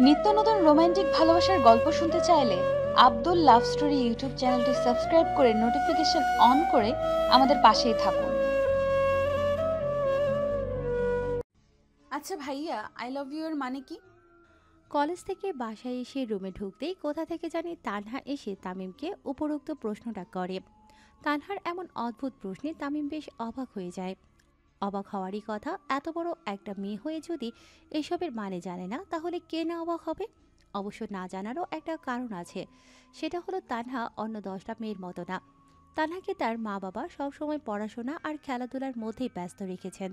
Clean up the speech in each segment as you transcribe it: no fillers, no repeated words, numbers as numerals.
নিত্য নতুন রোমান্টিক ভালোবাসার গল্প শুনতে চাইলে আব্দুল লাভ স্টোরি ইউটিউব চ্যানেলটি সাবস্ক্রাইব করে নোটিফিকেশন অন করে আমাদের পাশেই থাকুন। আচ্ছা ভাইয়া, আই লাভ ইউ এর মানে কি? কলেজ থেকে বাসায় এসে রুমে ঢুকতেই কোথা থেকে জানি তানহা এসে তামিমকে উপরোক্ত প্রশ্নটা করে। তানহার এমন অদ্ভুত প্রশ্নে তামিম বেশ অবাক হয়ে যায়। অবাক হওয়ারই কথা, এত বড় একটা মেয়ে হয়ে যদি এসবের মানে জানে না তাহলে কে না অবাক হবে। অবশ্য না জানারও একটা কারণ আছে, সেটা হলো তানহা অন্য 10টা মেয়ের মতো না। তানহাকে তার মা বাবা সবসময় পড়াশোনা আর খেলাধুলার মধ্যেই ব্যস্ত রেখেছেন।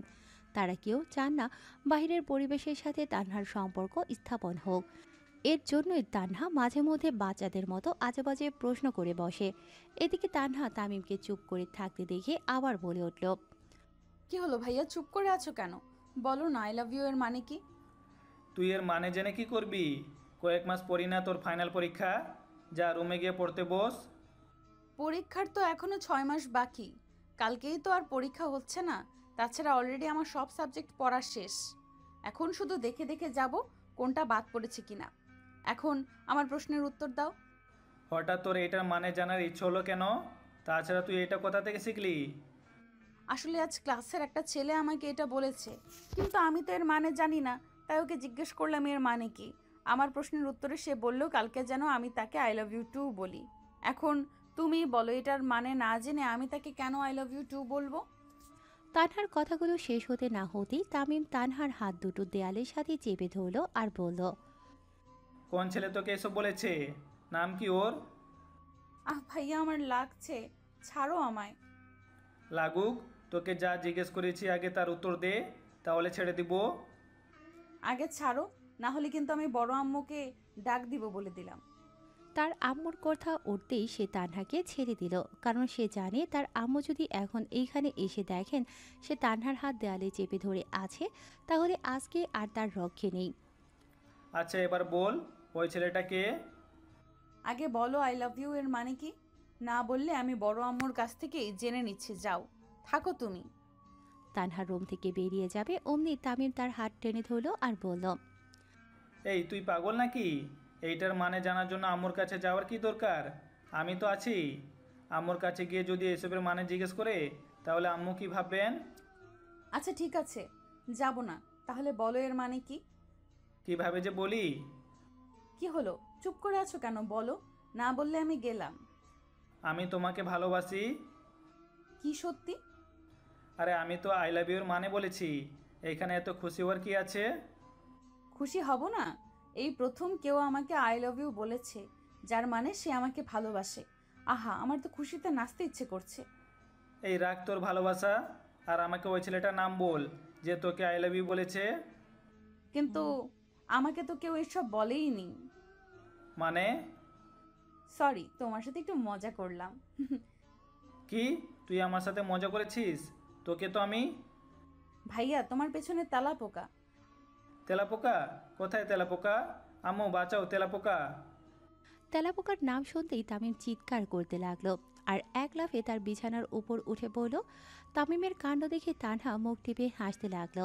তারা কেউ চান না বাইরের পরিবেশের সাথে তানহার সম্পর্ক স্থাপন হোক। এর জন্যই তানহা মাঝে মধ্যে বাচ্চাদের মতো আজেবাজে প্রশ্ন করে বসে। এদিকে তানহা তামিমকে চুপ করে থাকতে দেখে আবার বলে উঠল, কি হলো ভাইয়া, চুপ করে আছো কেন? বলো না, আই লাভ ইউ এর মানে কি? তুই এর মানে জেনে কি করবি? কয়েক মাস পরই না তোর ফাইনাল পরীক্ষা। যা রুমে গিয়ে পড়তে বস। পরীক্ষার তো এখনো 6 মাস বাকি। কালকেই তো আর পরীক্ষা হচ্ছে না। তাছাড়া অলরেডি আমার সব সাবজেক্ট পড়া শেষ। এখন শুধু দেখে দেখে যাব কোনটা বাদ পড়েছে কিনা। এখন আমার প্রশ্নের উত্তর দাও। হঠাৎ তোর এটার মানে জানার ইচ্ছে হলো কেন? তাছাড়া তুই এটা কোথা থেকে শিখলি? আসলে আজ ক্লাসের একটা ছেলে আমাকে এটা বলেছে, কিন্তু আমি তো এর মানে জানি না। তাই ওকে জিজ্ঞেস করলাম এর মানে কি। আমার প্রশ্নের উত্তরে সে বলল কালকে যেন আমি তাকে আই লাভ ইউ টু বলি। এখন তুমি বলো, এটার মানে না জেনে আমি তাকে কেন আই লাভ ইউ টু বলবো? তানহার কথাগুলো শেষ হতে না হতেই তামিম তানহার হাত দুটো দেয়ালের সাথে চেপে ধরল আর বলল, কোন ছেলে তোকে এসব বলেছে? নাম কি ওর? আহ ভাইয়া, আমার লাগছে, ছাড়ো আমায়। লাগুক। তোকে যা জিজ্ঞেস করেছি আগে তার উত্তর দে, তাহলে ছেড়ে দিব। আগে ছাড়ো, না হলে কিন্তু আমি বড় আম্মুকে ডাক দিব বলে দিলাম। তার আম্মুর কথা উঠতেই সে তানহাকে ছেড়ে দিল, কারণ সে জানে তার আম্মু যদি এখন এইখানে এসে দেখেন সে তানহার হাত দেয়ালে চেপে ধরে আছে, তাহলে আজকে আর তার রক্ষে নেই। আচ্ছা এবার বল, ওই ছেলেটা কে? আগে বলো আই লাভ ইউ এর মানে কি। না বললে আমি বড় আম্মুর কাছ থেকেই জেনে নিচ্ছি। যাও, থাকো তুমি। তানহার রুম থেকে বেরিয়ে যাবে অমনি তামিম তার হাত টেনে ধরল আর বলল, এই তুই পাগল নাকি? এইটার মানে জানার জন্য আম্মুর কাছে যাওয়ার কি দরকার? আমি তো আছি। আম্মুর কাছে গিয়ে যদি এসবের মানে জিজ্ঞেস করে তাহলে আম্মু কি ভাববেন? আচ্ছা ঠিক আছে, যাব না। তাহলে বলো এর মানে কি। কিভাবে যে বলি। কি হলো, চুপ করে আছো কেন? বলো, না বললে আমি গেলাম। আমি তোমাকে ভালোবাসি। কি সত্যি? আরে আমি তো আই লাভ ইউর মানে বলেছি। এইখানে এত খুশি হওয়ার কি আছে? খুশি হব না? এই প্রথম কেউ আমাকে আই লাভ ইউ বলেছে, যার মানে সে আমাকে ভালোবাসে। আহা, আমার তো খুশিতে নাচতে ইচ্ছে করছে। এই রাখ তোর ভালোবাসা, আর আমাকে ওই ছেলেটার নাম বল যে তোকে আই লাভ ইউ বলেছে। কিন্তু আমাকে তো কেউ এসব বলেই নি। মানে? সরি, তোমার সাথে একটু মজা করলাম। কি? তুই আমার সাথে মজা করেছিস? তোকে তো আমি। ভাইয়া, তোমার পেছনে তেলা পোকা। তেলাপোকা? কোথায় তেলাপোকা? আম্মু বাঁচাও, তেলাপোকা! তেলাপোকার নাম শুনতেই তামিম চিৎকার করতে লাগলো আর এক লাফে তার বিছানার উপর উঠে পড়ল। তামিমের কাণ্ড দেখে তানহা মুখ টিপে হাসতে লাগলো।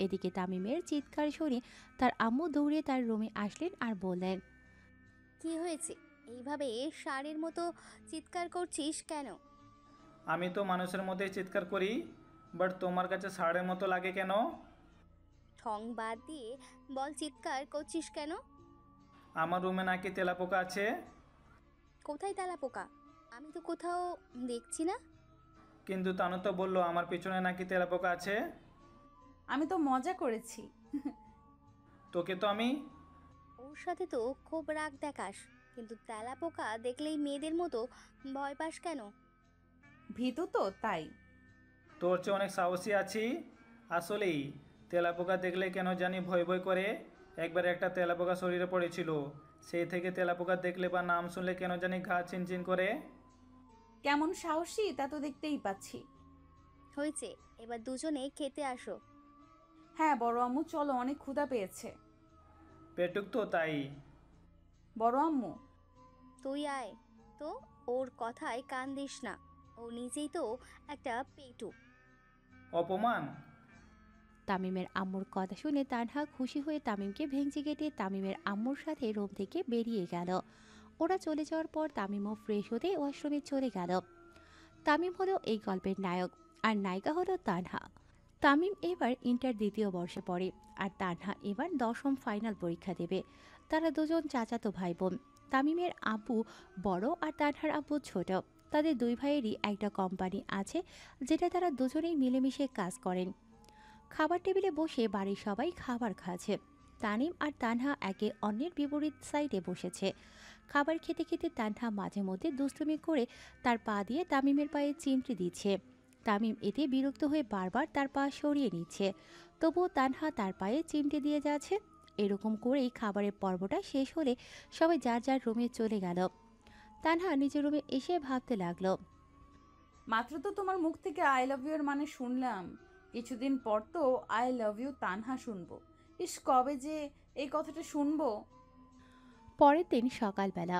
এদিকে তামিমের চিৎকার শুনে তার আম্মু দৌড়ে তার রুমে আসলেন আর বললেন, কি হয়েছে? এইভাবে ষাঁড়ের মতো চিৎকার করছিস কেন? আমি তো মানুষের মধ্যেই চিৎকার করি, বাট তোমার কাছে ষাঁড়ের মতো লাগে কেন? ঠং বাদ দিয়ে বল, চিৎকার করছিস কেন? আমার রুমে নাকি তেলাপোকা আছে। কোথায় তেলাপোকা? আমি তো কোথাও দেখছি না। কিন্তু তানু তো বললো আমার পিছনে নাকি তেলাপোকা আছে। আমি তো মজা করেছি। তোকে তো আমি। ওর সাথে তো খুব রাগ দেখাস, কিন্তু তেলাপোকা দেখলেই মেয়েদের মতো ভয় পাস কেন? ভীতু তো তাই। তোর চেয়ে অনেক সাহসী আছি। আসলেই তেলাপোকা দেখলে কেন জানি ভয় ভয় করে। একবার একটা তেলাপোকা শরীরে পড়েছিল, সেই থেকে তেলাপোকা দেখলে বা নাম শুনলে কেন জানি গা চিনচিন করে। কেমন সাহসী তা তো দেখতেই পাচ্ছি। হয়েছে, এবার দুজনে খেতে আসো। হ্যাঁ বড় আম্মু, চলো, অনেক ক্ষুধা পেয়েছে। পেটুক তো তাই। বড় আম্মু, তুই আয় তো, ওর কথায় কান দিস না। ও নিজেই তো একটা পেটু। অপমান। তামিমের আম্মুর কথা শুনে তানহা খুশি হয়ে তামিমকে ভেঙচি কেটে তামিমের আম্মুর সাথে রুম থেকে বেরিয়ে গেল। ওরা চলে যাওয়ার পর তামিমও ফ্রেশ হতে ওয়াশরুমে চলে গেল। তামিম হলো এই গল্পের নায়ক, আর নায়িকা হলো তানহা। তামিম এবার ইন্টার দ্বিতীয় বর্ষে পড়ে, আর তানহা এবার দশম ফাইনাল পরীক্ষা দেবে। তারা দুজন চাচাতো ভাই বোন। তামিমের আব্বু বড় আর তানহার আব্বু ছোট। তাদের দুই ভাইয়েরই একটা কোম্পানি আছে, যেটা তারা দুজনেই মিলেমিশে কাজ করেন। খাবার টেবিলে বসে বাড়ির সবাই খাবার খাচ্ছে। তানিম আর তানহা একে অন্যের বিপরীত সাইডে বসেছে। খাবার খেতে খেতে তানহা মাঝে মধ্যে দুষ্টুমি করে তার পা দিয়ে তামিমের পায়ে চিমটি দিচ্ছে। তামিম এতে বিরক্ত হয়ে বারবার তার পা সরিয়ে নিচ্ছে, তবুও তানহা তার পায়ে চিমটি দিয়ে যাচ্ছে। এরকম করেই খাবারের পর্বটা শেষ হলে সবাই যার যার রুমে চলে গেল। তানহা নিজের রুমে এসে ভাবতে লাগলো, মাত্র তো তোমার মুখ থেকে আই লাভ ইউ এর মানে শুনলাম, কিছুদিন পর তো আই লাভ ইউ তানহা শুনবো। ইস, কবে যে এই কথাটা শুনবো। পরের দিন সকালবেলা।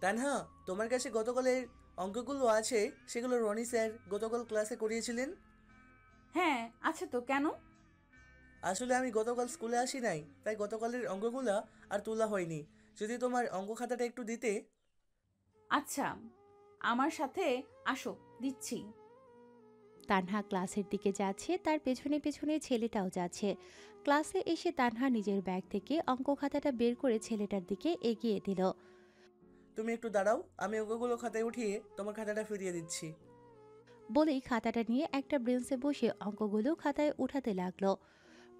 তানহা, তোমার কাছে গতকালের অঙ্কগুলো আছে? সেগুলো রনি স্যার গতকাল ক্লাসে করিয়েছিলেন। হ্যাঁ আছে তো, কেন? আসলে আমি গতকাল স্কুলে আসি নাই, তাই গতকালের অঙ্কগুলো আর তোলা হয়নি। যদি তোমার অঙ্ক খাতাটা একটু দিতে। আচ্ছা, আমার সাথে আসো, দিচ্ছি। তানহা ক্লাসের দিকে যাচ্ছে, তার পেছনে পেছনে ছেলেটাও যাচ্ছে। ক্লাসে এসে তানহা নিজের ব্যাগ থেকে অঙ্ক খাতাটা বের করে ছেলেটার দিকে এগিয়ে দিল। তুমি একটু দাঁড়াও, আমি অঙ্কগুলো খাতায় উঠিয়ে তোমার খাতাটা ফিরিয়ে দিচ্ছি। বলেই খাতাটা নিয়ে একটা বেঞ্চে বসে অঙ্কগুলো খাতায় উঠাতে লাগলো।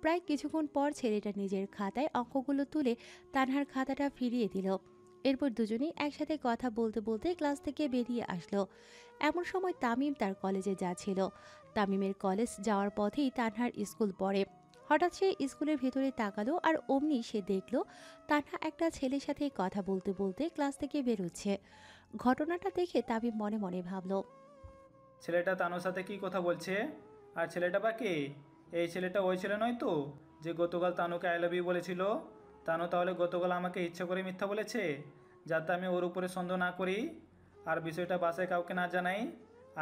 প্রায় কিছুক্ষণ পর ছেলেটা নিজের খাতায় অঙ্কগুলো তুলে তানহার খাতাটা ফিরিয়ে দিল। এরপর দুজনেই একসাথে কথা বলতে বলতে ক্লাস থেকে বেরিয়ে আসলো। এমন সময় তামিম তার কলেজে যাচ্ছিল। তামিমের কলেজ যাওয়ার পথেই তানহার স্কুল পড়ে। হঠাৎ সে স্কুলের ভেতরে তাকালো, আর অমনি সে দেখলো তানহা একটা ছেলের সাথে কথা বলতে বলতে ক্লাস থেকে বেরোচ্ছে। ঘটনাটা দেখে তামিম মনে মনে ভাবলো, ছেলেটা তানুর সাথে কি কথা বলছে? আর ছেলেটা বা কে? এই ছেলেটা ওই ছেলে নয় তো, যে গতকাল তানুকে আই লাভ ইউ বলেছিল? তানু তাহলে গতকাল আমাকে ইচ্ছা করে মিথ্যা বলেছে, যাতে আমি ওর উপরে সন্দেহ না করি আর বিষয়টা বাসায় কাউকে না জানাই।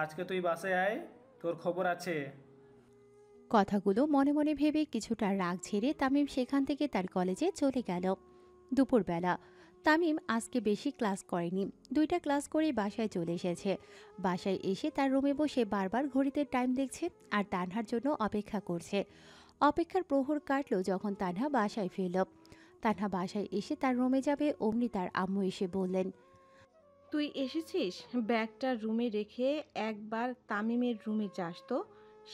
আজকে তুই বাসায় আয়, তোর খবর আছে। কথাগুলো মনে মনে ভেবে কিছুটা রাগ ঝেড়ে তামিম সেখান থেকে তার কলেজে চলে গেল। দুপুরবেলা। তামিম আজকে বেশি ক্লাস করেনি, দুইটা ক্লাস করেই বাসায় চলে এসেছে। বাসায় এসে তার রুমে বসে বারবার ঘড়িতে টাইম দেখছে আর তানহার জন্য অপেক্ষা করছে। অপেক্ষার প্রহর কাটলো যখন তানহা বাসায় ফিরল। তানহা বাসায় এসে তার রুমে যাবে, অমনি তার আম্মু এসে বললেন, তুই এসেছিস? ব্যাগটা রুমে রেখে একবার তামিমের রুমে যাস তো।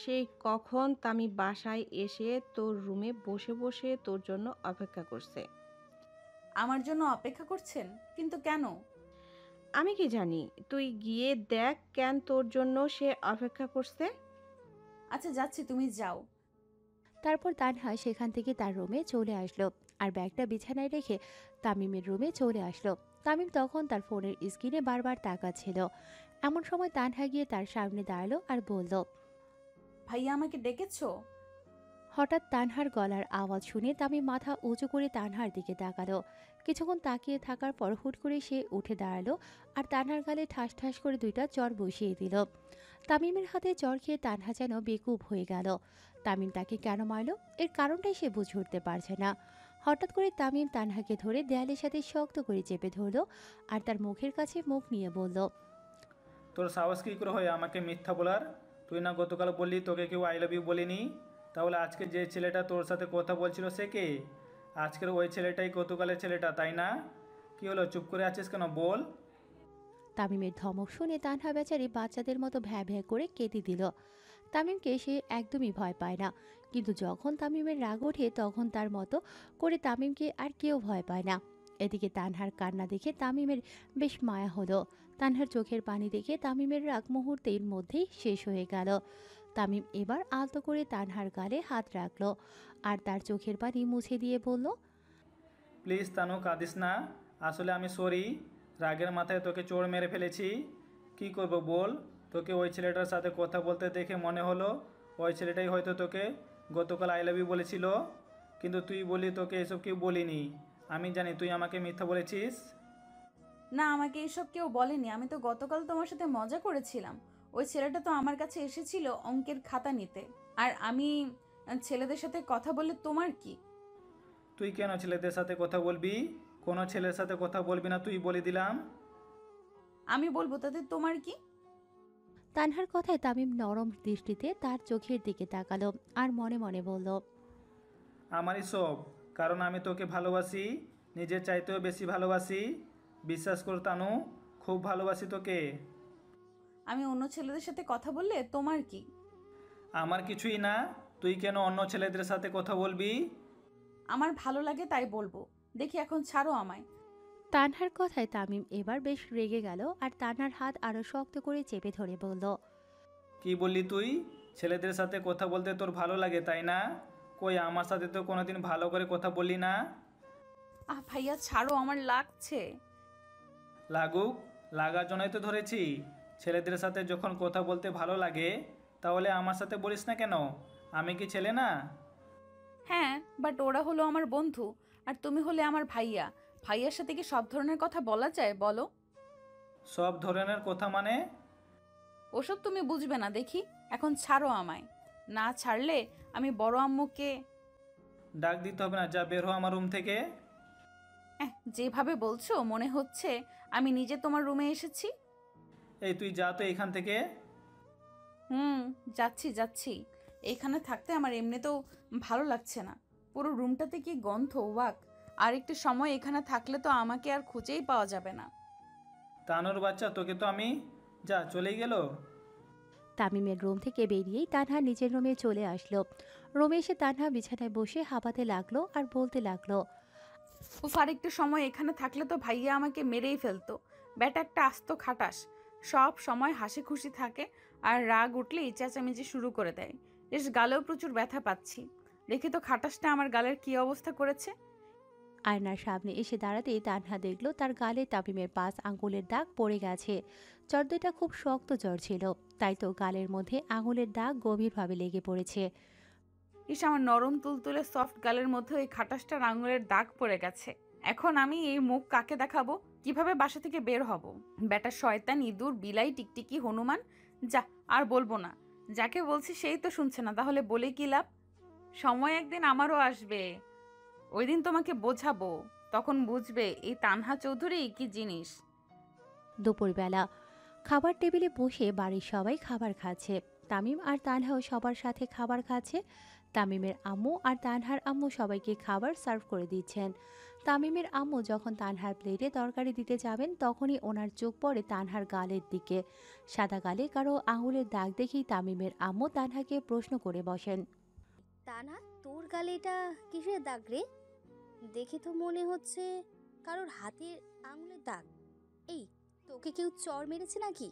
সেই কখন তামিম বাসায় এসে তোর রুমে বসে বসে তোর জন্য অপেক্ষা করছে। আমার জন্য অপেক্ষা করছেন? কিন্তু কেন? আমি কি জানি? তুই গিয়ে দেখ কেন তোর জন্য সে অপেক্ষা করছে। আচ্ছা যাচ্ছি, তুমি যাও। তারপর তানহা সেখান থেকে তার রুমে চলে আসলো, আর ব্যাগটা বিছানায় রেখে তামিমের রুমে চলে আসলো। তামিম তখন তার ফোনের স্ক্রিনে বারবার তাকাচ্ছিল। এমন সময় তানহা গিয়ে তার সামনে দাঁড়ালো আর বলল, ভাইয়া আমাকে ডেকেছো? হঠাৎ তানহার গলার আওয়াজ শুনে তামিম মাথা উঁচু করে তানহার দিকে তাকালো। কিছুক্ষণ তাকিয়ে থাকার পর হুট করে সে উঠে দাঁড়ালো আর তানহার গালে ঠাস ঠাস করে দুইটা চড় বসিয়ে দিল। তামিমের হাতে চড় খেয়ে তানহা যেন বেকুব হয়ে গেল। তামিম তাকে কেন মারল, এর কারণটাই সে বুঝে উঠতে পারছে না। হঠাৎ করে তামিম তানহাকে ধরে দেয়ালের সাথে শক্ত করে চেপে ধরল আর তার মুখের কাছে মুখ নিয়ে বলল, তোর সাহস কী করে হয় আমাকে মিথ্যা বলার? তুই না গতকাল বললি তোকে কেউ আই লাভ ইউ বলেনি? তাহলে আজকে যে ছেলেটা তোর সাথে কথা বলছিল সে কে? আজকের ওই ছেলেটাই গতকালের ছেলেটা, তাই না? কি হলো, চুপ করে আছিস কেন, বল। তামিমের ধমক শুনে তানহা বেচারি বাচ্চাদের মতো ভ্যা ভ্যা করে কেঁদে দিল। তামিমকে সে একদমই ভয় পায় না, কিন্তু যখন তামিমের রাগ ওঠে তখন তার মতো করে তামিমকে আর কেউ ভয় পায় না। এদিকে তানহার কান্না দেখে তামিমের বেশ মায়া হলো। তানহার চোখের পানি দেখে তামিমের রাগ মুহূর্তের মধ্যেই শেষ হয়ে গেল। তামিম এবার আলতো করে তানহার গালে হাত রাখলো আর তার চোখের পানি মুছে দিয়ে বলল, প্লিজ তানু, কাঁদিস না। আসলে আমি সরি, রাগের মাথায় তোকে চোর মেরে ফেলেছি। কি করব বল? তোকে ওই ছেলেটার সাথে কথা বলতে দেখে মনে হলো ওই ছেলেটাই হয়তো তোকে গতকাল আই লাভ ইউ বলেছিল, কিন্তু তুই বলি তোকে এসব কেউ বলিনি। আমি জানি তুই আমাকে মিথ্যা বলেছিস। না, আমাকে এসব কেউ বলেনি। আমি তো গতকাল তোমার সাথে মজা করেছিলাম। ওই ছেলেটা তো আমার কাছে এসেছিল অঙ্কের খাতা নিতে, আর আমি ছেলেদের সাথে কথা বললে তোমার কি? তুই কেন ছেলেদের সাথে কথা বলবি? কোনো ছেলের সাথে কথা বলবি না তুই বলে দিলাম। আমি বলবো তাতে তোমার কি? তানহার কথায় তামিম নরম দৃষ্টিতে তার চোখের দিকে তাকালো আর মনে মনে বলল, আমারই সব, কারণ আমি তোকে ভালোবাসি, নিজের চাইতেও বেশি ভালোবাসি। বিশ্বাস কর তানু, খুব ভালোবাসি তোকে। আমি অন্য ছেলেদের সাথে কথা বললে তোমার কি? আমার কিছুই না, তুই কেন অন্য ছেলেদের সাথে কথা বলবি? আমার ভালো লাগে তাই বলবো। দেখি এখন ছাড়ো আমায়। তানহার কথায় তামিম এবার বেশ রেগে গেল আর তানহার হাত আরো শক্ত করে চেপে ধরে বলল, কি বললি তুই? ছেলেদের সাথে কথা বলতে তোর ভালো লাগে তাই না? কই আমার সাথে তো কোনোদিন ভালো করে কথা বললি না। ভাইয়া ছাড়ো, আমার লাগছে। লাগুক, লাগার জন্যই তো ধরেছি। ছেলেদের সাথে যখন কথা বলতে ভালো লাগে তাহলে আমার সাথে বলিস না কেন? আমি কি ছেলে না? হ্যাঁ, বাট ওরা হলো আমার বন্ধু আর তুমি হলে আমার ভাইয়া। ভাইয়ার সাথে কি সব ধরনের কথা বলা যায় বলো? সব ধরনের কথা মানে? ওসব তুমি বুঝবে না দেখি। এখন ছাড়ো আমায়। না ছাড়লে আমি বড় আম্মুকে। ডাক দিতে হবে না, যা বের হ আমার রুম থেকে। যেভাবে বলছো মনে হচ্ছে আমি নিজে তোমার রুমে এসেছি। এই তুই যা তো এখান থেকে। যাচ্ছি যাচ্ছি। এইখানে থাকতে আমার এমনিতেও ভালো লাগছে না। পুরো রুমটাতে কি গন্ধ, ওয়াক। আর একটু সময় এখানে থাকলে তো আমাকে আর খুঁজেই পাওয়া যাবে না। তানুর বাচ্চা, তোকে তো আমি। যা, চলেই গেল। তামিমের রুম থেকে বেরিয়েই তানহা নিজের রুমে চলে আসলো। রুমে এসে তানহা বিছানায় বসে হাঁপাতে লাগলো আর বলতে লাগলো, উফ, আর একটু সময় এখানে থাকলে তো ভাইয়া আমাকে মেরেই ফেলতো। ব্যাটা একটা আস্ত খাটাস। সব সময় হাসি খুশি থাকে আর রাগ উঠলেই চেঁচামেচি শুরু করে দেয়। বেশ গালেও প্রচুর ব্যথা পাচ্ছি। দেখি তো খাটাসটা আমার গালের কি অবস্থা করেছে। আয়নার সামনে এসে দাঁড়াতেই তানহা দেখলো তার গালে তামিমের 5 আঙ্গুলের দাগ পড়ে গেছে। চর্দটা খুব শক্ত জ্বর ছিল, তাই তো গালের মধ্যে আঙুলের দাগ গভীরভাবে লেগে পড়েছে। আমার নরম তুলতুলে সফট গালের মধ্যে ওই খাটাসটার আঙুলের দাগ পড়ে গেছে। এখন আমি এই মুখ কাকে দেখাবো? কিভাবে বাসা থেকে বের হব? ব্যাটা শয়তান, ইঁদুর, বিলাই, টিকটিকি, হনুমান। যা, আর বলবো না। যাকে বলছি সেই তো শুনছে না, তাহলে বলে কি লাভ? সময় একদিন আমারও আসবে। ওই দিন তোমাকে বোঝাবো। তখন বুঝবে এই তানহা চৌধুরী কি জিনিস। দুপুরবেলা খাবার টেবিলে বসে বাড়ির সবাই খাবার খাচ্ছে। তামিম আর তানহাও সবার সাথে খাবার খাচ্ছে। তামিমের আম্মু আর তানহার আম্মু সবাইকে খাবার সার্ভ করে দিচ্ছেন। তামিমের আম্মু যখন তানহার প্লেটে তরকারি দিতে যাবেন তখনই ওনার চোখ পড়ে তানহার গালের দিকে। সাদা গালে কারো আঙুলের দাগ দেখেই তামিমের আম্মু তানহাকে প্রশ্ন করে বসেন, তা না, তোর গালে এটা কিসের দাগ রে? দেখে তো মনে হচ্ছে কারোর হাতের আঙুলের দাগ। এই, তোকে কেউ চড় মেরেছে নাকি?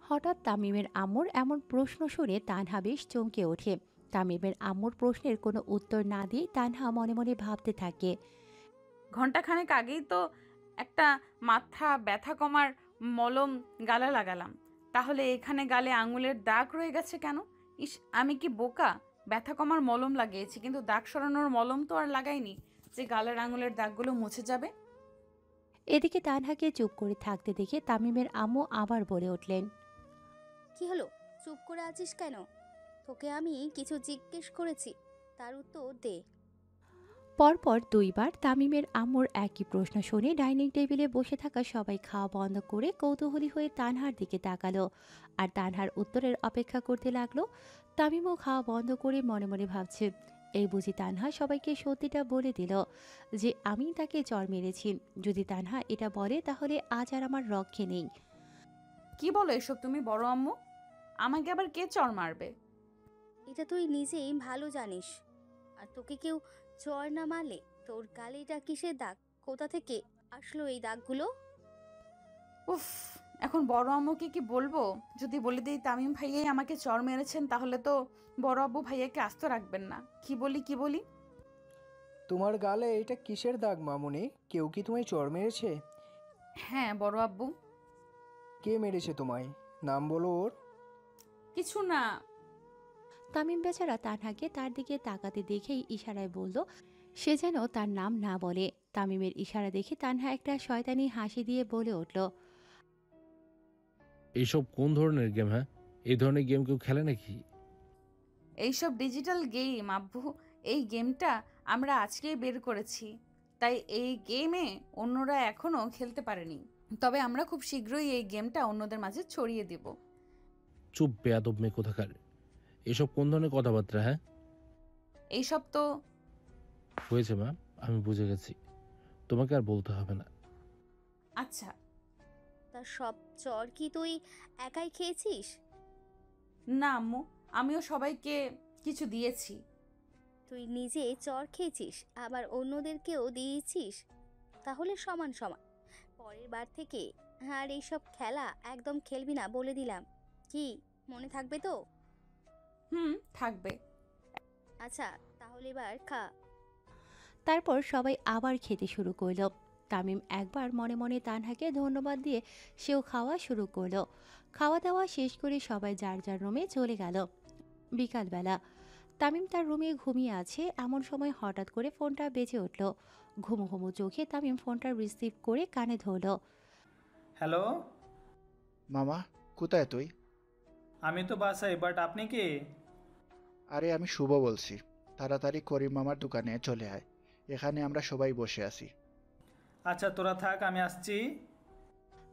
হঠাৎ তামিমের আম্মুর এমন প্রশ্ন শুনে তানহা বেশ চমকে ওঠে। তামিমের আম্মুর প্রশ্নের কোনো উত্তর না দিয়ে তানহা মনে মনে ভাবতে থাকে, ঘন্টাখানেক আগেই তো একটা মাথা ব্যথা কমার মলম গালে লাগালাম, তাহলে এখানে গালে আঙুলের দাগ রয়ে গেছে কেন? ইস, আমি কি বোকা! ব্যথা কমার মলম লাগিয়েছি, কিন্তু দাগ সরানোর মলম তো আর লাগাইনি যে গালের আঙুলের দাগগুলো মুছে যাবে। এদিকে তানহাকে চুপ করে থাকতে দেখে তামিমের আম্মু আবার বলে উঠলেন, কি হলো, চুপ করে আছিস কেন? তোকে আমি কিছু জিজ্ঞেস করেছি, তার উত্তর দে। পরপর দুইবার তামিমের আম্মুর একই প্রশ্ন শুনে ডাইনিং টেবিলে বসে থাকা সবাই খাওয়া বন্ধ করে কৌতূহলী হয়ে তানহার দিকে তাকালো আর তানহার উত্তরের অপেক্ষা করতে লাগলো। তামিমও খাওয়া বন্ধ করে মনে মনে ভাবছে, এই বুঝি তানহা সবাইকে সত্যিটা বলে দিল যে আমি তাকে চড় মেরেছি। যদি তানহা এটা বলে তাহলে আজ আর আমার রক্ষে নেই। কি বলো এসব তুমি, বড় আম্মু? আমাকে আবার কে চড় মারবে? এটা তুই নিজেই ভালো জানিস। আর তোকে কেউ চড় না মারলে তোর গালে এটা কিসের দাগ? কোথা থেকে আসলো এই দাগগুলো? উফ, এখন বড় আম্মুকে কি বলবো? যদি বলে দিই তামিম ভাইয়াই আমাকে চড় মেরেছেন তাহলে তো বড় আব্বু ভাইয়াকে আস্ত রাখবেন না। কি বলি? তোমার গালে এটা কিসের দাগ মামুনি? কেউ কি তোমায় চড় মেরেছে? হ্যাঁ বড় আব্বু। কে মেরেছে তোমায়? নাম বলো ওর। কিছু না। তামিম বেচারা তানহাকে তার দিকে তাকাতে দেখেই ইশারায় বলল সে যেন তার নাম না বলে। তামিমের ইশারা দেখে তানহা একটা শয়তানি হাসি দিয়ে বলে উঠল, এইসব কোন ধরনের গেম? হ্যাঁ, এই ধরনের গেম কেউ খেলে নাকি? এইসব ডিজিটাল গেম আব্বু, এই গেমটা আমরা আজকেই বের করেছি, তাই এই গেমে অন্যরা এখনও খেলতে পারেনি। তবে আমরা খুব শীঘ্রই এই গেমটা অন্যদের মাঝে ছড়িয়ে দিব। চুপ বেয়াদব মেয়ে কোথাকার! এসব কোন ধরনের কথাবার্তা? হ্যাঁ, এইসব তো হয়েছে মা, আমি বুঝে গেছি, তোমাকে আর বলতে হবে না। আচ্ছা। তা সব চর কি তুই একাই খেয়েছিস? না আম্মু, আমিও সবাইকে কিছু দিয়েছি। তুই নিজে চর খেয়েছিস, আবার অন্যদেরকেও দিয়েছিস, তাহলে সমান সমান। পরের বার থেকে আর এইসব খেলা একদম খেলবি না বলে দিলাম। কি মনে থাকবে তো? থাকবে। আচ্ছা, তাহলে এবার খা। তারপর সবাই আবার খেতে শুরু করলো। তামিম একবার মনে মনে তানহাকে ধন্যবাদ দিয়ে সেও খাওয়া শুরু করলো। খাওয়া দাওয়া শেষ করে সবাই যার যার রুমে চলে গেল। বিকালবেলা তামিম তার রুমে ঘুমিয়ে আছে, এমন সময় হঠাৎ করে ফোনটা বেজে উঠল। ঘুমো ঘুমো চোখে তামিম ফোনটা রিসিভ করে কানে ধরল। হ্যালো, মামা, কোথায় তুই? আমি তো বাসায়, বাট আপনি কে? আরে আমি শুভ বলছি। তাড়াতাড়ি করিম মামার দোকানে চলে আয়, এখানে আমরা সবাই বসে আছি। আচ্ছা তোরা থাক, আমি আসছি।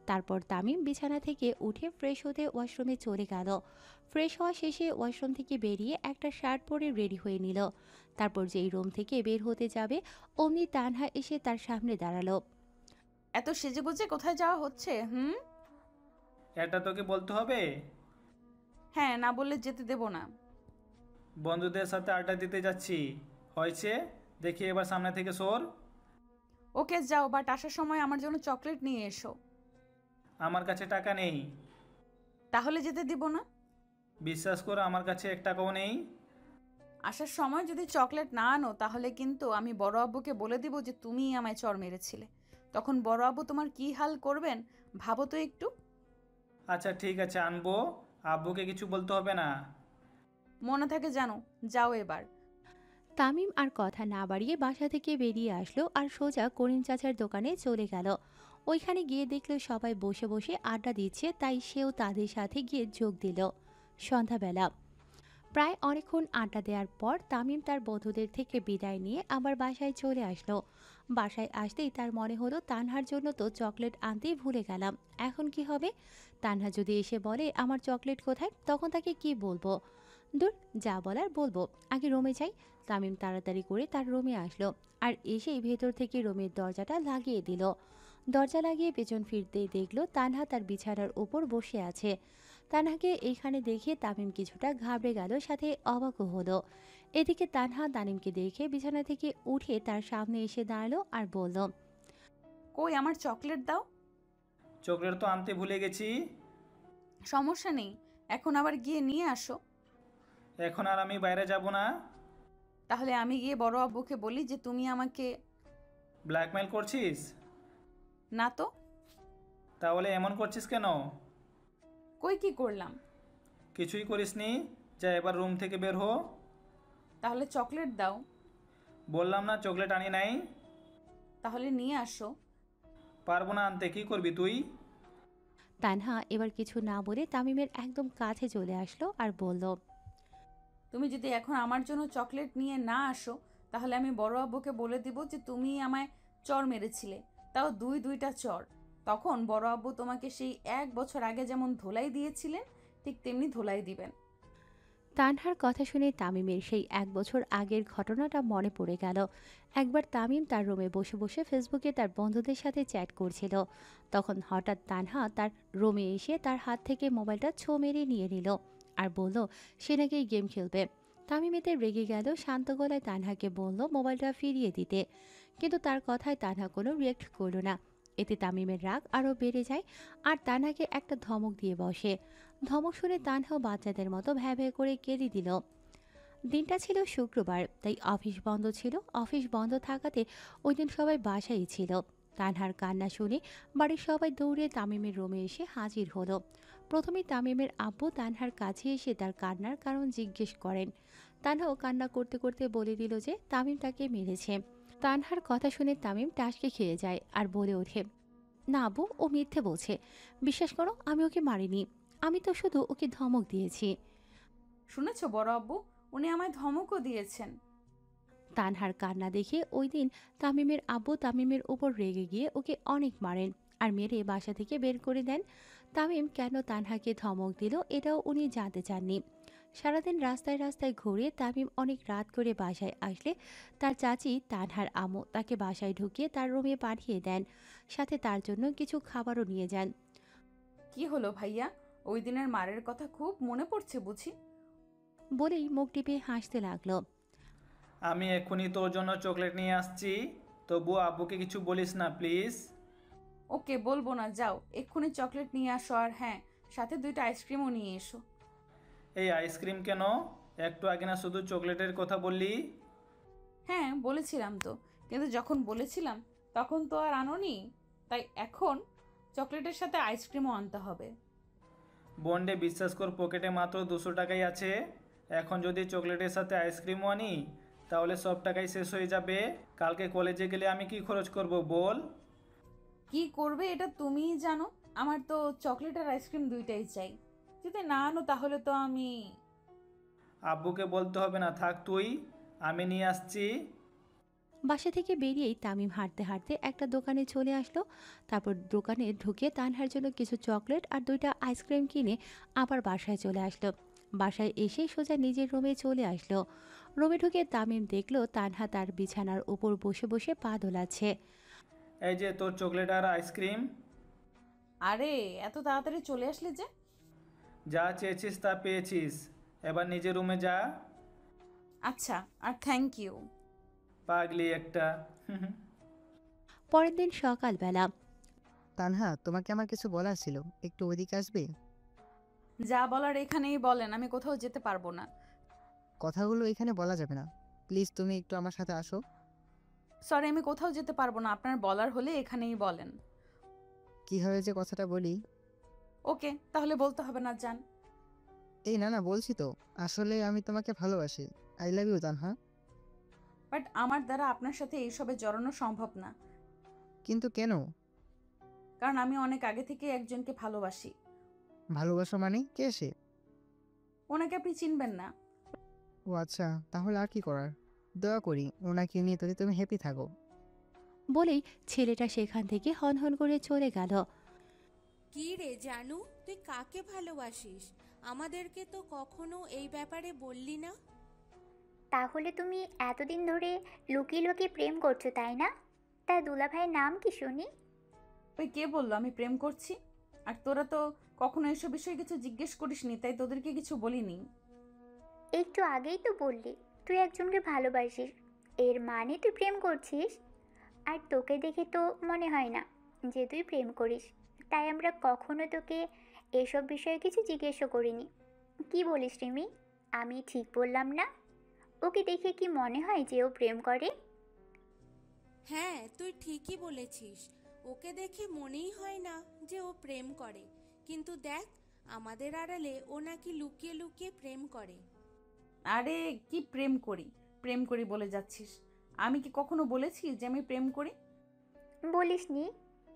তারপর তামিম বিছানা থেকে উঠে ফ্রেশ হতে ওয়াশরুমে চলে গেল। ফ্রেশ হওয়া শেষে ওয়াশরুম থেকে বেরিয়ে একটা শার্ট পরে রেডি হয়ে নিল। তারপর যেই রুম থেকে বের হতে যাবে অমনি তানহা এসে তার সামনে দাঁড়ালো। এত সেজেগুজে কোথায় যাওয়া হচ্ছে? এটা তোকে বলতে হবে? হ্যাঁ, না বললে যেতে দেব না। বন্ধুদের সাথে আড্ডা দিতে যাচ্ছি। হয়েছে, দেখি এবার সামনে থেকে সর। ওকে যাও, বাট আসার সময় আমার জন্য চকলেট নিয়ে এসো। আমার কাছে টাকা নেই। তাহলে যেতে দিব না। বিশ্বাস করো, আমার কাছে 1 টাকাও নেই। আসার সময় যদি চকলেট না আনো তাহলে কিন্তু আমি বড় আব্বুকে বলে দিব যে তুমিই আমায় চড় মেরেছিলে। তখন বড় আব্বু তোমার কি হাল করবেন ভাবো তো একটু। আচ্ছা ঠিক আছে, আনবো। আব্বুকে কিছু বলতে হবে না। মনে থাকে জানো। যাও এবার। তামিম আর কথা না বাড়িয়ে বাসা থেকে বেরিয়ে আসলো আর সোজা করিম চাচার দোকানে চলে গেল। ওইখানে গিয়ে দেখলো সবাই বসে বসে আড্ডা দিচ্ছে, তাই সেও তাদের সাথে গিয়ে যোগ দিল। সন্ধ্যাবেলা প্রায় অনেকক্ষণ আড্ডা দেওয়ার পর তামিম তার বন্ধুদের থেকে বিদায় নিয়ে আবার বাসায় চলে আসলো। বাসায় আসতেই তার মনে হলো তানহার জন্য তো চকলেট আনতেই ভুলে গেলাম, এখন কি হবে? তানহা যদি এসে বলে আমার চকলেট কোথায়, তখন তাকে কি বলবো? দূর, যা বলার বলবো, আগে রুমে যাই। তামিম তাড়াতাড়ি করে তার রুমে আসলো আর এসেই ভেতর থেকে রুমের দরজাটা লাগিয়ে দিল। দরজা লাগিয়ে পেছন ফিরতেই দেখলো তানহা তার বিছানার উপর বসে আছে। তানহাকে এইখানে দেখে তামিম কিছুটা ঘাবড়ে গেল, সাথে অবাকও হলো। এদিকে তানহা তামিমকে দেখে বিছানা থেকে উঠে তার সামনে এসে দাঁড়ালো আর বলল, কই আমার চকলেট দাও। চকলেট তো আনতে ভুলে গেছি। সমস্যা নেই, এখন আবার গিয়ে নিয়ে আসো। এখন আর আমি বাইরে যাব না। তাহলে আমি গিয়ে বড় আব্বুকে বলি যে তুমি আমাকে। ব্ল্যাকমেল করছিস? না তো। তাহলে এমন করছিস কেন? কই কি করলাম? কিছুই করিসনি। যা এবার রুম থেকে বের হো। তাহলে চকলেট দাও। বললাম না চকলেট আনি নাই? তাহলে নিয়ে আসো। পারবো না আনতে, কি করবি তুই? তানহা এবার কিছু না বলে তামিমের একদম কাছে চলে আসলো আর বলল, তুমি যদি এখন আমার জন্য চকলেট নিয়ে না আসো তাহলে আমি বড় আব্বুকে বলে দিব যে তুমি আমায় চড় মেরেছিলে, তাও দুইটা চড়। তখন বড় আব্বু তোমাকে সেই 1 বছর আগে যেমন ধোলাই দিয়েছিলেন ঠিক তেমনি ধোলাই দিবেন। তানহার কথা শুনে তামিমের সেই 1 বছর আগের ঘটনাটা মনে পড়ে গেল। একবার তামিম তার রুমে বসে বসে ফেসবুকে তার বন্ধুদের সাথে চ্যাট করছিল। তখন হঠাৎ তানহা তার রুমে এসে তার হাত থেকে মোবাইলটা ছো মেরে নিয়ে নিল আর বলল সে নাকি গেম খেলবে। তামিম এতে রেগে গেল, শান্ত গলায় তানহাকে বলল মোবাইলটা ফিরিয়ে দিতে, কিন্তু তার কথায় তানহা কোনো রিয়েক্ট করল না। এতে তামিমের রাগ আরও বেড়ে যায় আর তানহাকে একটা ধমক দিয়ে বসে। ধমক শুনে তানহাও বাচ্চাদের মতো ভ্যাঁ ভ্যাঁ করে কেঁদে দিল। দিনটা ছিল শুক্রবার, তাই অফিস বন্ধ ছিল। অফিস বন্ধ থাকাতে ওই দিন সবাই বাসায় ছিল। তানহার কান্না শুনে বাড়ির সবাই দৌড়ে তামিমের রুমে এসে হাজির হলো। প্রথমে তামিমের আব্বু তানহার কাছে এসে তার কান্নার কারণ জিজ্ঞেস করেন। তানহাও কান্না করতে করতে বলে দিল যে তামিম তাকে মেরেছে। তানহার কথা শুনে তামিম টাসকে খেয়ে যায় আর বলে ওঠে, না আব্বু, ও মিথ্যে বলছে, বিশ্বাস করো আমি ওকে মারিনি, আমি তো শুধু ওকে ধমক দিয়েছি। শুনেছো বড় আব্বু, ও উনি আমায় ধমকও দিয়েছেন। তানহার কান্না দেখে ওই দিন তামিমের আব্বু তামিমের ওপর রেগে গিয়ে ওকে অনেক মারেন আর মেরে বাসা থেকে বের করে দেন। তামিম কেন তানহাকে ধমক দিল এটাও উনি জানতে চাননি। সারাদিন রাস্তায় রাস্তায় ঘুরে তামিম অনেক রাত করে বাসায় আসলে তার চাচি তানহার আম্মু তাকে বাসায় ঢুকিয়ে তার রুমে পাঠিয়ে দেন, সাথে তার জন্য কিছু খাবারও নিয়ে যান। কি হলো ভাইয়া, ওই দিনের মারের কথা খুব মনে পড়ছে বুঝি? বলেই মুখ টিপে হাসতে লাগলো। আমি এক্ষুনি তোর জন্য চকলেট নিয়ে আসছি, তবু আব্বুকে কিছু বলিস না প্লিজ। ওকে, বলবো না, যাও এক্ষুনি চকলেট নিয়ে আসো, আর হ্যাঁ, সাথে 2টা আইসক্রিমও নিয়ে এসো। এই আইসক্রিম কেন? একটু আগে না শুধু চকলেটের কথা বললি? হ্যাঁ বলেছিলাম তো, কিন্তু যখন বলেছিলাম তখন তো আর আনোনি, তাই এখন চকলেটের সাথে আইসক্রিমও আনতে হবে। বন্ডে বিশ্বাস কর, পকেটে মাত্র 200 টাকাই আছে। এখন যদি চকলেটের সাথে আইসক্রিমও আনি তাহলে সব টাকাই শেষ হয়ে যাবে। কালকে কলেজে গেলে আমি কি খরচ করব বল? কি করবে এটা তুমিই জানো। আমার তো চকলেট আর আইসক্রিম 2টাই চাই। যদি না আনো তাহলে তো আমি... আব্বুকে বলতে হবে না, থাক তুই, আমি নিয়ে আসছি। বাসা থেকে বেরিয়েই তামিম হাঁটতে হাঁটতে একটা দোকানে চলে আসলো। তারপর দোকানে ঢুকে তানহার জন্য কিছু চকলেট আর 2টা আইসক্রিম কিনে আবার বাসায় চলে আসলো। বাসায় এসে সোজা নিজের রুমে চলে আসলো। রুমে ঢুকে তামিম দেখলো তানহা তার বিছানার উপর বসে বসে পা দোলাচ্ছে। এই যে তোর চকলেট আর আইসক্রিম। আরে এত তাড়াতাড়ি চলে আসলে যে? যা চেয়েছিস তা পেয়েছিস, এবার নিজের রুমে যা। আচ্ছা, আর থ্যাংক ইউ। পাগলি একটা। পরের দিন সকালবেলা তানহা, তোমাকে আমার কিছু বলার ছিল, একটু ওইদিকে আসবে? যা বলার এখানেই বলেন, আমি কোথাও যেতে পারবো না। কথাগুলো এখানে বলা যাবে না, প্লিজ তুমি একটু আমার সাথে আসো। সরি, আমি কোথাও যেতে পারবো না, আপনার বলার হলে এখানেই বলেন। কীভাবে যে কথাটা বলি। ওকে, তাহলে বলতে হবে না, যান। এই না না, বলছি তো, আসলে আমি তোমাকে ভালোবাসি। I love you Tanha. But আমার দ্বারা আপনার সাথে এইসবে জড়ানো সম্ভব না, কিন্তু কেন? কারণ আমি অনেক আগে থেকে একজনকে ভালোবাসি। ভালোবাসা মানে কে সে? ওনাকে আপনি চিনবেন না। ও আচ্ছা, তাহলে আর কি করার। দোয়া করি ওনাকে নিয়ে যদি তুমি হ্যাপি থাকো। বলেই ছেলেটা সেখান থেকে হনহন করে চলে গেল। কি রে জানু, তুই কাকে ভালোবাসিস? আমাদেরকে তো কখনো এই ব্যাপারে বললি না। তাহলে তুমি এতদিন ধরে লুকিয়ে লুকিয়ে প্রেম করছো তাই না? তা দুলাভাইয়ের নাম কি শুনি? ওই কে বললো আমি প্রেম করছি? আর তোরা তো কখনো এসব বিষয়ে কিছু জিজ্ঞেস করিসনি, তাই তোদেরকে কিছু বলিনি। একটু আগেই তো বললি তুই একজনকে ভালোবাসিস, এর মানে তুই প্রেম করছিস। আর তোকে দেখে তো মনে হয় না যে তুই প্রেম করিস, তাই আমরা কখনো তোকে এসব বিষয়ে কিছু জিজ্ঞেসও করিনি। কি বলিস রিমি, আমি ঠিক বললাম না? ওকে দেখে কি মনে হয় যে ও প্রেম করে? হ্যাঁ, তুই ঠিকই বলেছিস, ওকে দেখে মনেই হয় না যে ও প্রেম করে। কিন্তু দেখ, আমাদের আড়ালে ও নাকি লুকিয়ে লুকিয়ে প্রেম করে। আরে কি প্রেম করি প্রেম করি বলে যাচ্ছিস? আমি কি কখনো বলেছি যে আমি প্রেম করি? বলিসনি,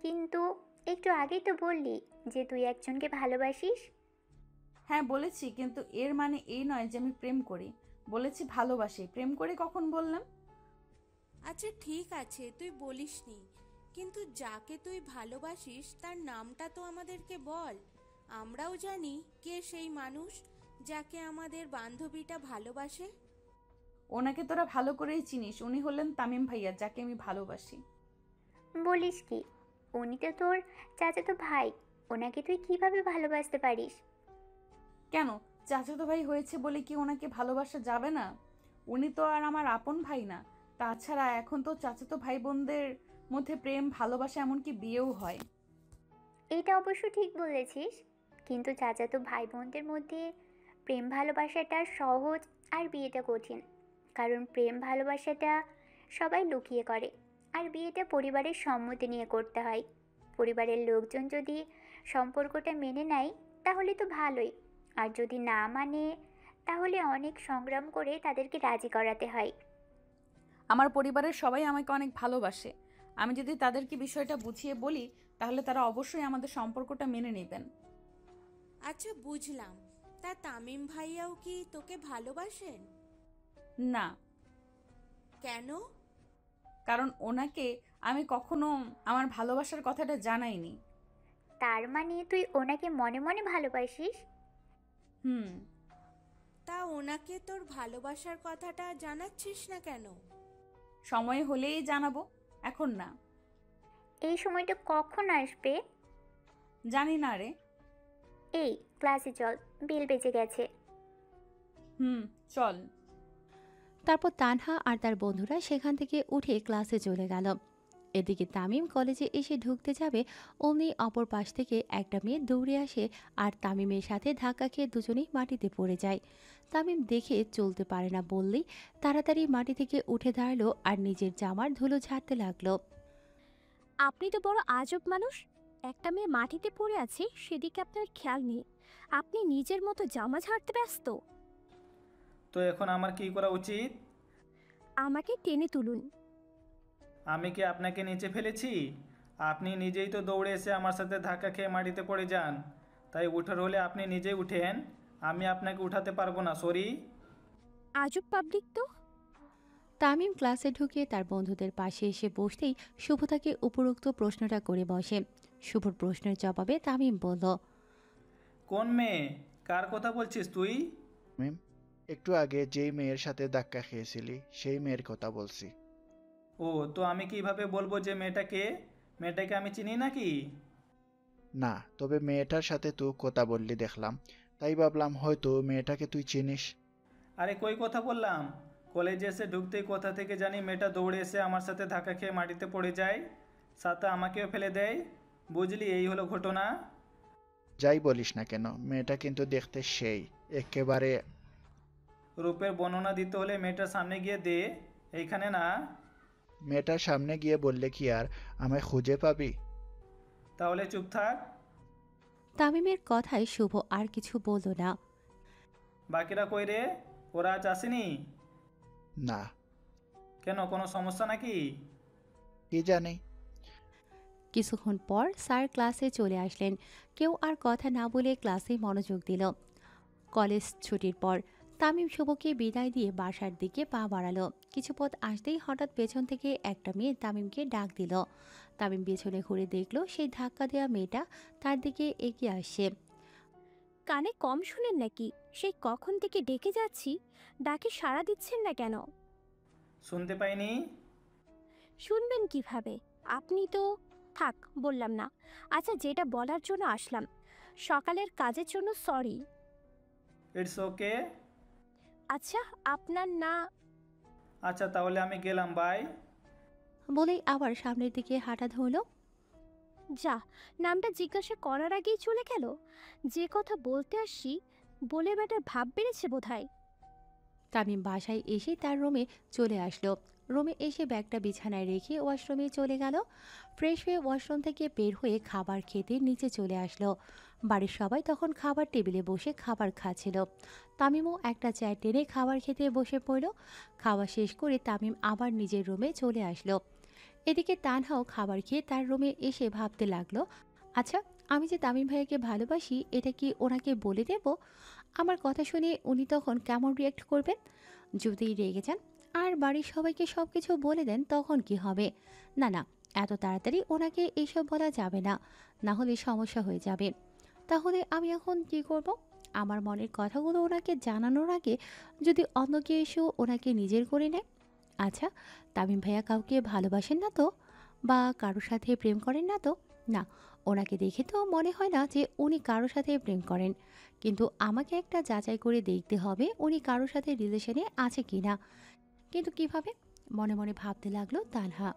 কিন্তু একটু আগেই তো বললি যে তুই একজনকে ভালোবাসিস। হ্যাঁ বলেছি, কিন্তু এর মানে এই নয় যে আমি প্রেম করি। বলেছি ভালোবাসি, প্রেম করে কখন বললাম? আচ্ছা ঠিক আছে, তুই বলিসনি, কিন্তু যাকে তুই ভালোবাসিস তার নামটা তো আমাদেরকে বল। আমরাও জানি কে সেই মানুষ যাকে আমাদের বান্ধবীটা ভালোবাসে। ওনাকে তোরা ভালো করেই চিনিস, উনি হলেন তামিম ভাইয়া, যাকে আমি ভালোবাসি। বলিস কি, উনি তো তোর চাচাতো ভাই, ওনাকে তুই কিভাবে ভালোবাসতে পারিস? কেন, চাচাতো ভাই হয়েছে বলে কি ওনাকে ভালোবাসা যাবে না? উনি তো আর আমার আপন ভাই না। তাছাড়া এখন তো চাচাতো ভাই বোনদের মধ্যে প্রেম ভালোবাসা এমনকি বিয়েও হয়। এটা অবশ্য ঠিক বলেছিস, কিন্তু চাচাতো ভাই বোনদের মধ্যে প্রেম ভালোবাসাটা সহজ আর বিয়েটা কঠিন। কারণ প্রেম ভালোবাসাটা সবাই লুকিয়ে করে, আর বিয়েটা পরিবারের সম্মতি নিয়ে করতে হয়। পরিবারের লোকজন যদি সম্পর্কটা মেনে নেয় তাহলে তো ভালোই, আর যদি না মানে তাহলে অনেক সংগ্রাম করে তাদেরকে রাজি করাতে হয়। আমার পরিবারের সবাই আমাকে অনেক ভালোবাসে। আমি যদি তাদেরকে বিষয়টা বুঝিয়ে বলি তাহলে তারা অবশ্যই আমাদের সম্পর্কটা মেনে নেবেন। আচ্ছা বুঝলাম, তা তামিম ভাইয়াও কি তোকে ভালোবাসেন? না, কেন? কারণ ওনাকে আমি কখনো আমার ভালোবাসার কথাটা জানাইনি। তার মানে তুই ওনাকে মনে মনে ভালোবাসিস? হুম। তা ওনাকে তোর ভালোবাসার কথাটা জানাচ্ছিস না কেন? সময় হলেই জানাবো, এখন না। এই সময়টা কখন আসবে? জানি না রে। এই ক্লাসে চল, বেল বেজে গেছে। হুম, চল। তারপর তানহা আর তার বন্ধুরা সেখান থেকে উঠে ক্লাসে চলে গেল। এদিকে তামিম কলেজে এসে ঢুকতে যাবে, অমনি অপর পাশ থেকে একটা মেয়ে দৌড়ে আসে আর তামিমের সাথে ধাক্কা খেয়ে দুজনেই মাটিতে পড়ে যায়। তামিম দেখে চলতে পারে না বললেই তাড়াতাড়ি মাটি থেকে উঠে দাঁড়ালো আর নিজের জামার ধুলো ঝাড়তে লাগলো। আপনি তো বড় আজব মানুষ। একটা মেয়ে মাটিতে পড়ে আছে সেদিকে আপনার খেয়াল নেই, আপনি নিজের মতো জামা ঝাড়তে ব্যস্ত। তো এখন আমার কি করা উচিত? আমাকে টেনে তুলুন। আমি কি আপনাকে নিচে ফেলেছি? আপনি নিজেই তো দৌড়ে এসে আমার সাথে ধাক্কা খেয়ে মাটিতে পড়ে যান। তাই উঠার হলে আপনি নিজেই উঠেন, আমি আপনাকে উঠাতে পারবো না, সরি। আজব পাবলিক তো। তামিম ক্লাসে ঢুকে তার বন্ধুদের পাশে এসে বসতেই শুভ তাকে উপরোক্ত প্রশ্নটা করে বসে। শুভর প্রশ্নের জবাবে তামিম বলল, কোন মেয়ে? কার কথা বলছিস তুই? ম্যাম, একটু আগে যেই মেয়ের সাথে ধাক্কা খেয়েছিলি সেই মেয়ের কথা বলছি। ও, তো আমি কিভাবে বলবো যে মেয়েটাকে? মেয়েটাকে আমি চিনি নাকি? না, তবে মেয়েটার সাথে তুই কথা বললি দেখলাম, তাই ভাবলাম হয়তো মেয়েটাকে তুই চিনিস। আরে কই কথা বললাম? কলেজে এসে ঢুকতেই কোথা থেকে জানি মেয়েটা দৌড়ে এসে আমার সাথে ধাক্কা খেয়ে মাটিতে পড়ে যায়, সাথে আমাকেও ফেলে দেয়। বুঝলি, এই হলো ঘটনা। যাই বলিস না কেন, মেয়েটা কিন্তু দেখতে সেই একেবারে। রূপের বর্ণনা দিতে হলে মেয়েটার সামনে গিয়ে দে, এইখানে না। মেয়েটার সামনে গিয়ে বললে কি আর আমায় খুঁজে পাবি? তাহলে চুপ থাক। তামিমের কথায় শুভ আর কিছু বলল না। বাকিরা কই রে? ওরা আজ আসেনি? না। কেন, কোনো সমস্যা নাকি? কি জানি। কিছুক্ষণ পর স্যার ক্লাসে চলে আসলেন। কেউ আর কথা না বলে ক্লাসে মনোযোগ দিল। কলেজ ছুটির পর তামিম শুভকে বিদায় দিয়ে বাসার দিকে পা বাড়ালো। কিছু পথ আসতেই হঠাৎ পেছন থেকে একটা মেয়ে তামিমকে ডাক দিল। তামিম পেছনে ঘুরে দেখলো সেই ধাক্কা দেওয়া মেয়েটা তার দিকে এগিয়ে আসছে। কানে কম শুনেন নাকি? সেই কখন থেকে ডেকে যাচ্ছি, ডাকে সাড়া দিচ্ছেন না কেন? শুনতে পাইনি। শুনবেন কিভাবে? আপনি তো থাক, বললাম না। আচ্ছা, যেটা বলার জন্য আসলাম, সকালের কাজের জন্য সরি। It's okay. আচ্ছা, আপনার না। আচ্ছা, তাহলে আমি গেলাম, বাই। বলেই আবার সামনের দিকে হাঁটা ধরলো। যা, নামটা জিজ্ঞাসা করার আগেই চলে গেল। যে কথা বলতে আসছি বলে ব্যাটার ভাব বেড়েছে বোধহয়। তামিম বাসায় এসে তার রুমে চলে আসলো। রুমে এসে ব্যাগটা বিছানায় রেখে ওয়াশরুমে চলে গেল। ফ্রেশ হয়ে ওয়াশরুম থেকে বের হয়ে খাবার খেতে নিচে চলে আসলো। বাড়ির সবাই তখন খাবার টেবিলে বসে খাবার খাচ্ছিল। তামিমও একটা চেয়ার টেনে খাবার খেতে বসে পড়ল। খাওয়া শেষ করে তামিম আবার নিজের রুমে চলে আসলো। এদিকে তানহাও খাবার খেয়ে তার রুমে এসে ভাবতে লাগলো, আচ্ছা, আমি যে তামিম ভাইয়াকে ভালোবাসি এটা কি ওনাকে বলে দেব? আমার কথা শুনে উনি তখন কেমন রিয়াক্ট করবেন? যদি রেগে যান আর বাড়ির সবাইকে সব কিছু বলে দেন তখন কি হবে? না না, এত তাড়াতাড়ি ওনাকে এইসব বলা যাবে না, না হলে সমস্যা হয়ে যাবে। তাহলে আমি এখন কি করব? আমার মনের কথাগুলো ওনাকে জানানোর আগে যদি অন্য কেউ এসেও ওনাকে নিজের করে নেয়। আচ্ছা, তামিম ভাইয়া কাউকে ভালোবাসেন না তো? বা কারোর সাথে প্রেম করেন না তো? না, ওনাকে দেখে তো মনে হয় না যে উনি কারোর সাথে প্রেম করেন। কিন্তু আমাকে একটা যাচাই করে দেখতে হবে উনি কারোর সাথে রিলেশনে আছে কি না। কিন্তু কিভাবে? মনে মনে ভাবতে লাগলো তানহা।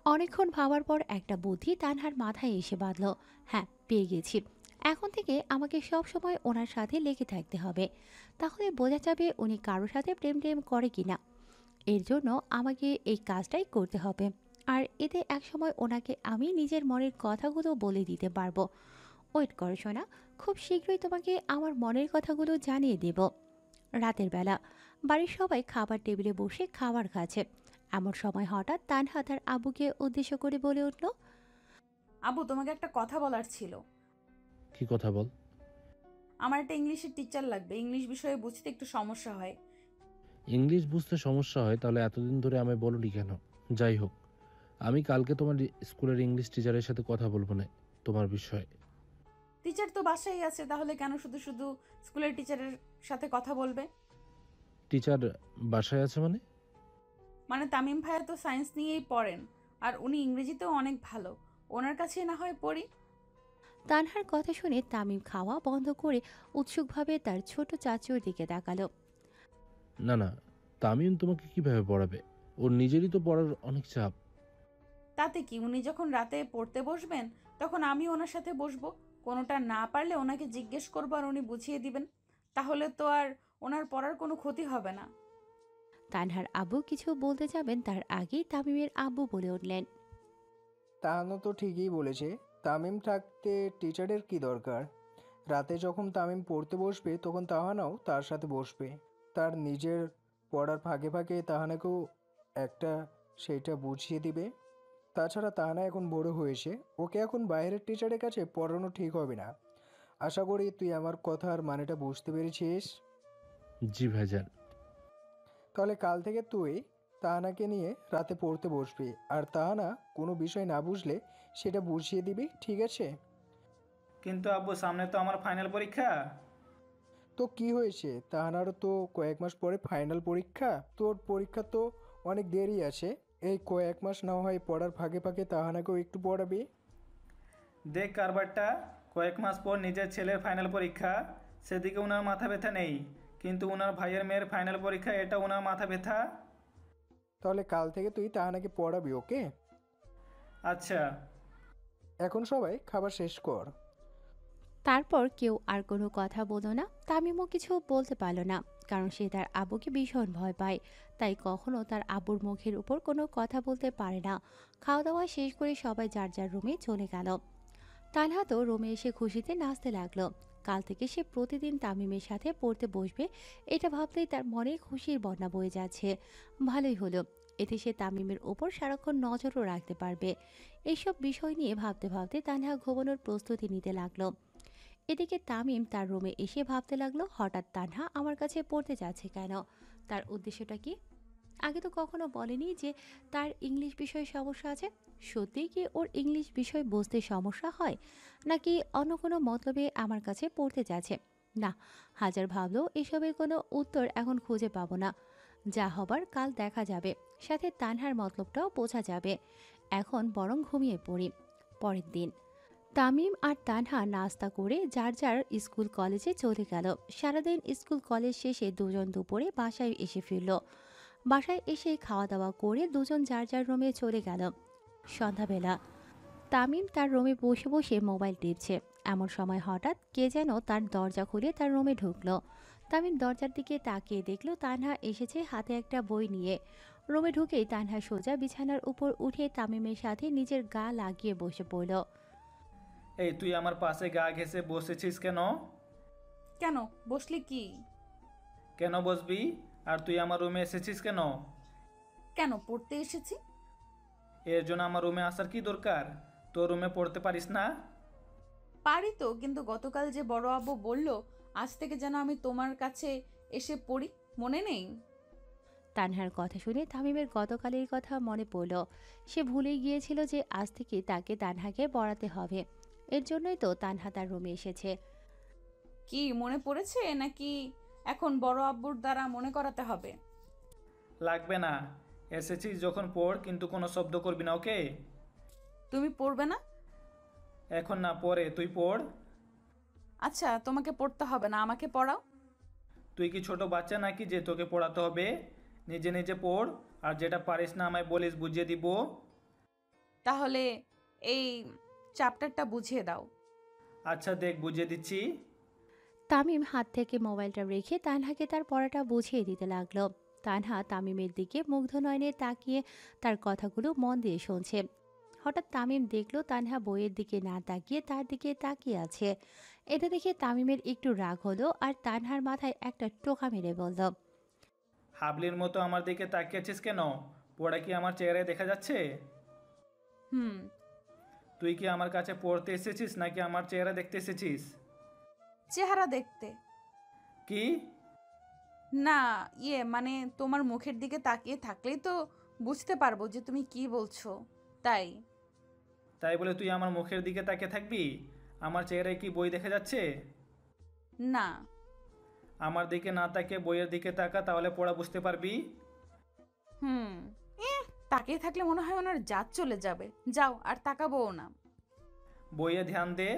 অনেকক্ষণ ভাবার পর একটা বুদ্ধি তানহার মাথায় এসে বাঁধল। হ্যাঁ, পেয়ে গেছি। এখন থেকে আমাকে সব সময় ওনার সাথে লেগে থাকতে হবে, তাহলে বোঝা যাবে উনি কারোর সাথে প্রেম টেম করে কিনা। এর জন্য আমাকে এই কাজটাই করতে হবে, আর এতে একসময় ওনাকে আমি নিজের মনের কথাগুলো বলে দিতে পারবো। ওয়েট করো সোনা, খুব শীঘ্রই তোমাকে আমার মনের কথাগুলো জানিয়ে দেব। রাতের বেলা বাড়ির সবাই খাবার টেবিলে বসে খাবার খাচ্ছে। এমন সময় হঠাৎ তানহা তার আব্বুকে উদ্দেশ্য করে বলে উঠল, আব্বু, তোমাকে একটা কথা বলার ছিল। কি কথা বল? আমার একটা ইংলিশের টিচার লাগবে, ইংলিশ বিষয়ে বুঝতে একটু সমস্যা হয়। ইংলিশ বুঝতে সমস্যা হয় তাহলে এতদিন ধরে আমায় বলনি কেন? যাই হোক, আমি কালকে তোমার স্কুলের ইংলিশ টিচারের সাথে কথা বলবো না তোমার বিষয়ে। টিচার তো বাসায় আছে, তাহলে কেন শুধু শুধু স্কুলের টিচারের সাথে কথা বলবে? টিচার বাসায় আছে মানে? মানে তামিম ভাইয়া তো সায়েন্স নিয়েই পড়েন, আর উনি ইংরেজিতেও অনেক ভালো, ওনার কাছে না হয় পড়ি। তানহার কথা শুনে তামিম খাওয়া বন্ধ করে উৎসুকভাবে তার ছোট চাচুর দিকে তাকালো। না না, তামিম তোমাকে কিভাবে পড়াবে? ওর নিজেরই তো পড়ার অনেক চাপ। তাতে কি, উনি যখন রাতে পড়তে বসবেন তখন আমি ওনার সাথে বসবো, কোনোটা না পারলে ওনাকে জিজ্ঞেস করবো আর উনি বুঝিয়ে দিবেন, তাহলে তো আর ওনার পড়ার কোনো ক্ষতি হবে না। তানহার আব্বু কিছু বলতে যাবেন তার আগেই তামিমের আব্বু বলে উঠলেন, তাহানো তো ঠিকই বলেছে, তামিম থাকতে টিচারের কি দরকার? রাতে যখন তামিম পড়তে বসবে তখন তাহানাও তার সাথে বসবে, তার নিজের পড়ার ফাঁকে ফাঁকে তাহানাকেও একটা সেইটা বুঝিয়ে দিবে। তাছাড়া তাহানা এখন বড় হয়েছে, ওকে এখন বাইরের টিচারের কাছে পড়ানো ঠিক হবে না। আশা করি তুই আমার কথার মানেটা বুঝতে পেরেছিস। জি ভাইজান। তাহলে কাল থেকে তুই তাহানাকে নিয়ে রাতে পড়তে বসবি, আর তাহানা কোনো বিষয় না বুঝলে সেটা বুঝিয়ে দিবি, ঠিক আছে? কিন্তু আব্বু, সামনে তো আমার ফাইনাল পরীক্ষা। তো কি হয়েছে, তাহানারও তো কয়েক মাস পরে ফাইনাল পরীক্ষা, তোর পরীক্ষা তো অনেক দেরি আছে। এই কয়েক মাস না হয় পড়ার ফাঁকে ফাঁকে তাহানাকেও একটু পড়াবি। দেখ কারবারটা, কয়েক মাস পর নিজের ছেলের ফাইনাল পরীক্ষা, সেদিকে ওনার মাথা ব্যথা নেই, কিন্তু ওনার ভাইয়ের মেয়ের ফাইনাল পরীক্ষা, এটা ওনার মাথা ব্যথা। তাহলে কাল থেকে তুই তাহানাকে পড়াবি, ওকে? আচ্ছা। এখন সবাই খাবার শেষ কর। তারপর কেউ আর কোনো কথা বলল না। তামিমও কিছু বলতে পারল না, কারণ সে তার আব্বুকে ভীষণ ভয় পায়, তাই কখনো তার আব্বুর মুখের উপর কোনো কথা বলতে পারে না। খাওয়া দাওয়া শেষ করে সবাই যার যার রুমে চলে গেল। তানহা তো রুমে এসে খুশিতে নাচতে লাগলো। কাল থেকে সে প্রতিদিন তামিমের সাথে পড়তে বসবে, এটা ভাবতেই তার মনে খুশির বন্যা বয়ে যাচ্ছে। ভালোই হলো, এতে সে তামিমের ওপর সারাক্ষণ নজরও রাখতে পারবে। এইসব বিষয় নিয়ে ভাবতে ভাবতে তানহা ঘুমানোর প্রস্তুতি নিতে লাগলো। এদিকে তামিম তার রুমে এসে ভাবতে লাগলো, হঠাৎ তানহা আমার কাছে পড়তে যাচ্ছে কেন? তার উদ্দেশ্যটা কি? আগে তো কখনো বলেনি যে তার ইংলিশ বিষয়ে সমস্যা আছে। সত্যিই কি ওর ইংলিশ বিষয় বুঝতে সমস্যা হয়, নাকি অন্য কোনো মতলবে আমার কাছে পড়তে যাচ্ছে? না, হাজার ভাবলেও এসবের কোনো উত্তর এখন খুঁজে পাবো না। যা হবার কাল দেখা যাবে, সাথে তানহার মতলবটাও বোঝা যাবে। এখন বরং ঘুমিয়ে পড়ি। পরের দিন তামিম আর তানহা নাস্তা করে যার যার স্কুল কলেজে চলে গেল। সারাদিন স্কুল কলেজ শেষে দুজন দুপুরে বাসায় এসে ফিরল। বাসায় এসে খাওয়া দাওয়া করে দুজন যার যার রুমে চলে গেল। সন্ধ্যাবেলা তামিম তার রুমে বসে বসে মোবাইল টিপছে, এমন সময় হঠাৎ কে যেন তার দরজা খুলে তার রুমে ঢুকলো। তামিম দরজার দিকে তাকিয়ে দেখল তানহা এসেছে হাতে একটা বই নিয়ে। রুমে ঢুকেই তানহা সোজা বিছানার উপর উঠে তামিমের সাথে নিজের গা লাগিয়ে বসে পড়ল। এই তুই আমার পাশে গা ঘেঁষে বসেছিস কেন? কেন বসলি কি? কেন বসবি? আর তুই আমার রুমে এসেছিস কেন? কেন পড়তে এসেছি। এর জন্য আমার রুমে আসার কি দরকার? তোর রুমে পড়তে পারিস না? পারি তো, কিন্তু গতকাল যে বড় আব্বু বলল আজ থেকে যেন আমি তোমার কাছে এসে পড়ি, মনে নেই? তানহার কথা শুনে তামিমের গতকালের কথা মনে পড়ল। সে ভুলে গিয়েছিল যে আজ থেকে তাকে তানহাকে পড়াতে হবে। এর জন্যই তো তানহা তার রুমে এসেছে। কি মনে পড়েছে, নাকি এখন বড় আব্বুর দ্বারা মনে করাতে হবে? লাগবে না, এসেছিস যখন পড়, কিন্তু কোনো শব্দ করবি না, ওকে? তুমি পড়বে না? এখন না, পরে তুই পড়। আচ্ছা, তোমাকে পড়তে হবে না, আমাকে পড়াও। তুই কি ছোট বাচ্চা নাকি যে তোকে পড়াতে হবে? নিজে নিজে পড়, আর যেটা পারিস না আমায় বলিস, বুঝিয়ে দিব। তাহলে এই চ্যাপ্টারটা বুঝিয়ে দাও। আচ্ছা দেখ, বুঝিয়ে দিচ্ছি। তামিম হাত থেকে মোবাইলটা রেখে তানহাকে তার পড়াটা বুঝিয়ে দিতে লাগলো। তানহা তামিমের দিকে মুগ্ধ নয়নে তাকিয়ে তার কথাগুলো মন দিয়ে শুনছে। হঠাৎ তামিম দেখলো তানহা বইয়ের দিকে না তাকিয়ে তার দিকে তাকিয়ে আছে। এটা দেখে তামিমের একটু রাগ হলো, আর তানহার মাথায় একটা টোকা মেরে বলল, হাবলির মতো আমার দিকে তাকিয়েছিস কেন? পড়া কি আমার চেহারায় দেখা যাচ্ছে? হুম। তুই কি আমার কাছে পড়তে এসেছিস নাকি আমার চেহারা দেখতে এসেছিস? চেহারা দেখতে। কি? না, মানে তোমার মুখের দিকে তাকিয়ে থাকলেই তো বুঝতে পারবো যে তুমি কি বলছো। তাই। তাই বলে তুই আমার মুখের দিকে তাকিয়ে থাকবি? আমার চেহারায় কি বই দেখা যাচ্ছে? না। আমার দিকে না তাকিয়ে বইয়ের দিকে তাকা, তাহলে পড়া বুঝতে পারবি। হুম। তাকিয়ে থাকলে মনে হয় ওনার জাত চলে যাবে। যাও, আর তাকাবোও না। বইয়ে ধ্যান দে।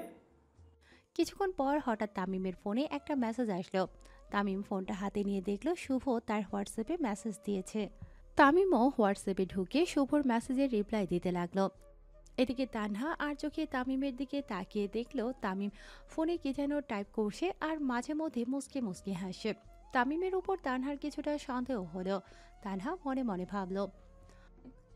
কিছুক্ষণ পর হঠাৎ তামিমের ফোনে একটা মেসেজ আসলো। তামিম ফোনটা হাতে নিয়ে দেখলো শুভ তার হোয়াটসঅ্যাপে মেসেজ দিয়েছে। তামিমও হোয়াটসঅ্যাপে ঢুকে শুভর মেসেজের রিপ্লাই দিতে লাগলো। এদিকে তানহা আর চোখে তামিমের দিকে তাকিয়ে দেখলো তামিম ফোনে কি যেন টাইপ করছে আর মাঝে মধ্যে মুসকে মুসকে হাসে। তামিমের উপর তানহার কিছুটা সন্দেহ হলো। তানহা মনে মনে ভাবলো,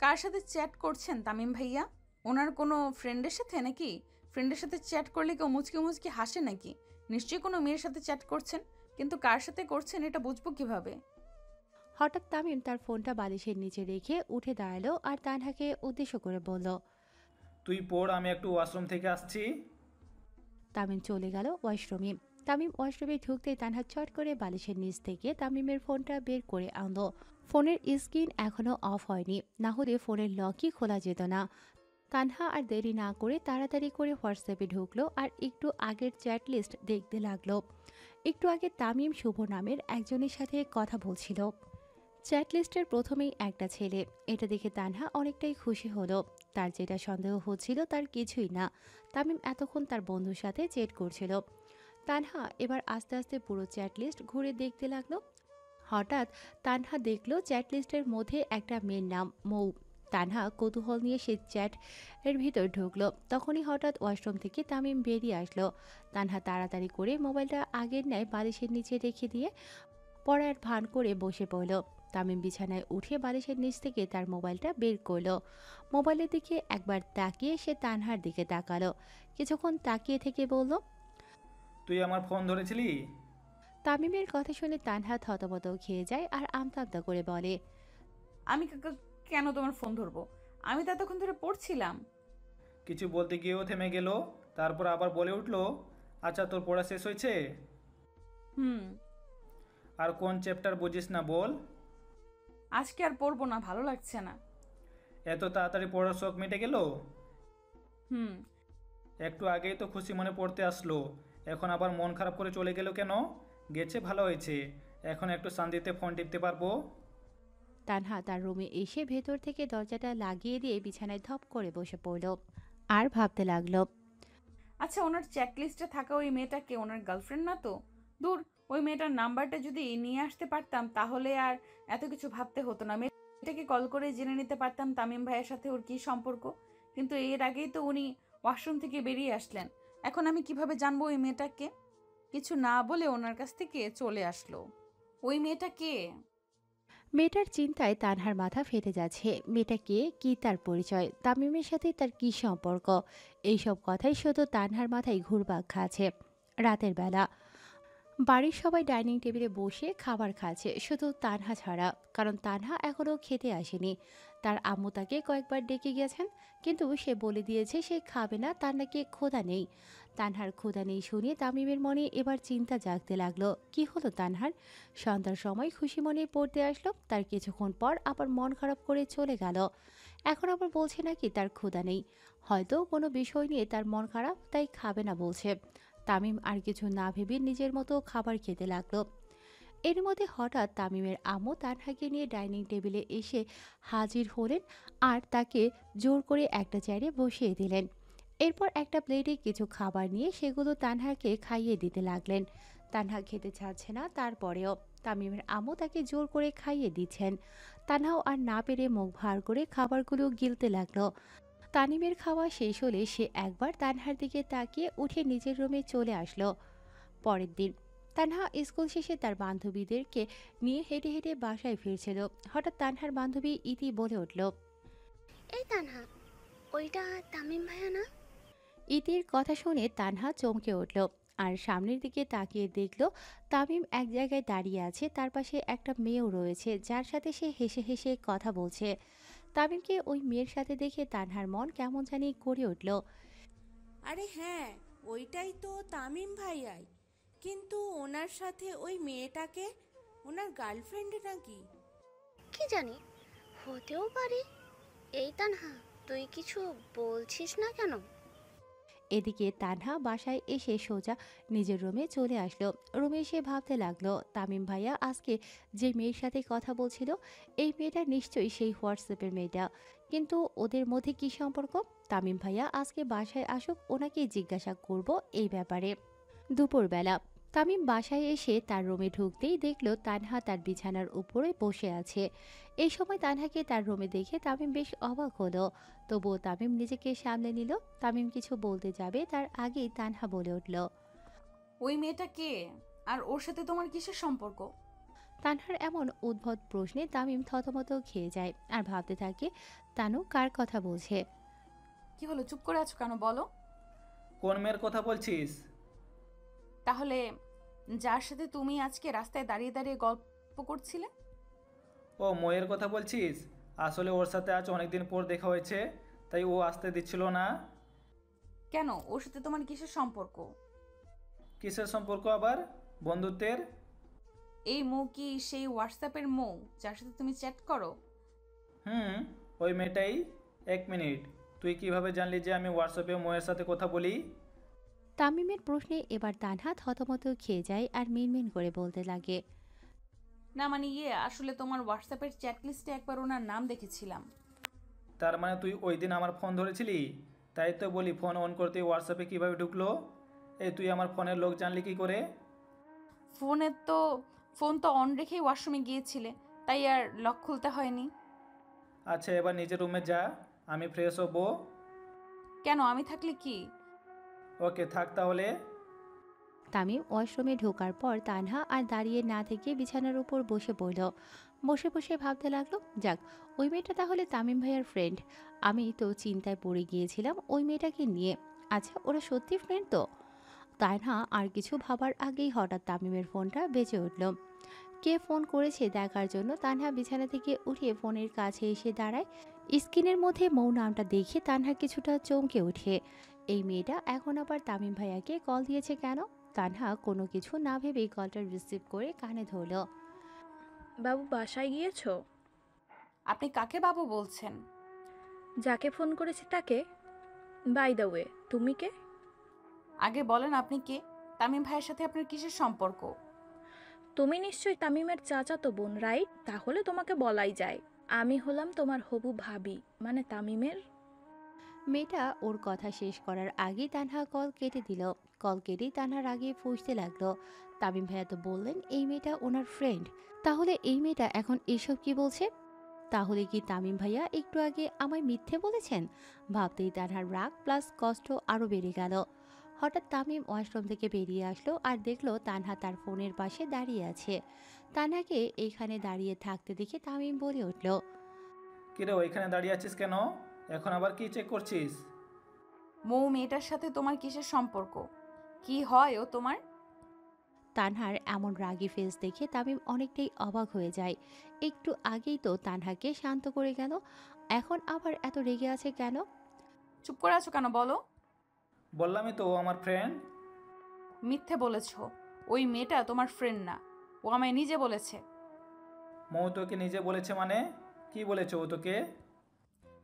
কার সাথে চ্যাট করছেন তামিম ভাইয়া? ওনার কোনো ফ্রেন্ডের সাথে নাকি? ফ্রেন্ডের সাথে চ্যাট করলে কেউ মুচকি মুচকি হাসে নাকি? নিশ্চয়ই কোনো মেয়ের সাথে চ্যাট করছেন, কিন্তু কার সাথে করছেন এটা বুঝবো কিভাবে? হঠাৎ তামিম তার ফোনটা বালিশের নিচে রেখে উঠে দাঁড়ালো আর তানহাকে উদ্দেশ্য করে বলল। তুই পড়, আমি একটু ওয়াশরুম থেকে আসছি। তামিম চলে গেল ওয়াশরুমে। তামিম ওয়াশরুমে ঢুকতেই তানহা চট করে বালিশের নিচ থেকে তামিমের ফোনটা বের করে আনলো। ফোনের স্ক্রিন এখনো অফ হয়নি, না হলে ফোনের লকই খোলা যেত না। তানহা আর দেরি না করে তাড়াতাড়ি করে হোয়াটসঅ্যাপে ঢুকলো আর একটু আগের চ্যাট লিস্ট দেখতে লাগলো। একটু আগে তামিম শুভ নামের একজনের সাথে কথা বলছিল। চ্যাট লিস্টের প্রথমেই একটা ছেলে। এটা দেখে তানহা অনেকটাই খুশি হলো। তার যেটা সন্দেহ হচ্ছিল তার কিছুই না, তামিম এতক্ষণ তার বন্ধুর সাথে চ্যাট করছিল। তানহা এবার আস্তে আস্তে পুরো চ্যাট লিস্ট ঘুরে দেখতে লাগলো। হঠাৎ তানহা দেখলো চ্যাট লিস্টের মধ্যে একটা মেয়ের নাম মৌ। তানহা কৌতূহল নিয়ে সে চ্যাট এর ভিতর ঢুকলো। তখনই হঠাৎ ওয়াশরুম থেকে তামিম বেরিয়ে আসলো। তানহা তাড়াতাড়ি করে মোবাইলটা আগের ন্যায় বালিশের নিচে রেখে দিয়ে পড়ার ভান করে বসে পড়ল। তামিম বিছানায় উঠে বালিশের নিচ থেকে তার মোবাইলটা বের করলো। মোবাইলের দিকে একবার তাকিয়ে সে তানহার দিকে তাকালো। কিছুক্ষণ তাকিয়ে থেকে বলল, তুই আমার ফোন ধরেছিলি? তামিমের কথা শুনে তানহা থতমত খেয়ে যায় আর আমতা আমতা করে বলে, আমি কেন তোমার ফোন ধরবো? আমি তো এতক্ষণ ধরে পড়ছিলাম। কিছু বলতে গিয়েও থেমে গেল, তারপর আবার বলে উঠলো, আচ্ছা তোর পড়া শেষ হয়েছে? হুম। আর কোন চ্যাপ্টার বুঝিস না বল? আজকে আর পড়বো না, ভালো লাগছে না। এত তাড়াতাড়ি পড়ার শখ মিটে গেল? হুম। একটু আগেই তো খুশি মনে পড়তে আসলো, এখন আবার মন খারাপ করে চলে গেল কেন? গেছে ভালো হয়েছে, এখন একটু শান্তিতে ফোন টিপতে পারবো। তানহা তার রুমে এসে ভেতর থেকে দরজাটা লাগিয়ে দিয়ে বিছানায় ধপ করে বসে পড়ল আর ভাবতে লাগলো, আচ্ছা, ওনার চ্যাট লিস্টে থাকা ওই মেয়েটাকে ওনার গার্লফ্রেন্ড না তো? দূর, ওই মেয়েটার নাম্বারটা যদি নিয়ে আসতে পারতাম তাহলে আর এত কিছু ভাবতে হতো না। মেয়েটাকে কল করে জেনে নিতে পারতাম তামিম ভাইয়ের সাথে ওর কী সম্পর্ক। কিন্তু এর আগেই তো উনি ওয়াশরুম থেকে বেরিয়ে আসলেন। এখন আমি কিভাবে জানবো ওই মেয়েটাকে? কিছু না বলে ওনার কাছ থেকে চলে আসলো। ওই মেয়েটা কে? মেয়েটার চিন্তায় তানহার মাথা ফেটে যাচ্ছে। মেয়েটা কে, কি তার পরিচয়, তামিমের সাথে তার কী সম্পর্ক, এইসব কথাই শুধু তানহার মাথায় ঘুরপাক খাচ্ছে। রাতের বেলা বাড়ির সবাই ডাইনিং টেবিলে বসে খাবার খাচ্ছে, শুধু তানহা ছাড়া, কারণ তানহা এখনও খেতে আসেনি। তার আম্মু তাকে কয়েকবার ডেকে গেছেন, কিন্তু সে বলে দিয়েছে সে খাবে না, তার নাকি ক্ষুধা নেই। তানহার ক্ষুধা নেই শুনে তামিমের মনে এবার চিন্তা জাগতে লাগলো, কি হলো তানহার? সন্ধ্যার সময় খুশি মনে পড়তে আসলো, তার কিছুক্ষণ পর আবার মন খারাপ করে চলে গেল। এখন আবার বলছে নাকি তার ক্ষুধা নেই, হয়তো কোনো বিষয় নিয়ে তার মন খারাপ, তাই খাবে না বলছে। তামিম আর কিছু না ভেবে নিজের মতো খাবার খেতে লাগলো। এর মধ্যে হঠাৎ তামিমের আম্মু তানহাকে নিয়ে ডাইনিং টেবিলে এসে হাজির হলেন আর তাকে জোর করে একটা চেয়ারে বসিয়ে দিলেন। এরপর একটা প্লেটে কিছু খাবার নিয়ে সেগুলো তানহাকে খাইয়ে দিতে লাগলেন। তানহা খেতে চাচ্ছে না, তারপরেও তামিমের আম্মু তাকে জোর করে খাইয়ে দিচ্ছেন। তানহাও আর না পেরে মুখ ভার করে খাবারগুলো গিলতে লাগলো। তানিমের খাওয়া শেষ হলে সে একবার তানহার দিকে তাকিয়ে উঠে নিজের রুমে চলে আসলো। পরের দিন তানহা স্কুল শেষে তার বান্ধবীদেরকে নিয়ে হেঁটে হেঁটে বাসায় ফিরছিল। হঠাৎ তানহার বান্ধবী ইতি বলে উঠল, এই তানহা, ওইটা তামিম ভাইয়া না? ইতির কথা শুনে তানহা চমকে উঠল আর সামনের দিকে তাকিয়ে দেখল তামিম এক জায়গায় দাঁড়িয়ে আছে, তার পাশে একটা মেয়েও রয়েছে যার সাথে সে হেসে হেসে কথা বলছে। তামিমকে ওই মেয়ের সাথে দেখে তানহার মন কেমন জানি করে উঠল। আরে হ্যাঁ, ওইটাই তো তামিম ভাইয়াই। কিন্তু ওনার সাথে ওই মেয়েটাকে, ওনার গার্লফ্রেন্ড নাকি? কি জানি, হতেও পারে। এই তানহা, তুই কিছু বলছিস না কেন? এদিকে তানহা বাসায় এসে সোজা নিজের রুমে চলে আসলো। রুমে এসে ভাবতে লাগলো, তামিম ভাইয়া আজকে যে মেয়ের সাথে কথা বলছিল, এই মেয়েটা নিশ্চয়ই সেই হোয়াটসঅ্যাপের মেয়েটা। কিন্তু ওদের মধ্যে কি সম্পর্ক? তামিম ভাইয়া আজকে বাসায় আসুক, ওনাকে জিজ্ঞাসা করব এই ব্যাপারে। দুপুরবেলা তামিম বাসায় এসে তার রুমে ঢুকতেই দেখলো তানহা তার বিছানার উপরে বসে আছে। এই সময় তানহাকে তার রুমে দেখে তামিম বেশ অবাক হলো। তবুও তামিম নিজেকে সামলে নিল। তামিম কিছু বলতে যাবে তার আগেই তানহা বলে উঠল, ওই মেয়েটা কে আর ওর সাথে তোমার কিসের সম্পর্ক? তানহার এমন উদ্ভট প্রশ্নে তামিম থতমত খেয়ে যায় আর ভাবতে থাকে তানু কার কথা বলছে। কি হলো, চুপ করে আছো কেন, বলো। কোন মেয়ের কথা বলছিস? তাহলে যার সাথে তুমি আজকে রাস্তায় দাঁড়িয়ে দাঁড়িয়ে গল্প করছিলে? ও ময়ের কথা বলছিস? আসলে ওর সাথে আজ অনেকদিন পর দেখা হয়েছে, তাই ও আসতে দিচ্ছিল না। কেন, ওর সাথে তোমার কিসের সম্পর্ক? কিসের সম্পর্ক আবার? বন্ধুত্বের। এই মৌ কি সেই হোয়াটসঅ্যাপের মৌ যার সাথে তুমি চ্যাট করো? ওই মেয়েটাই। এক মিনিট, তুই কিভাবে জানলি যে আমি হোয়াটসঅ্যাপে ময়ের সাথে কথা বলি? তামিমের প্রশ্নে এবার তানহা থতমত খেয়ে যায় আর মিনমিন করে বলতে লাগে, না মানে আসলে তোমার হোয়াটসঅ্যাপের চ্যাট লিস্টে একবার ওনার নাম দেখেছিলাম। তার মানে তুই ওই দিন আমার ফোন ধরেছিলি? তাই তো বলি, ফোন অন করতে হোয়াটসঅ্যাপে কিভাবে ঢুকলো? এই তুই আমার ফোনের লোক জানলি কি করে? ফোন তো অন রেখেই ওয়াশরুমে গিয়েছিলে, তাই আর লক খুলতে হয়নি। আচ্ছা, এবার নিজের রুমে যা, আমি ফ্রেশ হবো। কেন, আমি থাকলে কি? ওকে, থাক তাহলে। তামিম ওয়াশরুমে ঢোকার পর তানহা আর দাঁড়িয়ে না থেকে বিছানার উপর বসে পড়ল। বসে বসে ভাবতে লাগলো, যাক, ওই মেয়েটা তাহলে তামিম ভাইয়ার ফ্রেন্ড। আমি তো চিন্তায় পড়ে গিয়েছিলাম ওই মেয়েটাকে নিয়ে। আচ্ছা, ওরা সত্যি ফ্রেন্ড তো? তানহা আর কিছু ভাবার আগেই হঠাৎ তামিমের ফোনটা বেজে উঠল। কে ফোন করেছে দেখার জন্য তানহা বিছানা থেকে উঠে ফোনের কাছে এসে দাঁড়ায়। স্ক্রিনের মধ্যে মৌ নামটা দেখে তানহা কিছুটা চমকে ওঠে। এই মেয়েটা এখন আবার তামিম ভাইয়াকে কল দিয়েছে কেন? তানহা কোনো কিছু না ভেবেই কলটা রিসিভ করে কানে ধরল। বাবু বাসায় গিয়েছো? আপনি কাকে বাবু বলছেন? যাকে ফোন করেছি তাকে। বাই দ্য ওয়ে, তুমি কে? আগে বলেন আপনি কে? তামিম ভাইয়ের সাথে আপনার কিসের সম্পর্ক? তুমি নিশ্চয়ই তামিমের চাচাতো বোন, রাইট? তাহলে তোমাকে বলাই যায়। আমি হলাম তোমার হবু ভাবি, মানে তামিমের। মেয়েটা ওর কথা শেষ করার আগেই তানহা কল কেটে দিল। কল কেটেই তানহার আগে ফুঁসতে লাগলো। তামিম ভাইয়া তো বললেন এই মেয়েটা ওনার ফ্রেন্ড, তাহলে এই মেয়েটা এখন এসব কি বলছে? তাহলে কি তামিম ভাইয়া একটু আগে আমায় মিথ্যে বলেছেন? ভাবতেই তানহার রাগ প্লাস কষ্ট আরও বেড়ে গেল। হঠাৎ তামিম ওয়াশরুম থেকে বেরিয়ে আসলো আর দেখলো তানহা তার ফোনের পাশে দাঁড়িয়ে আছে। তানহাকে এইখানে দাঁড়িয়ে থাকতে দেখে তামিম বলে উঠল, কিরে, ওইখানে দাঁড়িয়ে আছিস কেন? এখন আবার কি চেক করছিস? মৌ মেয়েটার সাথে তোমার কিসের সম্পর্ক? কি হয় ও তোমার? তানহার এমন রাগী ফেস দেখে তামিম অনেকটাই অবাক হয়ে যায়। একটু আগেই তো তানহাকে শান্ত করে গেল, এখন আবার এত রেগে আছে কেন? চুপ করে আছো কেন, বলো। বললামই তো ও আমার ফ্রেন্ড। মিথ্যে বলেছ, ওই মেয়েটা তোমার ফ্রেন্ড না, ও আমায় নিজে বলেছে। মৌ তোকে নিজে বলেছে মানে? কি বলেছে ও তোকে?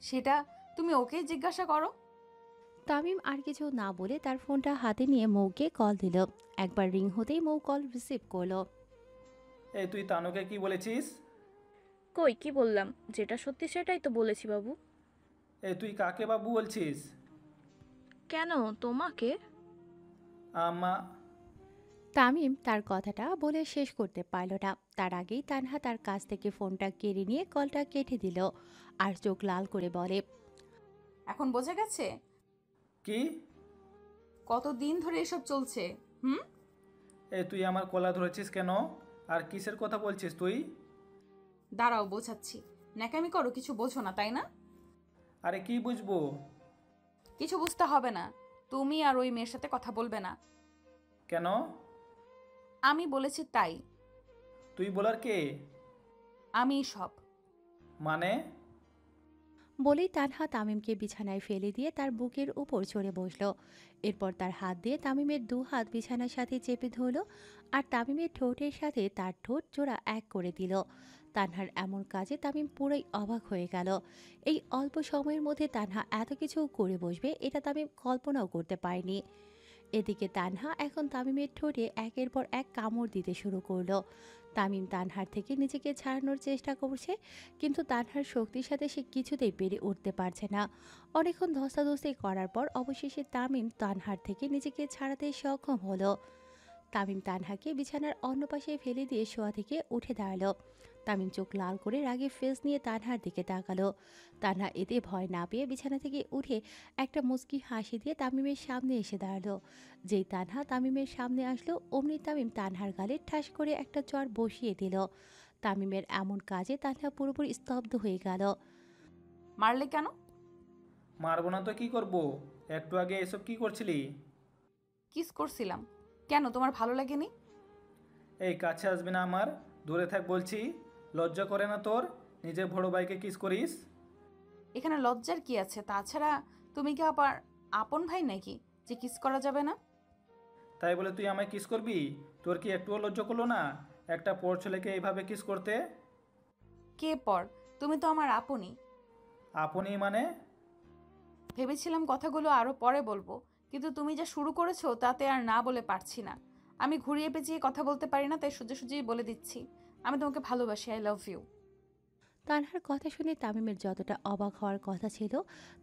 সেটা তুমি ওকে জিজ্ঞাসা করো। তামিম আর কিছু না বলে তার ফোনটা হাতে নিয়ে মৌকে কল দিল। একবার রিং হতেই মৌ কল রিসিভ করলো। এই তুই তানুকে কি বলেছিস? কই, কি বললাম? যেটা সত্যি সেটাই তো বলেছি বাবু। এই তুই কাকে বাবু বলছিস? কেন, তোমাকে? তামিম তার কথাটা বলে শেষ করতে পারল না, তার আগেই তানহা তার কাছ থেকে ফোনটা কেড়ে নিয়ে কলটা কেটে দিল আর চোখ লাল করে বলে, এখন বোঝা গেছে কি কতদিন ধরে এসব চলছে? এই তুই আমার কলা ধরেছিস কেন? আর কিসের কথা বলছিস তুই? দাঁড়াও বোঝাচ্ছি। ন্যাকামি করো, কিছু বোঝো না তাই না? আরে কি বুঝবো? কিছু বুঝতে হবে না, তুমি আর ওই মেয়ের সাথে কথা বলবে না। কেন? আমি বলেছি তাই। তুই বলার কে? আমি সব। মানে? বলেই তানহা তামিমকে বিছানায় ফেলে দিয়ে তার বুকের উপর চড়ে বসলো। এরপর তার হাত দিয়ে তামিমের দু হাত বিছানার সাথে চেপে ধরল আর তামিমের ঠোঁটের সাথে তার ঠোঁট জোড়া এক করে দিল। তানহার এমন কাজে তামিম পুরোই অবাক হয়ে গেল। এই অল্প সময়ের মধ্যে তানহা এত কিছু করে বসবে এটা তামিম কল্পনাও করতে পারেনি। এদিকে তানহা এখন তামিমের ঠোঁটে একের পর এক কামড় দিতে শুরু করলো। তামিম তানহার থেকে নিজেকে ছাড়ানোর চেষ্টা করছে, কিন্তু তানহার শক্তির সাথে সে কিছুতেই পেরে উঠতে পারছে না। অনেকক্ষণ ধস্তাধস্তি করার পর অবশেষে তামিম তানহার থেকে নিজেকে ছাড়াতে সক্ষম হলো। তামিম তানহাকে বিছানার অন্য পাশে ফেলে দিয়ে শোয়া থেকে উঠে দাঁড়ালো। তামিম চোখ লাল করে রাগে ফেস নিয়ে তানহার দিকে তাকালো। তানহা এতে ভয় না পেয়ে বিছানা থেকে উঠে একটা মুচকি হাসি দিয়ে তামিমের সামনে এসে দাঁড়ালো। যেই তানহা তামিমের সামনে আসলো অমনি তামিম তানহার গালে ঠাস করে একটা চড় বসিয়ে দিল। তামিমের এমন কাজে তানহা পুরোপুরি স্তব্ধ হয়ে গেল। মারলে কেন? মারবো না তো কি করব? একটু আগে এসব কি করছিলি? কিস করছিলাম। কেন, তোমার ভালো লাগেনি? এই কাছে আসবি না আমার, দূরে থাক বলছি। লজ্জা করে না তোর? নিজের বড় ভাইকে কিস করিস? এখানে লজ্জার কি আছে? তাছাড়া তুমি কি আবার আপন ভাই নাকি যে কিস করা যাবে না? তাই বলে তুই আমায় কিস করবি? তোর কি একটুও লজ্জা করলো না একটা পর ছেলেকে এইভাবে কিস করতে? কে পর? তুমি তো আমার আপনই। আপনি মানে? ভেবেছিলাম কথাগুলো আরো পরে বলবো, কিন্তু তুমি যা শুরু করেছো তাতে আর না বলে পারছি না। আমি ঘুরিয়ে পেঁচিয়ে কথা বলতে পারি না, তাই সোজাসুজি বলে দিচ্ছি, আমি তোমাকে ভালোবাসি। I love you. তানহার কথা শুনে তামিমের যতটা অবাক হওয়ার কথা ছিল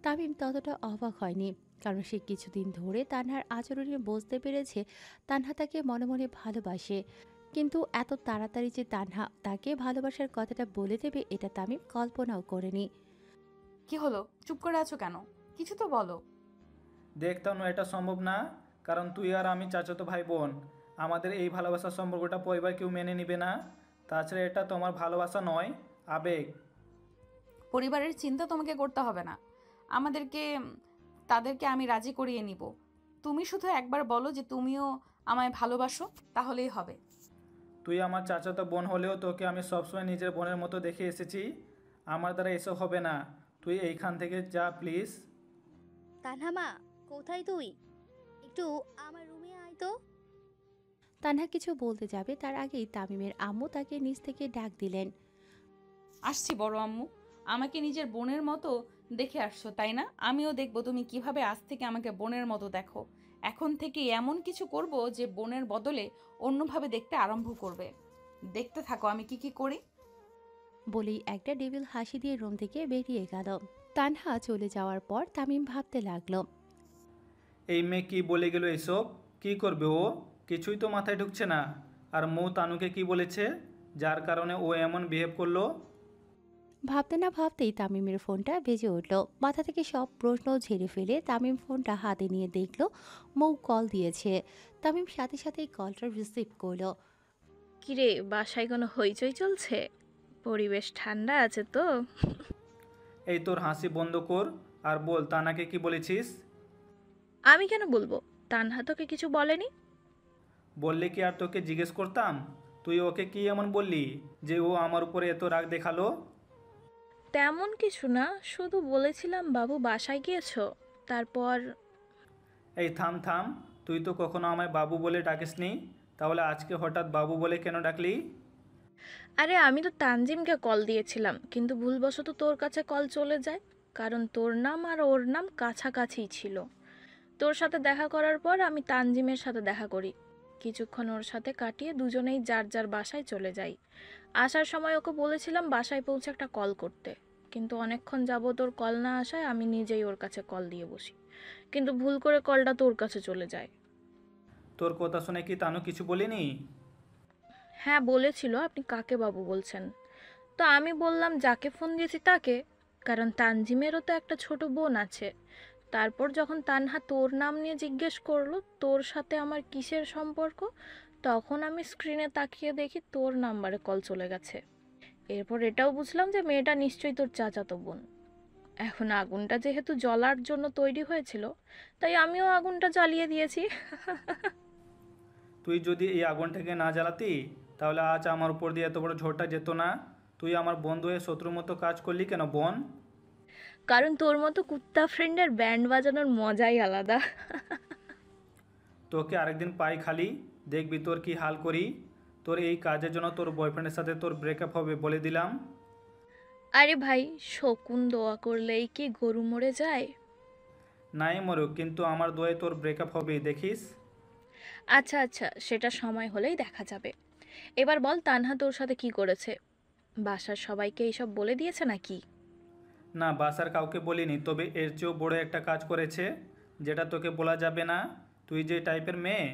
তামিম ততটা অবাক হয়নি, কারণ সে কিছুদিন ধরে তানহার আচরণে বুঝতে পেরেছে তানহা তাকে মনে মনে ভালোবাসে। কিন্তু এত তাড়াতাড়ি যে তানহা তাকে ভালোবাসার কথাটা বলে দেবে এটা তামিম কল্পনাও করেনি। কি হলো, চুপ করে আছো কেন? কিছু তো বলো। দেখতাম না এটা সম্ভব না, কারণ তুই আর আমি চাচাতো ভাই বোন। আমাদের এই ভালোবাসার সম্পর্কটা পরিবার কেউ মেনে নিবে না। তাছাড়া এটা তোমার ভালোবাসা নয়, আবেগ। পরিবারের চিন্তা তোমাকে করতে হবে না, তাদেরকে আমি রাজি করিয়ে নিব। তুমি শুধু একবার বলো যে তুমিও আমায় ভালোবাসো, তাহলেই হবে। তুই আমার চাচাতো বোন হলেও তোকে আমি সবসময় নিজের বোনের মতো দেখে এসেছি। আমার দ্বারা এসব হবে না। তুই এইখান থেকে যা প্লিজ। তানহা মা, কোথায় তুই? একটু আমার রুমে আয় তো। তানহা কিছু বলতে যাবে তার আগেই তামিমের আম্মু তাকে নিচ থেকে ডাক দিলেন। আসছি বড় আম্মু। আমাকে নিজের বোনের মতো দেখে আসছো তাই না? আমিও দেখবো তুমি কিভাবে আজ থেকে আমাকে বোনের মতো দেখো। এখন থেকে এমন কিছু করব যে বোনের বদলে অন্যভাবে দেখতে আরম্ভ করবে। দেখতে থাকো আমি কি কি করি। বলেই একটা ডেভিল হাসি দিয়ে রুম থেকে বেরিয়ে গেল। তানহা চলে যাওয়ার পর তামিম ভাবতে লাগলো, এই মেয়ে কি বলে গেল এসব? কি করবে ও? কিছুই তো মাথায় ঢুকছে না। আর মৌ তানুকে কি বলেছে যার কারণে ও এমন বিহেভ করলো? ভাবতে না ভাবতেই তামিমের ফোনটা বেজে উঠল। মাথা থেকে সব প্রশ্ন ঝেড়ে ফেলে তামিম ফোনটা হাতে নিয়ে দেখলো মৌ কল দিয়েছে। তামিম সাথে সাথেই কলটা রিসিভ করলো। কিরে, বাসায় কোনো হইচই চলছে? পরিবেশ ঠান্ডা আছে তো? এই তোর হাসি বন্ধ কর আর বল, তানাকে কি বলেছিস? আমি কেন বলবো? তানহা তোকে কিছু বলেনি? বললে কি আর তোকে জিজ্ঞেস করতাম? তুই ওকে কি এমন বললি যে ও আমার উপরে এত রাগ দেখালো? তেমন কিছু না, শুধু বলেছিলাম বাবু বাসায় গিয়েছো। তারপর এই থাম থাম, তুই তো কখনো আমায় বাবু বলে ডাকিসনি, তাহলে আজকে হঠাৎ বাবু বলে কেন ডাকলি? আরে আমি তো তানজিমকে কল দিয়েছিলাম, কিন্তু ভুলবশত তোর কাছে কল চলে যায়, কারণ তোর নাম আর ওর নাম কাছাকাছি ছিল। তোর সাথে দেখা করার পর আমি তানজিমের সাথে দেখা করি, কিছুক্ষণ ওর সাথে কাটিয়ে দুজনেই যার যার বাসায় চলে যাই। আসার সময় ওকে বলেছিলাম বাসায় পৌঁছে একটা কল করতে, কিন্তু অনেকক্ষণ যাবত ওর কল না আসায় আমি নিজেই ওর কাছে কল দিয়ে বসি, কিন্তু ভুল করে কলটা তোর কাছে চলে যায়। তোর কথা শুনে কি তানু কিছু বলিনি? হ্যাঁ বলেছিল আপনি কাকে বাবু বলছেন। তো আমি বললাম যাকে ফোন দিয়েছি তাকে, কারণ তানজিমেরও তো একটা ছোট বোন আছে। তারপর যখন তানহা তোর নাম নিয়ে জিজ্ঞেস করলো তোর সাথে আমার কিসের সম্পর্ক, তখন আমি স্ক্রিনে তাকিয়ে দেখি তোর নাম্বারে কল চলে গেছে। এরপর এটাও বুঝলাম যে মেয়েটা নিশ্চয়ই তোর চাচাতো বোন। এখন আগুনটা যেহেতু জ্বলার জন্য তৈরি হয়েছিল, তাই আমিও আগুনটা জ্বালিয়ে দিয়েছি। তুই যদি এই আগুনটাকে না জ্বালাতি তাহলে আজ আমার উপর দিয়ে এত বড় ঝড়টা যেত না। তুই আমার বন্ধু হয়ে শত্রুর মতো কাজ করলি কেন বোন? কারণ তোর মতো কুত্তা ফ্রেন্ডের ব্যান্ড বাজানোর মজাই আলাদা। তোকে আরেকদিন পাই খালি, দেখবি তোর কি হাল করি। তোর এই কাজের জন্য তোর বয়ফ্রেন্ডের সাথে তোর ব্রেকআপ হবে বলে দিলাম। আরে ভাই, শকুন দোয়া করলেই কি গরু মরে যায়? নাই মরুক, কিন্তু আমার দোয়ায় তোর ব্রেকআপ হবে, দেখিস। আচ্ছা আচ্ছা, সেটা সময় হলেই দেখা যাবে। এবার বল, তানহা তোর সাথে কি করেছে? বাসার সবাইকে এইসব বলে দিয়েছে নাকি? না, বাসার কাউকে বলিনি, তবে এর চেয়েও বড় একটা কাজ করেছে, যেটা তোকে বলা যাবে না। তুই যে টাইপের মেয়ে,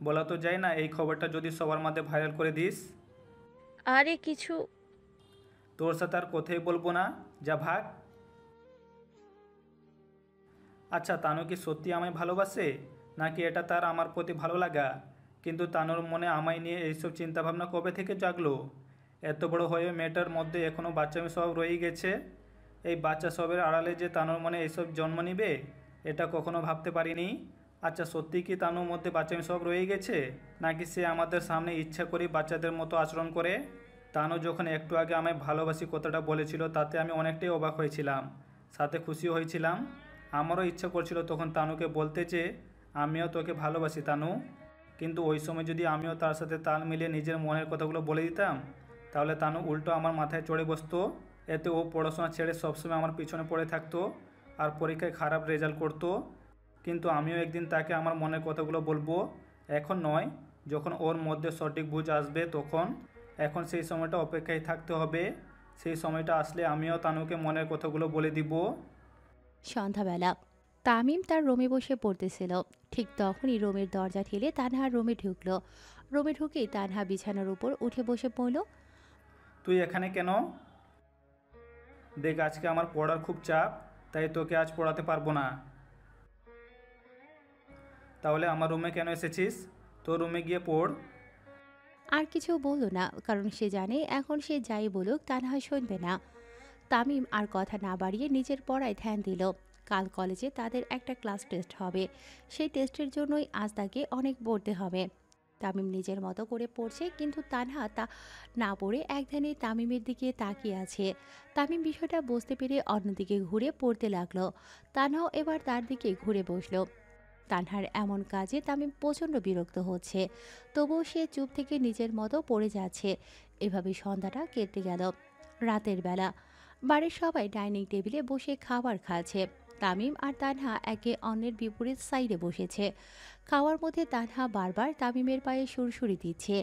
বলা তো যায় না। এই খবরটা যদি সবার মধ্যে ভাইরাল করে দিস। আরে কিছু। তোর সাথে আর কোথায় বলবো না, যা ভাগ। আচ্ছা, তানু কি সত্যি আমায় ভালোবাসে, নাকি এটা তার আমার প্রতি ভালো লাগা? কিন্তু তানুর মনে আমায় নিয়ে এইসব চিন্তাভাবনা কবে থেকে জাগলো? এত বড় হয়ে মেয়েটার মধ্যে এখনও বাচ্চামি স্বভাব রয়েই গেছে। এই বাচ্চা স্বভাবের আড়ালে যে তানুর মনে এইসব জন্ম নিবে, এটা কখনো ভাবতে পারিনি। আচ্ছা, সত্যি কি তানুর মধ্যে বাচ্চামি স্বভাব রয়ে গেছে, নাকি সে আমাদের সামনে ইচ্ছা করে বাচ্চাদের মতো আচরণ করে? তানু যখন একটু আগে আমায় ভালোবাসি কথাটা বলেছিল, তাতে আমি অনেকটাই অবাক হয়েছিলাম, সাথে খুশিও হয়েছিলাম। আমারও ইচ্ছা করছিল তখন তানুকে বলতে যে আমিও তোকে ভালোবাসি তানু। কিন্তু ওই সময় যদি আমিও তার সাথে তাল মিলিয়ে নিজের মনের কথাগুলো বলে দিতাম, তাহলে তানু উল্টো আমার মাথায় চড়ে বসতো। এতে ও পড়াশোনা ছেড়ে সবসময় আমার পিছনে পড়ে থাকতো আর পরীক্ষায় খারাপ রেজাল্ট করতো। কিন্তু আমিও একদিন তাকে আমার মনের কথাগুলো বলবো, এখন নয়, যখন ওর মধ্যে সঠিক বুঝ আসবে তখন। এখন সেই সময়টা অপেক্ষায় থাকতে হবে। সেই সময়টা আসলে আমিও তানুকে মনের কথাগুলো বলে দিব। সন্ধ্যাবেলা তামিম তার রুমে বসে পড়তেছিল। ঠিক তখনই রুমের দরজা ঠেলে তানহা রুমে ঢুকলো। রুমে ঢুকেই তানহা বিছানার উপর উঠে বসে পড়ল। তুই এখানে কেন? দেখ, আজকে আমার পড়ার খুব চাপ, তাই তোকে আজ পড়াতে পারবো না। তাহলে আমার রুমে কেন এসেছিস? তোর রুমে গিয়ে পড়। আর কিছু বলল না, কারণ সে জানে এখন সে যাই বলুক তানহা শুনবে না। তামিম আর কথা না বাড়িয়ে নিজের পড়ায় ধ্যান দিল। কাল কলেজে তাদের একটা ক্লাস টেস্ট হবে, সেই টেস্টের জন্যই আজ তাকে অনেক পড়তে হবে। তামিম নিজের মতো করে পড়ছে, কিন্তু তানহা তা না পড়ে একধানে তামিমের দিকে তাকিয়ে আছে। তামিম বিষয়টা বুঝতে পেরে অন্যদিকে ঘুরে পড়তে লাগলো। তানহাও এবার তার দিকে ঘুরে বসলো। তানহার এমন কাজে তামিম প্রচণ্ড বিরক্ত হচ্ছে, তবুও সে চুপ থেকে নিজের মতো পড়ে যাচ্ছে। এভাবে সন্ধ্যাটা কেটে গেল। রাতের বেলা বাড়ির সবাই ডাইনিং টেবিলে বসে খাবার খাচ্ছে। তামিম আর তানহা একে অন্যের বিপরীত সাইডে বসেছে। খাওয়ার মধ্যে তানহা বারবার তামিমের পায়ে সুরসুরি দিচ্ছে।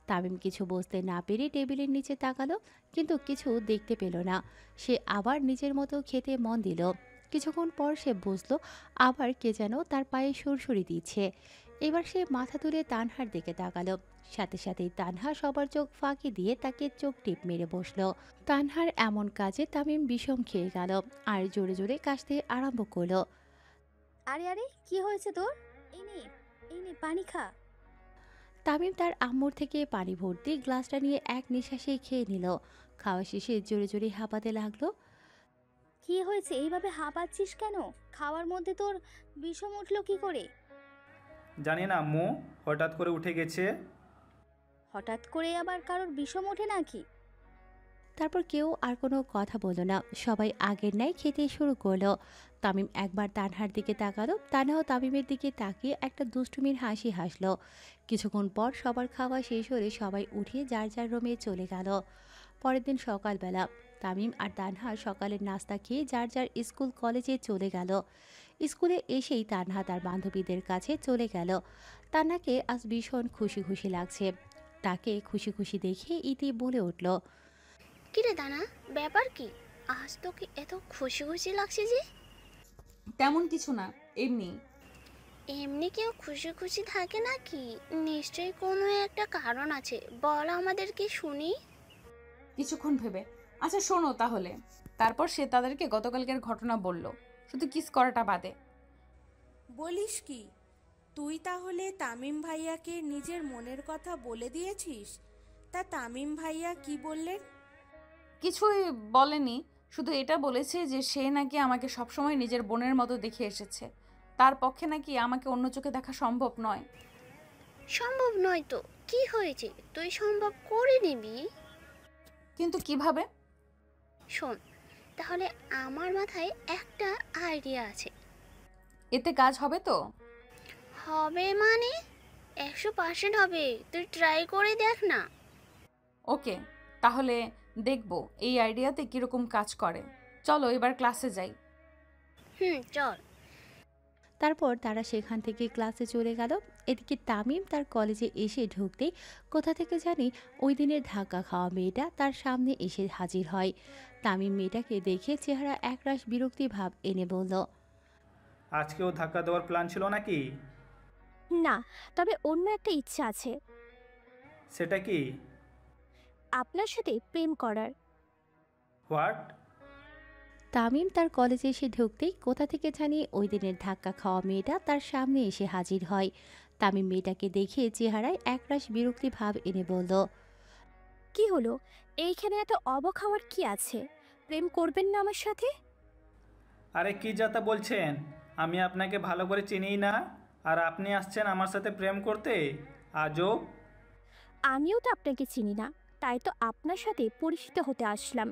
তামিম কিছু বুঝতে না পেরে টেবিলের নিচে তাকালো, কিন্তু কিছু দেখতে পেল না। সে আবার নিজের মতো খেতে মন দিল। কিছুক্ষণ পর সে বুঝলো আবার কে যেন তার পায়ে সুরসুরি দিচ্ছে। এবার সে মাথা তুলে তানহার দিকে তাকালো। সাথে সাথেই তানহা সবার চোখ ফাঁকি দিয়ে তাকে চোখ টিপ মেরে বসলো। তানহার এমন কাজে তামিম বিষম খেয়ে গেল আর জোরে জোরে কাশতে আরম্ভ করলো। আরে আরে, কি হয়েছে তোর? এই নে, এই নে, পানি খা। তামিম তার আম্মুর থেকে পানি ভর্তি গ্লাসটা নিয়ে এক নিঃশ্বাসে খেয়ে নিল। খাওয়া শেষে জোরে জোরে হাঁপাতে লাগলো। কি হয়েছে, এইভাবে হাঁপাচ্ছিস কেন? খাওয়ার মধ্যে তোর বিষম উঠলো কি করে? জানি না আম্মু, হঠাৎ করে উঠে গেছে। হঠাৎ করে আবার কারোর বিষম ওঠে নাকি? তারপর কেউ আর কোনো কথা বলল না, সবাই আগের ন্যায় খেতে শুরু করলো। তামিম একবার তানহার দিকে তাকালো, তানহাও তামিমের দিকে তাকিয়ে একটা দুষ্টুমির হাসি হাসলো। কিছুক্ষণ পর সবার খাওয়া শেষ হলে সবাই উঠে যার যার রুমে চলে গেল। পরের দিন সকালবেলা তামিম আর তানহা সকালের নাস্তা খেয়ে যার যার স্কুল কলেজে চলে গেল। স্কুলে এসেই তানহা তার বান্ধবীদের কাছে চলে গেল। তান্নাকে আজ ভীষণ খুশি খুশি লাগছে। তাকে খুশি খুশি দেখে ইতি বলে উঠল, কিরে দানা, ব্যাপার কি? আজ তোকে এত খুশি খুশি লাগছে যে? তেমন কিছু না, এমনি। এমনি কেউ খুশি খুশি থাকে নাকি? নিশ্চয়ই কোনো একটা কারণ আছে, বল আমাদেরকে শুনি। কিছুক্ষণ ভেবে, আচ্ছা শোনো তাহলে। তারপর সে তাদেরকে গতকালকের ঘটনা বলল, শুধু কিস করাটা বাদে। বলিস কি, তুই তাহলে তামিম ভাইয়াকে নিজের মনের কথা বলে দিয়েছিস? তা তামিম ভাইয়া কি বললেন? কিছুই বলেনি, শুধু এটা বলেছে যে সে নাকি আমাকে সবসময় নিজের বোনের মতো দেখে এসেছে। তার পক্ষে নাকি আমাকে অন্য চোখে দেখা সম্ভব নয়। সম্ভব নয় তো কি হয়েছে, তুই সম্ভব করে নিবি। কিন্তু কিভাবে? শোন, তাহলে আমার মাথায় একটা আইডিয়া আছে। এতে কাজ হবে তো? হবে মানে 100% হবে, তুই ট্রাই করে দেখ না। ওকে, তাহলে দেখব এই আইডিয়াতে কীরকম কাজ করে। চলো এবার ক্লাসে যাই। চল। তারপর তারা সেখান থেকে ক্লাসে চলে গেল। এদিকে তামিম তার কলেজে এসে ঢুকতেই কোথা থেকে জানি ওই দিনের ধাক্কা খাওয়া মেয়েটা তার সামনে এসে হাজির হয়। তামিম মেয়েটাকে দেখে চেহারা একরাশ বিরক্তি ভাব এনে বলল, আজকেও ধাক্কা দেওয়ার প্ল্যান ছিল নাকি? না, তবে অন্য একটা ইচ্ছা আছে, সেটা কি? আপনার সাথে প্রেম করার। হোয়াট? তামিম তার কলেজে এসে ঢুকতেই কোথা থেকে জানি ওই দিনের ধাক্কা খাওয়া মেয়েটা তার সামনে এসে হাজির হয়। তামিম মেয়েটাকে দেখে চেহারায় একরাশ বিরক্তি ভাব এনে বলল, কি হলো? এইখানে এত অবাক হওয়ার কি আছে? প্রেম করবেন না আমার সাথে? আরে কি যাতা বলছেন? আমি আপনাকে ভালো করে চিনিই না, আর আপনি আসছেন আমার সাথে প্রেম করতে? আজব। আমিও তো আপনাকে চিনি না, তাই তো আপনার সাথে পরিচিত হতে আসলাম।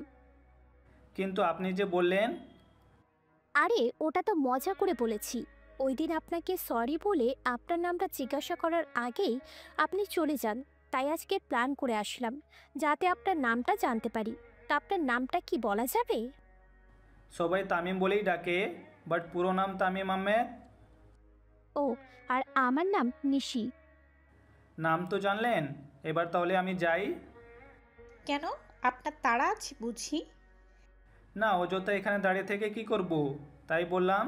কিন্তু আপনি যে বললেন। আরে ওটা তো মজা করে বলেছি। ওই দিন আপনাকে সরি বলে আপনার নামটা জিজ্ঞাসা করার আগেই আপনি চলে যান, তাই আজকে প্ল্যান করে আসলাম যাতে আপনার নামটা জানতে পারি। তা আপনার নামটা কি বলা যাবে? সবাই তামিম বলেই ডাকে, বাট পুরো নাম তামিম আহমেদ। ও, আর আমার নাম নিশি। নাম তো জানলেন, এবার তাহলে আমি যাই। কেন, আপনার তাড়া আছে বুঝি? না, অযথা এখানে দাঁড়িয়ে থেকে কি করব, তাই বললাম।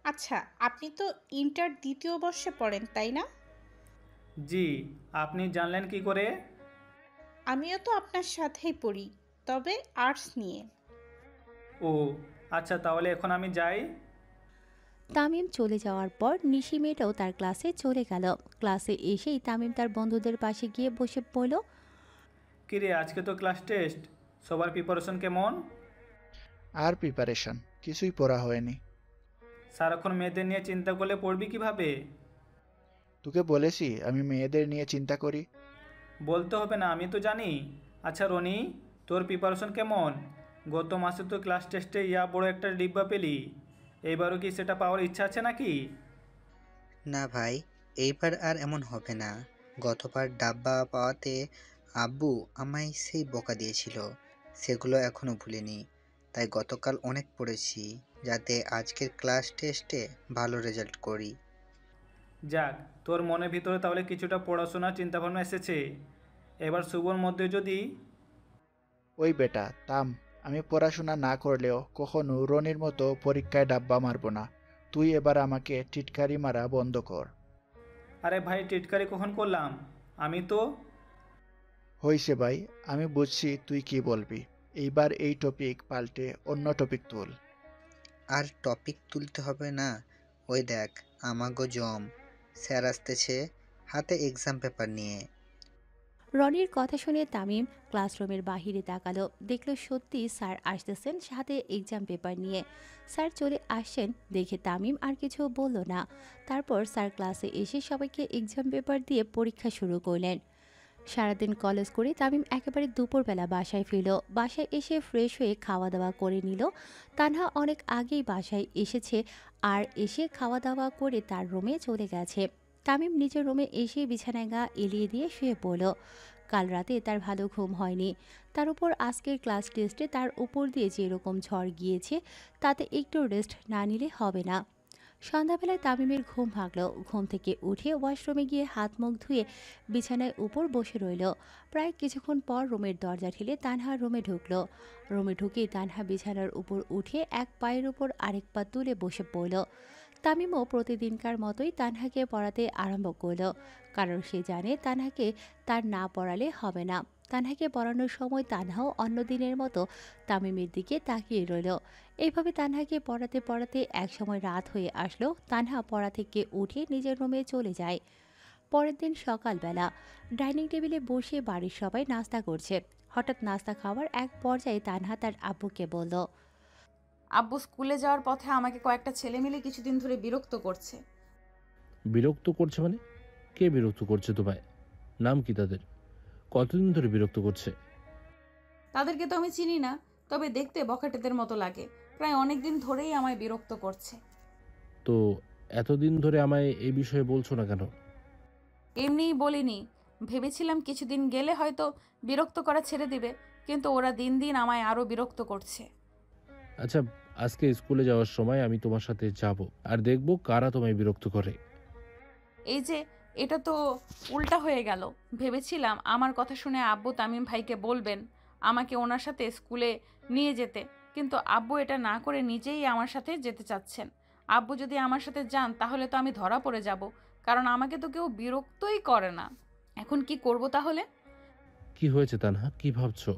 আচ্ছা, আপনি তো ইন্টার দ্বিতীয় বর্ষে পড়েন তাই না? জি, আপনি জানলেন কি করে? আমিও তো আপনার সাথেই পড়ি, তবে আর্টস নিয়ে। ও আচ্ছা, তাহলে এখন আমি যাই। তামিম চলে যাওয়ার পর নিশি মেয়েটাও তার ক্লাসে চলে গেল। ক্লাসে এসেই তামিম তার বন্ধুদের পাশে গিয়ে বসে পড়ল। কিরে, আজকে তো ক্লাস টেস্ট, সবার প্রিপারেশন কেমন? আর প্রিপারেশন কিছুই পড়া হয়নি। সারাক্ষণ মেয়েদের নিয়ে চিন্তা করলে পড়বি কিভাবে? তোকে বলেছি আমি মেয়েদের নিয়ে চিন্তা করি। বলতে হবে না, আমি তো জানি। আচ্ছা রনি, তোর প্রিপারেশন কেমন? গত মাসে তো ক্লাস টেস্টে ইয়া বড় একটা ডিব্বা পেলি, এইবারও কি সেটা পাওয়ার ইচ্ছা আছে নাকি? না ভাই, এইবার আর এমন হবে না। গতবার ডাব্বা পাওয়াতে আব্বু আমায় সেই বকা দিয়েছিল, সেগুলো এখনো ভুলিনি। তাই গতকাল অনেক পড়েছি যাতে আজকের ক্লাস টেস্টে ভালো রেজাল্ট করি। যাক, তোর মনের ভিতরে তাহলে কিছুটা পড়াশোনার চিন্তাভাবনা এসেছে। এবার শুভর মধ্যে যদি। ওই বেটা থাম, আমি পড়াশোনা না করলেও কখনো রনির মতো পরীক্ষায় ডাব্বা মারবো না। তুই এবার আমাকে টিটকারি মারা বন্ধ কর। আরে ভাই, টিটকারি কখন করলাম? আমি তো। হইছে ভাই, আমি বুঝছি তুই কি বলবি। এইবার এই টপিক পাল্টে অন্য টপিক তুল। আর টপিক তুলতে হবে না, ওই দেখ আমাগো জম স্যার আসতেছে হাতে এক্সাম পেপার নিয়ে। রনির কথা শুনে তামিম ক্লাসরুমের বাহিরে তাকালো, দেখলো সত্যি স্যার আসতেছেন সাথে এক্সাম পেপার নিয়ে। স্যার চলে আসছেন দেখে তামিম আর কিছু বলল না। তারপর স্যার ক্লাসে এসে সবাইকে এক্সাম পেপার দিয়ে পরীক্ষা শুরু করলেন। সারাদিন কলেজ করে তামিম একেবারে দুপুরবেলা বাসায় ফিরল। বাসায় এসে ফ্রেশ হয়ে খাওয়া দাওয়া করে নিল। তানহা অনেক আগেই বাসায় এসেছে আর এসে খাওয়া দাওয়া করে তার রুমে চলে গেছে। তামিম নিজের রুমে এসে বিছানায় গা এলিয়ে দিয়ে শুয়ে পড়ল। কাল রাতে তার ভালো ঘুম হয়নি, তার উপর আজকের ক্লাস টেস্টে তার উপর দিয়ে যেরকম ঝড় গিয়েছে তাতে একটু রেস্ট না নিলে হবে না। সন্ধ্যাবেলায় তামিমের ঘুম ভাঙল। ঘুম থেকে উঠে ওয়াশরুমে গিয়ে হাত মুখ ধুয়ে বিছানায় উপর বসে রইল। প্রায় কিছুক্ষণ পর রুমের দরজা ঠেলে তানহা রুমে ঢুকল। রুমে ঢুকে তানহা বিছানার উপর উঠে এক পায়ের উপর আরেক পা তুলে বসে পড়ল। তামিমও প্রতিদিনকার মতোই তানহাকে পড়াতে আরম্ভ করল, কারণ সে জানে তানহাকে তার না পড়ালে হবে না। তানহাকে পড়ানোর সময় তানহাও অন্য দিনের মতো তামিমের দিকে তাকিয়ে রইল। এইভাবে তানহাকে পড়াতে পড়াতে একসময় রাত হয়ে আসলো। তানহা পড়া থেকে উঠে নিজের রুমে চলে যায়। পরের দিন সকালবেলা ডাইনিং টেবিলে বসে বাড়ির সবাই নাস্তা করছে। হঠাৎ নাস্তা খাওয়ার এক পর্যায়ে তানহা তার আব্বুকে বলল, আব্বু, স্কুলে যাওয়ার পথে আমাকে কয়েকটা ছেলে মিলে কিছুদিন ধরে বিরক্ত করছে। বিরক্ত করছে মানে? কে বিরক্ত করছে তোমায়? নাম কি তাদের? কতদিন ধরে বিরক্ত করছে? তাদেরকে তো আমি চিনি না, তবে দেখতে বখাটেদের মতো লাগে। প্রায় অনেক দিন ধরেই আমায় বিরক্ত করছে। তো এতদিন ধরে আমায় এই বিষয়ে বলছো না কেন? এমনিই বলিনি, ভেবেছিলাম কিছুদিন গেলে হয়তো বিরক্ত করা ছেড়ে দিবে, কিন্তু ওরা দিন দিন আমায় আরও বিরক্ত করছে। আচ্ছা, আজকে স্কুলে যাওয়ার সময় আমি তোমার সাথে যাব, আর দেখব কারা তোমায় বিরক্ত করে। এই যে, এটা তো উল্টা হয়ে গেল। ভেবেছিলাম আমার কথা শুনে আব্বু তামিম ভাইকে বলবেন আমাকে ওনার সাথে স্কুলে নিয়ে যেতে, কিন্তু আব্বু এটা না করে নিজেই আমার সাথে যেতে চাচ্ছেন। আব্বু যদি আমার সাথে যান তাহলে তো আমি ধরা পড়ে যাব, কারণ আমাকে তো কেউ বিরক্তই করে না। এখন কি করব তাহলে? কি হয়েছে তানহা, কি ভাবছো?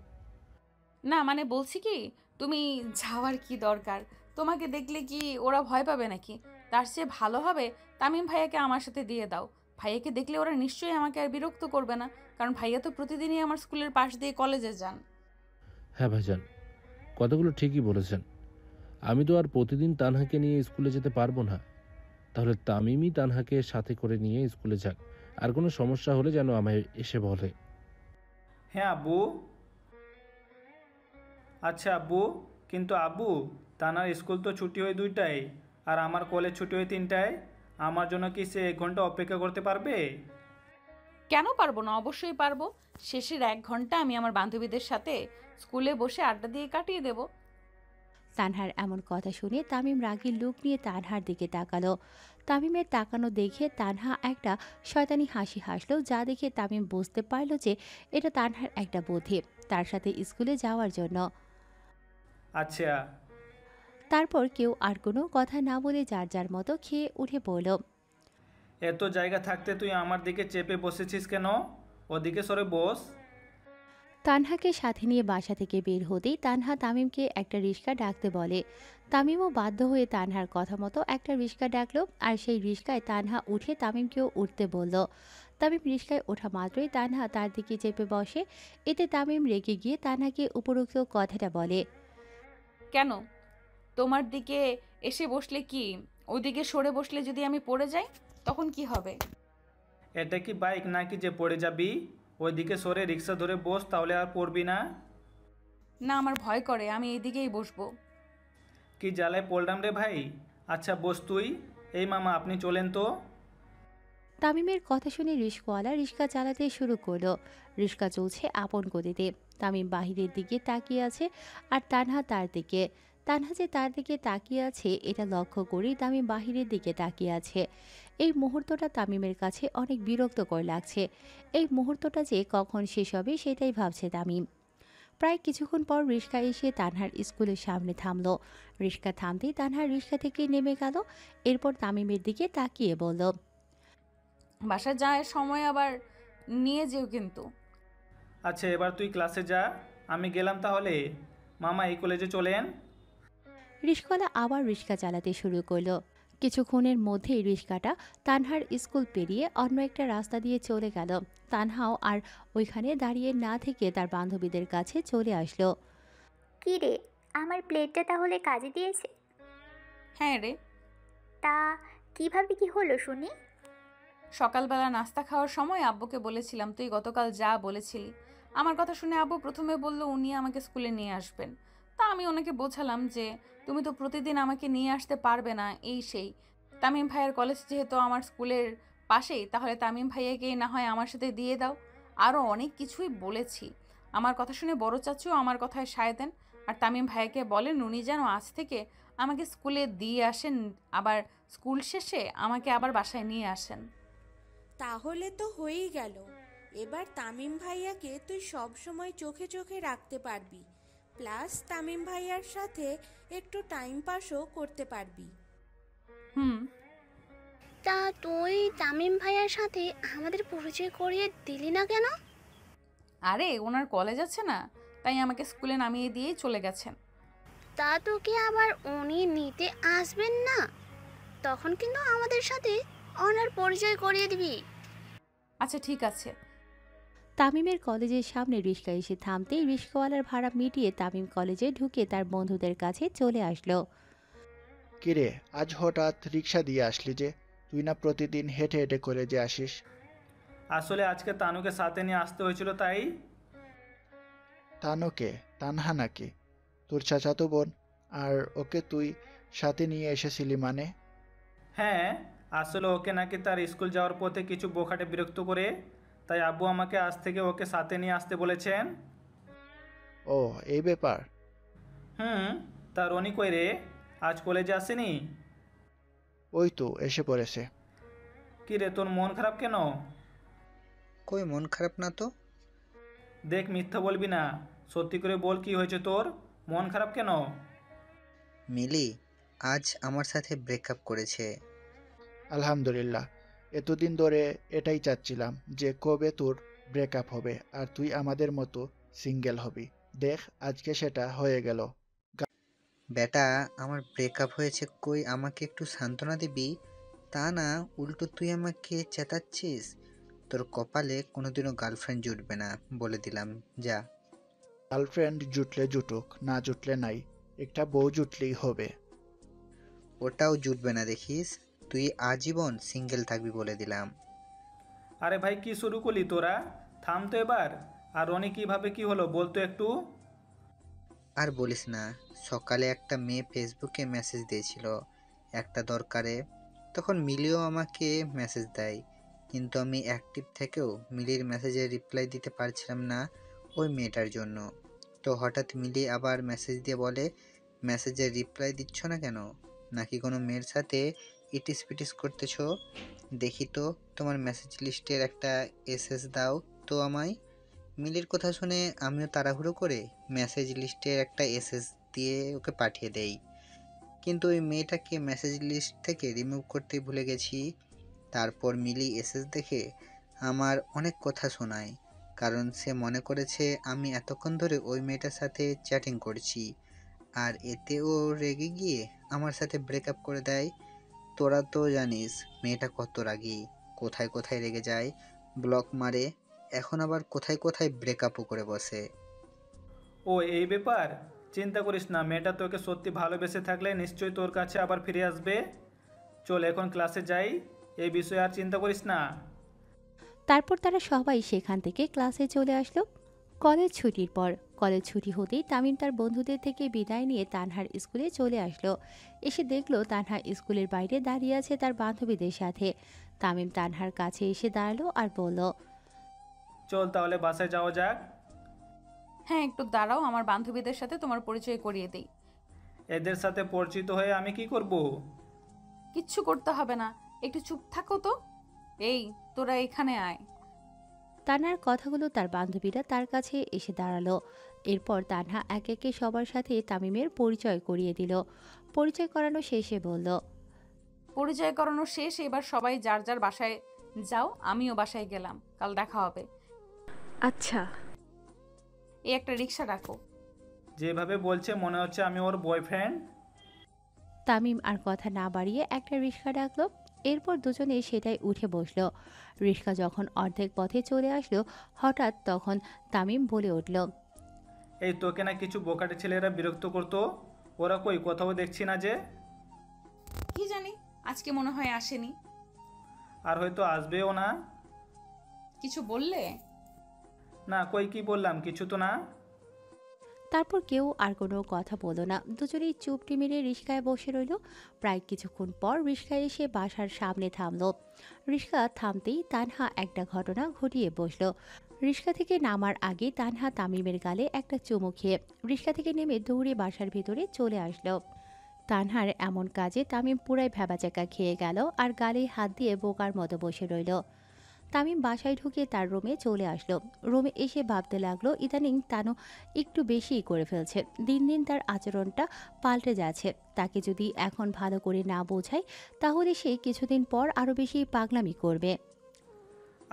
না মানে বলছি কি, তুমি যাওয়ার কি দরকার? তোমাকে দেখলে কি ওরা ভয় পাবে নাকি? তার চেয়ে ভালো হবে তামিম ভাইয়াকে আমার সাথে দিয়ে দাও। ভাইয়াকে দেখলে ওরা নিশ্চয়ই আমাকে আর বিরক্ত করবে না, কারণ ভাইয়া তো প্রতিদিনই আমার স্কুলের পাশ দিয়ে কলেজে যান। হ্যাঁ ভাইজান, কথাগুলো ঠিকই বলেছেন। আমি তো আর প্রতিদিন তানহাকে নিয়ে স্কুলে যেতে পারবো না। তাহলে তামিমই তানহাকে সাথে করে নিয়ে স্কুলে যাক, আর কোনো সমস্যা হলে যেন আমায় এসে বলে। হ্যাঁ আব্বু। আচ্ছা আব্বু, কিন্তু আব্বু, তানার স্কুল তো ছুটি হয় 2টায়, আর আমার কলেজ ছুটি হয় 3টায়। আমার জন্য কি সে 1 ঘন্টা অপেক্ষা করতে পারবে? কেন পারবো না? অবশ্যই পারবো। শেষের 1 ঘন্টা আমি আমার বান্ধবীদের সাথে স্কুলে বসে আড্ডা দিয়ে কাটিয়ে দেব। তানহার এমন কথা শুনে তামিম রাগী লুক নিয়ে তানহার দিকে তাকালো। তামিমের তাকানো দেখে তানহা একটা শয়তানি হাসি হাসলো, যা দেখে তামিম বুঝতে পারল যে এটা তানহার একটা বুদ্ধি তার সাথে স্কুলে যাওয়ার জন্য। আচ্ছা। তারপর কেউ আর কোনো কথা না বলে যার যার মতো খেয়ে উঠে পড়ল। এত জায়গা থাকতে তুই আমার দিকে চেপে বসেছিস কেন? ওদিকে সরে বস। তানহাকে সাথে নিয়ে বাসা থেকে বের হতেই তানহা তামিমকে একটা রিক্সা ডাকতে বলে। তামিমও বাধ্য হয়ে তানহার কথা মতো একটা রিক্সা ডাকলো, আর সেই রিক্সায় তানহা উঠে তামিমকেও উঠতে বলল। তামিম রিক্সায় ওঠা মাত্রই তানহা তার দিকে চেপে বসে। এতে তামিম রেগে গিয়ে তানহাকে উপরোক্ত কথাটা বলে। কেন? তোমার দিকে এসে বসলে কি, ওদিকে সরে বসলে যদি আমি পড়ে যাই তখন কি হবে? এটা কি বাইক নাকি যে পড়ে যাবি? ওইদিকে সরে রিক্সা ধরে বস, তাহলে আর পড়বি না। না, আমার ভয় করে, আমি এইদিকেই বসবো। কি জ্বালায় পড়লাম রে ভাই। আচ্ছা বস তুই। এই মামা, আপনি চলেন তো। তামিমের কথা শুনে রিক্সাওয়ালা রিক্সা চালাতে শুরু করলো। রিক্সা চলছে আপন গতিতে। তামিম বাহিরের দিকে তাকিয়ে আছে, আর তানহা তার দিকে। তানহা যে তার দিকে তাকিয়ে আছে এটা লক্ষ্য করেই তামিম বাহিরের দিকে তাকিয়ে আছে। এই মুহূর্তটা তামিমের কাছে অনেক বিরক্তকর লাগছে। এই মুহূর্তটা যে কখন শেষ হবে সেটাই ভাবছে তামিম। প্রায় কিছুক্ষণ পর রিক্সা এসে তানহার স্কুলের সামনে থামলো। রিক্সা থামতেই তানহার রিক্সা থেকে নেমে গেল। এরপর তামিমের দিকে তাকিয়ে বলল, বাসায় যাওয়ার সময় আবার নিয়ে যেও কিন্তু। আচ্ছা, এবার তুই ক্লাসে যা, আমি গেলাম তাহলে। মামা, এই কলেজে চলেন। রিক্সাওয়ালা আবার রিক্সা চালাতে শুরু করলো। কিছুক্ষণের মধ্যেই রিক্সাটা তানহার স্কুল পেরিয়ে অন্য একটা রাস্তা দিয়ে চলে গেল। তানহাও আর ওইখানে দাঁড়িয়ে না থেকে তার বান্ধবীদের কাছে চলে আসলো। কি রে, আমার প্লেটটা তাহলে কাজে দিয়েছে? হ্যাঁ রে। তা কিভাবে কি হলো শুনি? সকালবেলা নাস্তা খাওয়ার সময় আব্বুকে বলেছিলাম তুই গতকাল যা বলেছিলি। আমার কথা শুনে আব্বু প্রথমে বলল উনি আমাকে স্কুলে নিয়ে আসবেন। তা আমি ওনাকে বোঝালাম যে তুমি তো প্রতিদিন আমাকে নিয়ে আসতে পারবে না, এই সেই। তামিম ভাইয়ের কলেজ যেহেতু আমার স্কুলের পাশেই, তাহলে তামিম ভাইয়াকেই না হয় আমার সাথে দিয়ে দাও। আরও অনেক কিছুই বলেছি। আমার কথা শুনে বড় চাচু আমার কথায় সায় দেন, আর তামিম ভাইয়াকে বলেন উনি যেন আজ থেকে আমাকে স্কুলে দিয়ে আসেন, আবার স্কুল শেষে আমাকে আবার বাসায় নিয়ে আসেন। তাহলে তো হয়েই গেল। এবার তামিম ভাইয়াকে তুই সব সময় চোখে চোখে রাখতে পারবি, প্লাস তামিম ভাইয়ার সাথে একটু টাইম পাসও করতে পারবি। তা তুই তামিম ভাইয়ার সাথে আমাদের পরিচয় করিয়ে দিলি না কেন? আরে ওনার কলেজ আছে না, তাই আমাকে স্কুলে নামিয়ে দিয়েই চলে গেছেন। তা তোকে আবার উনি নিতে আসবেন না? তখন কিন্তু আমাদের সাথে ওনার পরিচয় করিয়ে দিবি। আচ্ছা ঠিক আছে। তামিমের কলেজের সামনে রিক্সা এসে থামতেই রিক্সাওয়ালার ভাড়া মিটিয়ে তামিম কলেজে ঢুকে তার বন্ধুদের কাছে চলে আসলো। কিরে, আজ হঠাৎ রিক্সা দিয়ে আসলি যে? তুই না প্রতিদিন হেঁটে হেঁটে কলেজে আসিস? আসলে আজকে তানুকে সাথে নিয়ে আসতে হয়েছিল তাই। তানুকে? তানহা নাকি? তোর চাচাতো বোন, আর ওকে তুই সাথে নিয়ে এসেছিলি মানে? হ্যাঁ, আসলে ওকে নাকি তার স্কুল যাওয়ার পথে কিছু বোখাটে বিরক্ত করে, তাই আব্বু আমাকে আজ থেকে ওকে সাথে নিয়ে আসতে বলেছেন। ও, এই ব্যাপার। হুম, তা রনি কই রে? আজ কলেজে আসেনি? ওই তো এসে পড়েছে। কি রে, তোর মন খারাপ কেন? কই মন খারাপ না তো। দেখ, মিথ্যা বলবি না, সত্যি করে বল, কি হয়েছে তোর? মন খারাপ কেন? মিলি আজ আমার সাথে ব্রেকআপ করেছে। আলহামদুলিল্লাহ, এতদিন ধরে এটাই চাচ্ছিলাম যে কবে তোর ব্রেকআপ হবে আর তুই আমাদের মতো সিঙ্গেল হবি। দেখ, আজকে সেটা হয়ে গেল। বেটা, আমার ব্রেকআপ হয়েছে কই, আমাকে একটু সান্ত্বনা দিবি। তা না, উল্টো তুই আমাকে চেতাচ্ছিস। তোর কপালে কোনোদিনও গার্লফ্রেন্ড জুটবে না, বলে দিলাম যা। গার্লফ্রেন্ড জুটলে জুটুক, না জুটলে নাই, একটা বউ জুটলেই হবে। ওটাও জুটবে না দেখিস, তুই আজীবন সিঙ্গেল থাকবি বলে দিলাম। আরে ভাই, কি শুরু করলি তোরা? থাম তো এবার। আর রনি কিভাবে কি হলো বলতো একটু। আর বলিস না, সকালে একটা মেয়ে ফেসবুকে মেসেজ দিয়েছিল একটা দরকারে। তখন মিলিও আমাকে মেসেজ দেয়, কিন্তু আমি অ্যাক্টিভ থেকেও মিলির মেসেজে রিপ্লাই দিতে পারছিলাম না ওই মেয়েটার জন্য। তো হঠাৎ মিলি আবার মেসেজ দিয়ে বলে, মেসেজে রিপ্লাই দিচ্ছ না কেন? নাকি কোনো মেয়ের সাথে ইটিস পিটিস করতেছো? দেখি তো তোমার মেসেজ লিস্টের একটা এসএস দাও তো আমায়। মিলির কথা শুনে আমিও তাড়াহুড়ো করে মেসেজ লিস্টের একটা এসএস দিয়ে ওকে পাঠিয়ে দেই, কিন্তু ওই মেয়েটাকে মেসেজ লিস্ট থেকে রিমুভ করতে ভুলে গেছি। তারপর মিলি এসএস দেখে আমার অনেক কথা শোনায়, কারণ সে মনে করেছে আমি এতক্ষণ ধরে ওই মেয়েটার সাথে চ্যাটিং করছি, আর এতে ও রেগে গিয়ে আমার সাথে ব্রেকআপ করে দেয়। তোরা তো জানিস মেয়েটা কত রাগী, কোথায় কোথায় রেগে যায়, ব্লক মারে, এখন আবার কোথায় কোথায় ব্রেকআপও করে বসে। ও, এই ব্যাপার। চিন্তা করিস না, মেয়েটা তোকে সত্যি ভালোবেসে থাকলে নিশ্চয়ই তোর কাছে আবার ফিরে আসবে। চল এখন ক্লাসে যাই, এই বিষয়ে আর চিন্তা করিস না। তারপর তারা সবাই সেখান থেকে ক্লাসে চলে আসলো। কলেজ ছুটির পর কলেজ ছুটি হতেই তামিম তার বন্ধুদের থেকে বিদায় নিয়ে তানহার স্কুলে চলে আসলো। এসে দেখলো তানহা স্কুলের বাইরে দাঁড়িয়ে আছে তার বান্ধবীদের সাথে। তামিম তানহার কাছে এসে দাঁড়ালো আর বলল, চল তাহলে বাসায় যাওয়া যাক। হ্যাঁ, একটু দাঁড়াও, আমার বান্ধবীদের সাথে তোমার পরিচয় করিয়ে দেই। এদের সাথে পরিচিত হয়ে আমি কি করব? কিচ্ছু করতে হবে না, একটু চুপ থাকো তো। এই, তোরা এখানে আয়। তানহার কথাগুলো তার বান্ধবীরা তার কাছে এসে দাঁড়ালো। এরপর তানহা এক একে সবার সাথে তামিমের পরিচয় করিয়ে দিল। পরিচয় করানো শেষে বলল, পরিচয় করানো শেষ, এবার সবাই যার যার বাসায় যাও, আমিও বাসায় গেলাম, কাল দেখা হবে। আচ্ছা। এই একটা রিক্সা ডাকো। যেভাবে বলছে মনে হচ্ছে আমি ওর বয়ফ্রেন্ড। তামিম আর কথা না বাড়িয়ে একটা রিক্সা ডাকলো। এরপর দুজনে সেটাই উঠে বসলো। রিক্সা যখন অর্ধেক পথে চলে আসলো, হঠাৎ তখন তামিম বলে উঠল, এই তোকে না কিছু বোকাটে ছেলেরা বিরক্ত করতো, ওরা কই, কোথাও দেখছি না যে। কি জানি, আজকে মনে হয় আসেনি। আর হয়তো আসবেও না। কিছু বললে? না, কই কি বললাম, কিছু তো না। তারপর কেউ আর কোনো কথা বলল না। দুজনেই চুপটি মেরে রিক্সায় বসে রইল। প্রায় কিছুক্ষণ পর রিক্সা এসে বাসার সামনে থামলো। রিক্সা থামতেই তানহা একটা ঘটনা ঘটিয়ে বসলো। রিক্সা থেকে নামার আগে তানহা তামিমের গালে একটা চুমু খেয়ে রিক্সা থেকে নেমে দৌড়ে বাসার ভিতরে চলে আসলো। তানহার এমন কাজে তামিম পুরাই ভ্যাবাচাকা খেয়ে গেল আর গালে হাত দিয়ে বোকার মতো বসে রইল। তামিম বাসায় ঢুকে তার রুমে চলে আসলো। রুমে এসে ভাবতে লাগলো ইদানিং তানু একটু বেশিই করে ফেলছে। দিন দিন তার আচরণটা পাল্টে যাচ্ছে। তাকে যদি এখন ভালো করে না বোঝায় তাহলে সে কিছুদিন পর আরও বেশি পাগলামি করবে।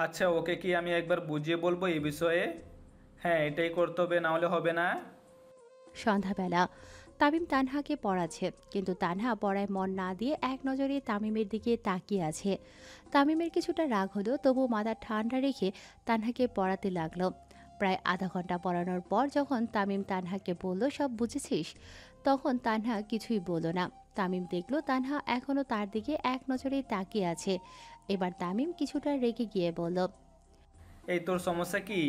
আচ্ছা, ওকে কি আমি একবার বুঝিয়ে বলবো এই বিষয়ে? হ্যাঁ, এটাই করতে হবে, না হলে হবে না। সন্ধ্যাবেলা তামিম তানহাকে পড়াচ্ছে, কিন্তু তানহা পড়ায় মন না দিয়ে এক নজরে তামিমের দিকে তাকিয়ে আছে। তামিমের কিছুটা রাগ হলো, তবু মাথা ঠান্ডা রেখে তানহাকে পড়াতে লাগলো। প্রায় আধা ঘন্টা পড়ানোর পর যখন তামিম তানহাকে বলল, সব বুঝেছিস, তখন তানহা কিছুই বলল না। তামিম দেখলো তানহা এখনও তার দিকে এক নজরে তাকিয়ে আছে। এবার তামিম কিছুটা রেগে গিয়ে বলল, এই তোর সমস্যা কি?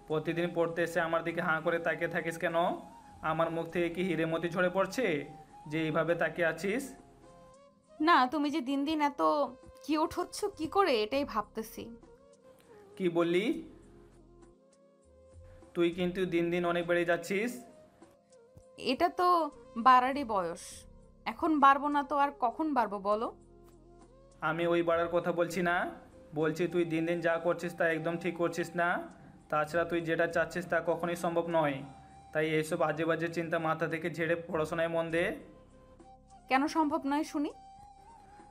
প্রতিদিন পড়তে এসে আমার দিকে হাঁ করে তাকিয়ে থাকিস কেন? আমার মুখ থেকে কি হিরে মতি ঝরে পড়ছে যে এইভাবে তাকিয়ে আছিস? না, তুমি যে দিন দিন এত কিউট হচ্ছ কি করে এটাই ভাবতেছি। কি বললি? তুই কিন্তু দিন দিন অনেক বেড়ে যাচ্ছিস। এটা তো বাড়ারই বয়স, এখন বাড়বো না তো আর কখন বাড়বো বলো? আমি ওই বাড়ার কথা বলছি না, বলছি তুই দিন দিন যা করছিস তা একদম ঠিক করছিস না। তাছাড়া তুই যেটা চাচ্ছিস তা কখনোই সম্ভব নয়। তাই এইসব আজে বাজে চিন্তা মাথা থেকে ঝেড়ে পড়াশোনায় মন দে। কেন সম্ভব নয় শুনি?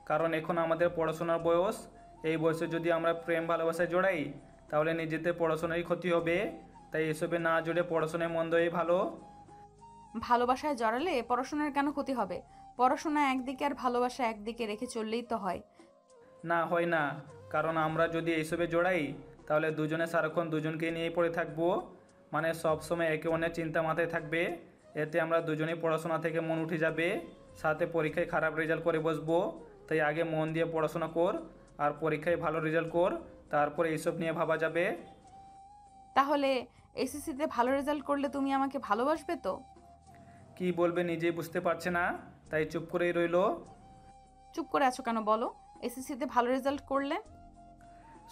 কারণ এখন আমাদের পড়াশোনার বয়স। এই বয়সে যদি আমরা প্রেম ভালোবাসায় জড়াই তাহলে নিজেদের পড়াশোনারই ক্ষতি হবে। তাই এসবে না জড়ে পড়াশোনায় মন দেওয়াই ভালো। ভালোবাসায় জড়ালে পড়াশোনার কেন ক্ষতি হবে? পড়াশোনা একদিকে আর ভালোবাসা একদিকে রেখে চললেই তো হয়। না হয় না, কারণ আমরা যদি এইসবে জড়াই তাহলে দুজনে সারাক্ষণ দুজনকে নিয়েই পড়ে থাকবো, মানে সবসময় একে অন্যের চিন্তা মাথায় থাকবে। এতে আমরা দুজনেই পড়াশোনা থেকে মন উঠে যাবে, সাথে পরীক্ষায় খারাপ রেজাল্ট করে বসবো। তাই আগে মন দিয়ে পড়াশোনা কর আর পরীক্ষায় ভালো রেজাল্ট কর, তারপরে এইসব নিয়ে ভাবা যাবে। তাহলে এসএসসিতে ভালো রেজাল্ট করলে তুমি আমাকে ভালোবাসবে তো? কি বলবে নিজেই বুঝতে পারছে না, তাই চুপ করেই রইলো। চুপ করে আছো কেন বলো? এসএসসিতে ভালো রেজাল্ট করলে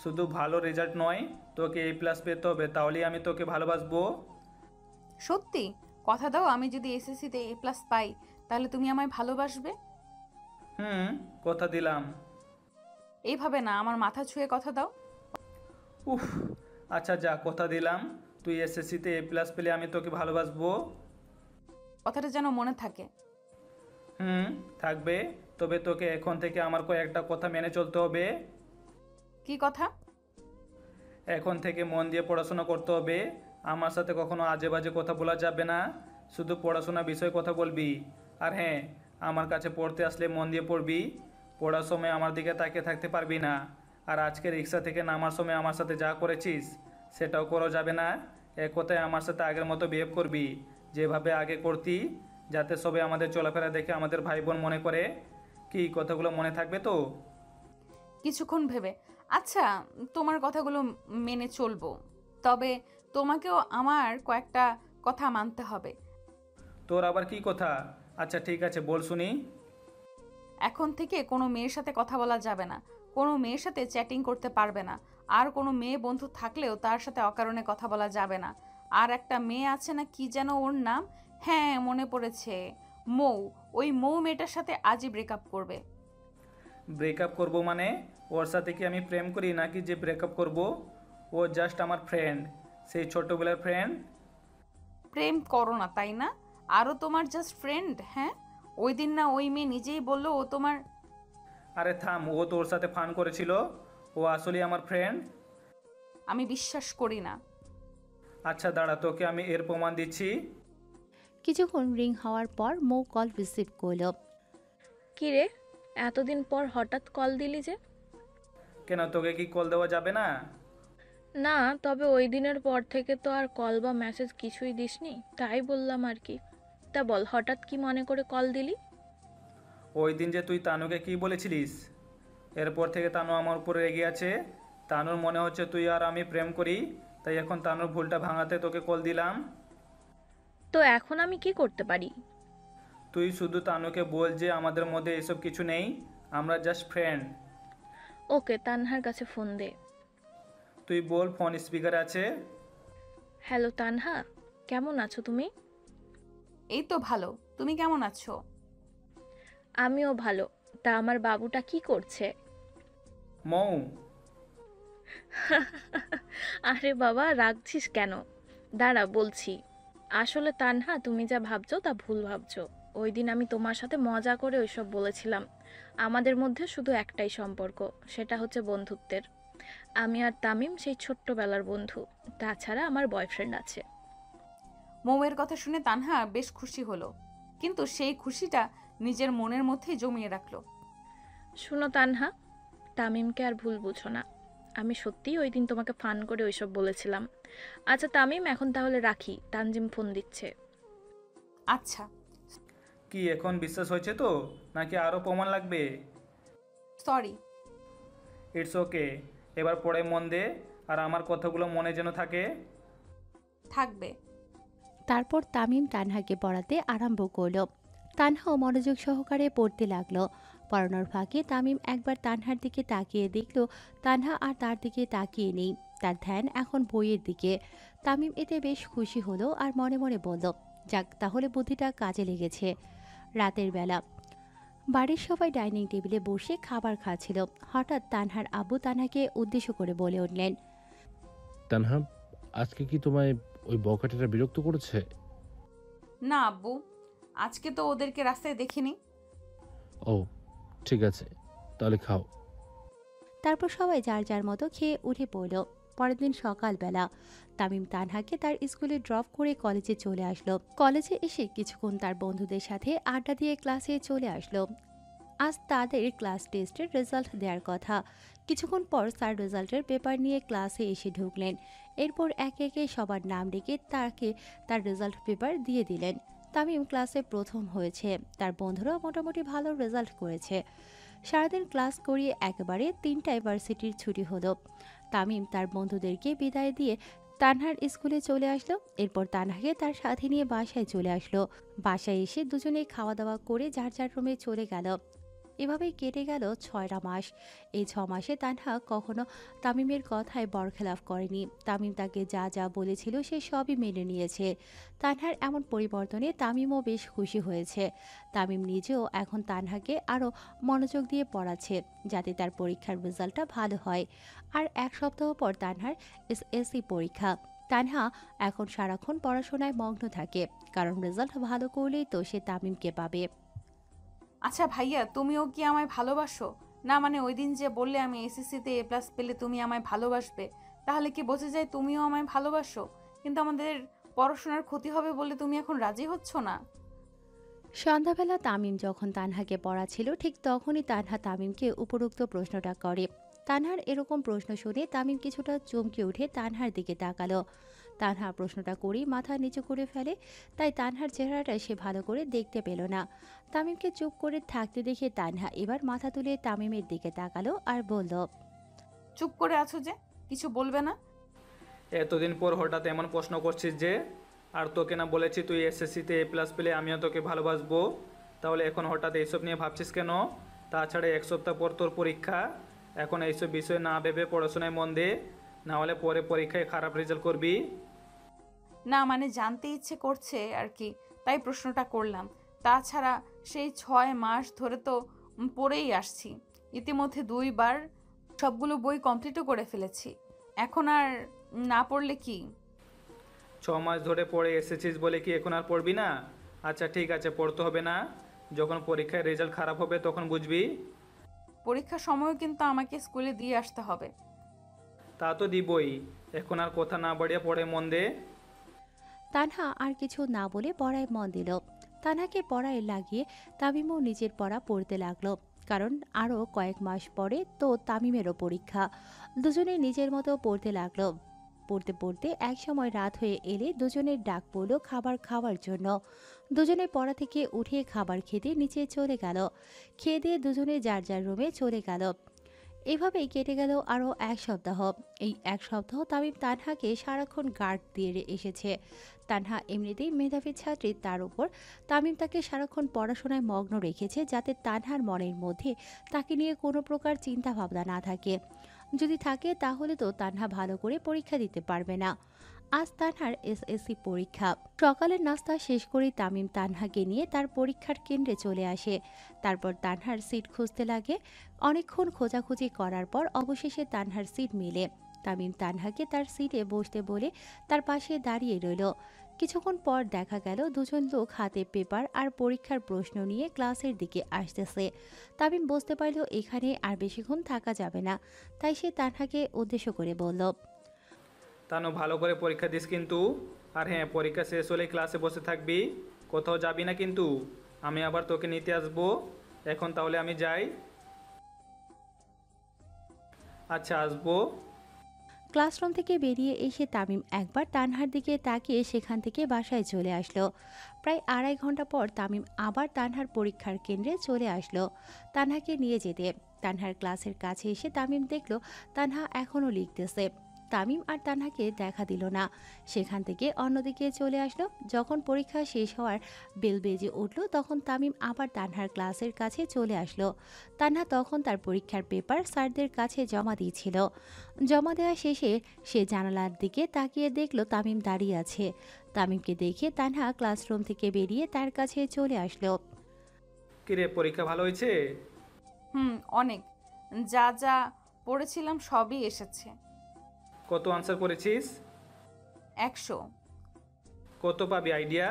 শুধু ভালো রেজাল্ট নয়, তোকে A+ পেতে হবে, তাহলেই আমি তোকে ভালোবাসবো। সত্যি কথা দাও, আমি যদি এসএসসিতে A+ পাই তাহলে তুমি আমায় ভালোবাসবে? কথা দিলাম। এইভাবে না, আমার মাথা ছুঁয়ে কথা দাও। উফ, আচ্ছা যা, কথা দিলাম তুই এসএসসিতে A+ পেলে আমি তোকে ভালোবাসবো। কথাটা যেন মনে থাকে। থাকবে, তবে তোকে এখন থেকে আমার কয়েকটা কথা মেনে চলতে হবে। কি কথা? এখন থেকে মন দিয়ে পড়াশোনা করতে হবে, আমার সাথে কখনো আজে বাজে কথা বলা যাবে না, শুধু পড়াশোনা বিষয়ে কথা বলবি। আর হ্যাঁ, আমার কাছে পড়তে আসলে মন দিয়ে পড়বি, পড়ার সময় আমার দিকে তাকিয়ে থাকতে পারবি না। আর আজকে রিক্সা থেকে নামার সময় আমার সাথে যা করেছিস সেটাও করা যাবে না। এক কথায় আমার সাথে আগের মতো বিহেভ করবি, যেভাবে আগে করতি, যাতে সবাই আমাদের চলাফেরা দেখে আমাদের ভাই বোন মনে করে। কি কথাগুলো মনে থাকবে তো? কিছুক্ষণ ভেবে। আচ্ছা, তোমার কথাগুলো মেনে চলবো, তবে তোমাকেও আমার কয়েকটা কথা মানতে হবে। তোর আবার কি কথা? আচ্ছা ঠিক আছে, বল শুনি। এখন থেকে কোনো মেয়ের সাথে কথা বলা যাবে না, কোনো মেয়ের সাথে চ্যাটিং করতে পারবে না, আর কোনো মেয়ে বন্ধু থাকলেও তার সাথে অকারণে কথা বলা যাবে না। আর একটা মেয়ে আছে না, কি যেন ওর নাম, হ্যাঁ মনে পড়েছে, মৌ, ওই মৌ মেয়েটার সাথে আজই ব্রেকআপ করবে। ব্রেকআপ করব মানে? ওর সাথে কি আমি প্রেম করি নাকি যে ব্রেকআপ করব? ও জাস্ট আমার ফ্রেন্ড, সেই ছোটবেলার ফ্রেন্ড। প্রেম করো না তাই না? আরও তোমার জাস্ট ফ্রেন্ড? হ্যাঁ, ওই দিন না ওই মেয়ে নিজেই বললো ও তোমার। আরে থাম, ও তোর সাথে ফান করেছিল, ও আসলে আমার ফ্রেন্ড। আমি বিশ্বাস করি না। আচ্ছা দাঁড়া, তোকে আমি এর প্রমাণ দিচ্ছি। কিছুক্ষণ রিং হওয়ার পর মৌ কল রিসিভ করল। কি রে, এতদিন পর হঠাৎ কল দিলি যে? কেন, তোকে কি কল দেওয়া যাবে না? না, তবে ওই দিনের পর থেকে তো আর কল বা মেসেজ কিছুই দিসনি, তাই বললাম আর কি। তা বল, হঠাৎ কি মনে করে কল দিলি? ওই দিন যে তুই তানুকে কি বলেছিলিস, এরপর থেকে তানু আমার উপরে রেগে আছে। তানুর মনে হচ্ছে তুই আর আমি প্রেম করি, তাই এখন তানুর ভুলটা ভাঙাতে তোকে কল দিলাম। তো এখন আমি কি করতে পারি? তুই শুধু তানুকে বল যে আমাদের মধ্যে এসব কিছু নেই, আমরা জাস্ট ফ্রেন্ড। ওকে, তানহার কাছে ফোন দে। তুই বল, ফোন স্পিকারে আছে। হ্যালো তানহা, কেমন আছো তুমি? এই তো ভালো, তুমি কেমন আছো? আমিও ভালো। তা আমার বাবুটা কি করছে? মৌ। আরে বাবা, রাগছিস কেন? দাঁড়া বলছি। আসলে তানহা, তুমি যা ভাবছো তা ভুল ভাবছো। ওই দিন আমি তোমার সাথে মজা করে ওইসব বলেছিলাম। আমাদের মধ্যে শুধু একটাই সম্পর্ক, সেটা হচ্ছে বন্ধুত্বের। আমি আর তামিম সেই ছোট্টবেলার বন্ধু, তাছাড়া আমার বয়ফ্রেন্ড আছে। মৌয়ের কথা শুনে তানহা বেশ খুশি হলো, কিন্তু সেই খুশিটা নিজের মনের মধ্যেই জমিয়ে রাখলো। শুনো তানহা, তামিমকে আর ভুল বুঝো না। আমি সত্যিই ওই দিন তোমাকে ফান করে ওইসব বলেছিলাম। আচ্ছা তামিম, এখন তাহলে রাখি, তানজিম ফোন দিচ্ছে। আচ্ছা। কি এখন বিশ্বাস হয়েছে তো, নাকি আরও প্রমাণ লাগবে? সরি। ইটস ওকে, এবার পড়ে মন দে, আর আমার কথাগুলো মনে যেন থাকে। থাকবে। তারপর তামিম তানহাকে পড়াতে আরম্ভ করলো। তানহাও মনোযোগ সহকারে পড়তে লাগলো। পড়ানোর ফাঁকে তামিম একবার তানহার দিকে তাকিয়ে দেখলো তানহা আর তার দিকে তাকিয়ে নেই, তার ধ্যান এখন বইয়ের দিকে। তামিম এতে বেশ খুশি হলো আর মনে মনে বলল, যাক তাহলে বুদ্ধিটা কাজে লেগেছে। রাতের বেলা বাড়ির সবাই ডাইনিং টেবিলে বসে খাবার খাচ্ছিল। হঠাৎ তানহার আব্বু তানহাকে উদ্দেশ্য করে বলে উঠলেন, তানহা, আজকে কি তোমায় ওই বকাটেটা বিরক্ত করেছে? না আব্বু, আজকে তো ওদেরকে রাস্তায় দেখিনি। ও ঠিক আছে, তাহলে খাও। তারপর সবাই যার যার মতো খেয়ে উঠে পড়ল। পরের দিন সকালবেলা তামিম তানহাকে তার স্কুলে ড্রপ করে কলেজে চলে আসলো। কলেজে এসে কিছুক্ষণ তার বন্ধুদের সাথে আড্ডা দিয়ে ক্লাসে চলে আসলো। আজ তাদের ক্লাস টেস্টের রেজাল্ট দেওয়ার কথা। কিছুক্ষণ পর স্যার রেজাল্টের পেপার নিয়ে ক্লাসে এসে ঢুকলেন। এরপর একে একে সবার নাম ডেকে তাকে তার রেজাল্ট পেপার দিয়ে দিলেন। তামিম ক্লাসে প্রথম হয়েছে, তার বন্ধুরাও মোটামুটি ভালো রেজাল্ট করেছে। সারাদিন ক্লাস করিয়ে একেবারে 3টায় ভার্সিটির ছুটি হলো। তামিম তার বন্ধুদেরকে বিদায় দিয়ে তানহার স্কুলে চলে আসলো। এরপর তানহাকে তার সাথে নিয়ে বাসায় চলে আসলো। বাসায় এসে দুজনে খাওয়া দাওয়া করে যার যার রুমে চলে গেল। এভাবেই কেটে গেল 6টা মাস। এই 6 মাসে তানহা কখনো তামিমের কথায় বরখেলাপ করেনি। তামিম তাকে যা যা বলেছিল সে সবই মেনে নিয়েছে। তানহার এমন পরিবর্তনে তামিমও বেশ খুশি হয়েছে। তামিম নিজেও এখন তানহাকে আরও মনোযোগ দিয়ে পড়াচ্ছে, যাতে তার পরীক্ষার রেজাল্টটা ভালো হয়। আর 1 সপ্তাহ পর তানহার এসএসসি পরীক্ষা। তানহা এখন সারাক্ষণ পড়াশোনায় মগ্ন থাকে, কারণ রেজাল্ট ভালো করলেই তো সে তামিমকে পাবে। আচ্ছা ভাইয়া, তুমিও কি আমায় ভালোবাসো? না মানে ওই দিন যে বললে আমি এসএসসিতে A+ পেলে তুমি আমায় ভালোবাসবে, তাহলে কি বোঝা যায় তুমিও আমায় ভালোবাসো? কিন্তু আমাদের পড়াশোনার ক্ষতি হবে বলে তুমি এখন রাজি হচ্ছ না? সন্ধ্যাবেলা তামিম যখন তানহাকে পড়াচ্ছিল ঠিক তখনই তানহা তামিমকে উপরোক্ত প্রশ্নটা করে। তানহার এরকম প্রশ্ন শুনে তামিম কিছুটা চমকে উঠে তানহার দিকে তাকালো। তানহা প্রশ্নটা করেই মাথা নিচু করে ফেলে, তাই তানহার চেহারাটা সে ভালো করে দেখতে পেল না। তামিমকে চুপ করে থাকতে দেখে তানহা এবার মাথা তুলে তামিমের দিকে তাকালো আর বলল, চুপ করে আছো যে, কিছু বলবে না? এতদিন পর হঠাৎ এমন প্রশ্ন করছিস যে? আর তোকে না বলেছি তুই এসএসসিতে A+ পেলে আমিও তোকে ভালোবাসবো? তাহলে এখন হঠাৎ এইসব নিয়ে ভাবছিস কেন? তাছাড়া 1 সপ্তাহ পর তোর পরীক্ষা। এখন এইসব বিষয় না ভেবে পড়াশোনায় মন দে, না হলে পরে পরীক্ষায় খারাপ রেজাল্ট করবি। না মানে জানতে ইচ্ছে করছে আর কি, তাই প্রশ্নটা করলাম। তাছাড়া সেই 6 মাস ধরে তো পড়েই আসছি। ইতিমধ্যে 2বার সবগুলো বই কমপ্লিটও করে ফেলেছি। এখন আর না পড়লে কি? 6 মাস ধরে পড়ে এসেছিস বলে কি এখন আর পড়বি না? আচ্ছা ঠিক আছে, পড়তে হবে না। যখন পরীক্ষায় রেজাল্ট খারাপ হবে তখন বুঝবি। পরীক্ষার সময়ও কিন্তু আমাকে স্কুলে দিয়ে আসতে হবে। তা তো দিবই। এখন আর কথা না বাড়িয়ে পড়ে মন দে। তানহা আর কিছু না বলে পড়ায় মন দিল। তানহাকে পড়ায় লাগিয়ে তামিমও নিজের পড়া পড়তে লাগলো, কারণ আরও কয়েক মাস পরে তো তামিমেরও পরীক্ষা। দুজনে নিজের মতো পড়তে লাগলো। পড়তে পড়তে একসময় রাত হয়ে এলে দুজনের ডাক পড়লো খাবার খাওয়ার জন্য। দুজনে পড়া থেকে উঠে খাবার খেতে নিচে চলে গেল। খেয়ে দিয়ে দুজনে যার যার রুমে চলে গেল। এভাবেই কেটে গেল আরও 1 সপ্তাহ। এই 1 সপ্তাহ তামিম তানহাকে সারাক্ষণ গার্ড দিয়ে এসেছে। তানহা এমনিতেই মেধাবী ছাত্রী, তার উপর তামিম তাকে সারাক্ষণ পড়াশোনায় মগ্ন রেখেছে, যাতে তানহার মনের মধ্যে তাকে নিয়ে কোনো প্রকার চিন্তা ভাবনা না থাকে। যদি থাকে তাহলে তো তানহা ভালো করে পরীক্ষা দিতে পারবে না। আজ তানহার এসএসসি পরীক্ষা। সকালের নাস্তা শেষ করে তামিম তানহাকে নিয়ে তার পরীক্ষার কেন্দ্রে চলে আসে। তারপর তানহার সিট খুঁজতে লাগে। অনেকক্ষণ খোঁজাখুঁজি করার পর অবশেষে তানহার সিট মিলে। তামিম তানহাকে তার সিটে বসতে বলে তার পাশে দাঁড়িয়ে রইল। কিছুক্ষণ পর দেখা গেল দুজন লোক হাতে পেপার আর পরীক্ষার প্রশ্ন নিয়ে ক্লাসের দিকে আসতেছে। তামিম বুঝতে পারল এখানে আর বেশিক্ষণ থাকা যাবে না, তাই সে তানহাকে উদ্দেশ্য করে বলল, তানু ভালো করে পরীক্ষা দিস কিন্তু। আর হ্যাঁ, পরীক্ষা শেষ হলে ক্লাসে বসে থাকবি, কোথাও যাবি না কিন্তু। আমি আবার তোকে নিতে আসবো। এখন তাহলে আমি যাই। আচ্ছা, আসবো। ক্লাসরুম থেকে বেরিয়ে এসে তামিম একবার তানহার দিকে তাকিয়ে সেখান থেকে বাসায় চলে আসলো। প্রায় 2.5 ঘন্টা পর তামিম আবার তানহার পরীক্ষার কেন্দ্রে চলে আসলো তানহাকে নিয়ে যেতে। তানহার ক্লাসের কাছে এসে তামিম দেখলো তানহা এখনও লিখতেছে। তামিম আর তানহাকে দেখা দিল না। সেখান থেকে অন্যদিকে চলে আসলো। যখন পরীক্ষা শেষ হওয়ার বেল বেজে উঠল তখন তামিম আবার তানহার ক্লাসের কাছে চলে আসলো। তানহা তখন তার পরীক্ষার পেপার স্যারদের কাছে জমা দিয়েছিল। জমা দেওয়া শেষে সে জানালার দিকে তাকিয়ে দেখল তামিম দাঁড়িয়ে আছে। তামিমকে দেখে তানহা ক্লাসরুম থেকে বেরিয়ে তার কাছে চলে আসলো। কিরে, পরীক্ষা ভালো হয়েছে? অনেক। যা যা পড়েছিলাম সবই এসেছে। কত আনসার করেছিস? 100। কত পাবি আইডিয়া?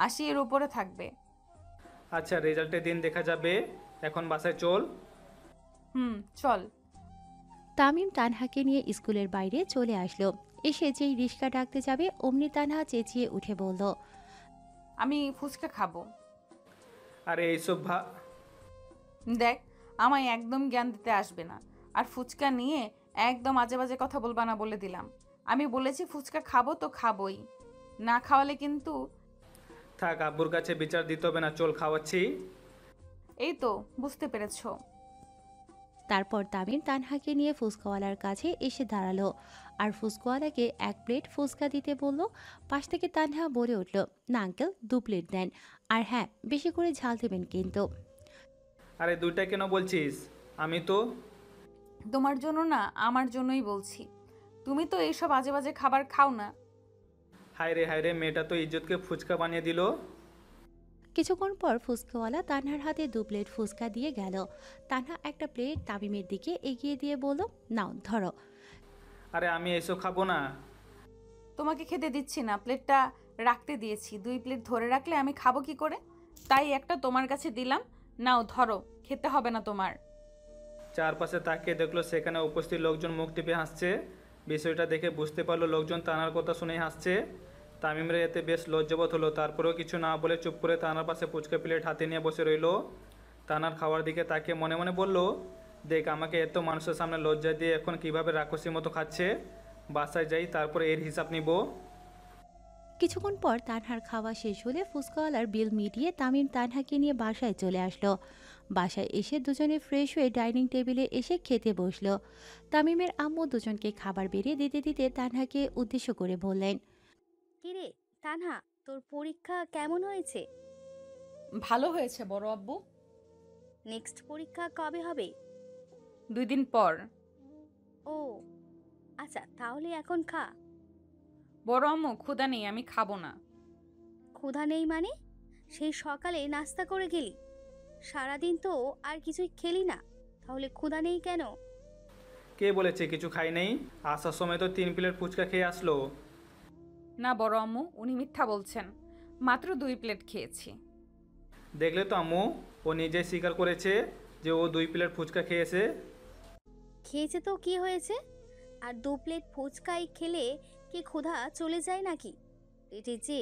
80 এর উপরে থাকবে। আচ্ছা, রেজাল্টের দিন দেখা যাবে। এখন বাসায় চল। চল। তামিম তানহাকে নিয়ে স্কুলের বাইরে চলে আসলো। এসে যেই রিক্সা ডাকতে যাবে অমনি তানহা চেঁচিয়ে উঠে বলল, আমি ফুচকা খাবো। আরে এইসব দেখ, আমায় একদম জ্ঞান দিতে আসবে না। আর ফুচকা নিয়ে একদম আজে বাজে কথা বলবা না বলে দিলাম। আমি বলেছি ফুচকা খাবো তো খাবোই, না খাওয়ালে কিন্তু। থাক, আব্বুর কাছে বিচার দিতে হবে না, চল খাওয়াচ্ছি। এই তো বুঝতে পেরেছো। তারপর তামিম তানহাকে নিয়ে ফুচকাওয়ালার কাছে এসে দাঁড়ালো আর ফুচকাওয়ালাকে 1 প্লেট ফুচকা দিতে বলল। পাশ থেকে তানহা বলে উঠল, না আঙ্কেল, 2 প্লেট দেন, আর হ্যাঁ বেশি করে ঝাল দেবেন কিন্তু। আরে 2টা কেন বলছিস? আমি তো তোমার জন্য না, আমার জন্যই বলছি। তুমি তো এইসব আজে বাজে খাবার খাও না। হায় রে, মেয়েটা তো ইজ্জতকে ফুচকা বানিয়ে দিল। কিছুক্ষণ পর ফুচকাওয়ালা তানহার হাতে 2 প্লেট ফুচকা দিয়ে গেল। তানহা একটা প্লেট তামিমের দিকে এগিয়ে দিয়ে বলল, নাও ধরো। আরে আমি এসব খাবো না। তোমাকে খেতে দিচ্ছি না, প্লেটটা রাখতে দিয়েছি। 2 প্লেট ধরে রাখলে আমি খাবো কি করে? তাই একটা তোমার কাছে দিলাম, নাও ধরো, খেতে হবে না তোমার। চারপাশে তাকিয়ে দেখলো সেখানে উপস্থিত লোকজন মুখ টিপে হাসছে। বিষয়টা দেখে বুঝতে পারলো লোকজন তানার কথা শুনেই হাসছে। তামিমের এতে বেশ লজ্জাবোধ হলো। তারপরেও কিছু না বলে চুপ করে তানার পাশে ফুচকা প্লেট হাতে নিয়ে বসে রইল। তানার খাওয়ার দিকে তাকিয়ে মনে মনে বলল, দেখ আমাকে এত মানুষের সামনে লজ্জা দিয়ে এখন কিভাবে রাক্ষসীর মতো খাচ্ছে। বাসায় যাই, তারপরে এর হিসাব নিব। কিছুক্ষণ পর তানহার খাওয়া শেষ হলে ফুচকাওয়ালার বিল মিটিয়ে তামিম তানহাকে নিয়ে বাসায় চলে আসলো। বাসায় এসে দুজনে ফ্রেশ হয়ে ডাইনিং টেবিলে এসে খেতে বসলো। তামিমের আম্মু দুজনকে খাবার বেরিয়ে দিতে দিতে তানহাকে উদ্দেশ্য করে বললেন, কিরে তানহা, তোর পরীক্ষা কেমন হয়েছে? ভালো হয়েছে বড় আব্বু। নেক্সট পরীক্ষা কবে হবে? 2 দিন পর। ও আচ্ছা, তাহলে এখন খা। বড় আম্মু, ক্ষুধা নেই, আমি খাবো না। ক্ষুধা নেই মানে? সেই সকালে নাস্তা করে গেলি, সারাদিন তো আর কিছুই খেলি না, তাহলে ক্ষুধা নেই কেন? কে বলেছে কিছু খাই নেই? আসার সময় তো 3 প্লেট ফুচকা খেয়ে আসলো। না বড় আম্মু, উনি মিথ্যা বলছেন। মাত্র 2 প্লেট খেয়েছি। দেখলে তো আম্মু, ও নিজেই স্বীকার করেছে যে ও 2 প্লেট ফুচকা খেয়েছে। খেয়েছে তো কি হয়েছে? আর 2 প্লেট ফুচকাই খেলে কি ক্ষুধা চলে যায় নাকি? পেটে যে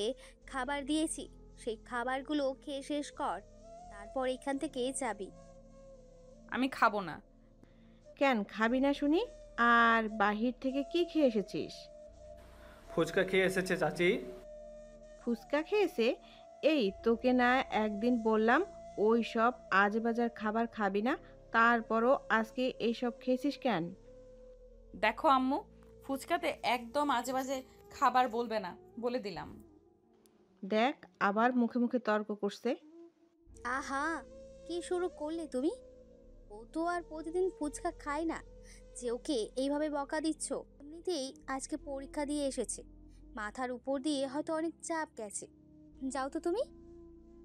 খাবার দিয়েছি সেই খাবারগুলো খেয়ে শেষ কর, তারপর এখান থেকে যাবি। আমি খাবো না। কেন খাবি না শুনি? আর বাহির থেকে কি খেয়ে এসেছিস? ফুচকা খেয়ে এসেছে চাচি। ফুচকা খেয়েছে? এই তোকে না একদিন বললাম ওই সব আজেবাজার খাবার খাবি না, তারপরও আজকে এইসব খেয়েছিস কেন? দেখো আম্মু, ফুচকাতে একদম আজে বাজে খাবার বলবে না, বলে দিলাম। দেখ আবার মুখে মুখে তর্ক করছে। আহা, কি শুরু করলে তুমি? ও তো আর প্রতিদিন ফুচকা খায় না যে ওকে এইভাবে বকা দিচ্ছ। এমনিতেই আজকে পরীক্ষা দিয়ে এসেছে, মাথার উপর দিয়ে হয়তো অনেক চাপ গেছে। যাও তো তুমি,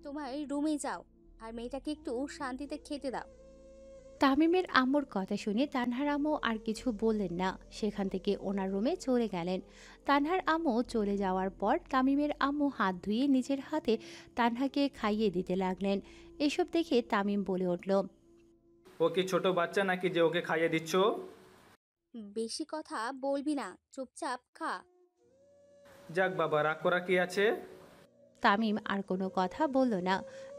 তোমার রুমে যাও, আর মেয়েটাকে একটু শান্তিতে খেতে দাও। তামিমের আম্মুর কথা শুনে তানহার আম্মু আর কিছু বললেন না। সেখান থেকে ওনার রুমে চলে গেলেন। তানহার আম্মু চলে যাওয়ার পর তামিমের আম্মু হাত ধুয়ে নিজের হাতে তানহাকে খাইয়ে দিতে লাগলেন। এসব দেখে তামিম বলে উঠল, ও কি ছোট বাচ্চা নাকি যে ওকে খাইয়ে দিচ্ছ? বেশি কথা বলবি না, চুপচাপ খা। যাক বাবা, রাগ করা কি আছে? তামিম আর কোনো কথা বলল না,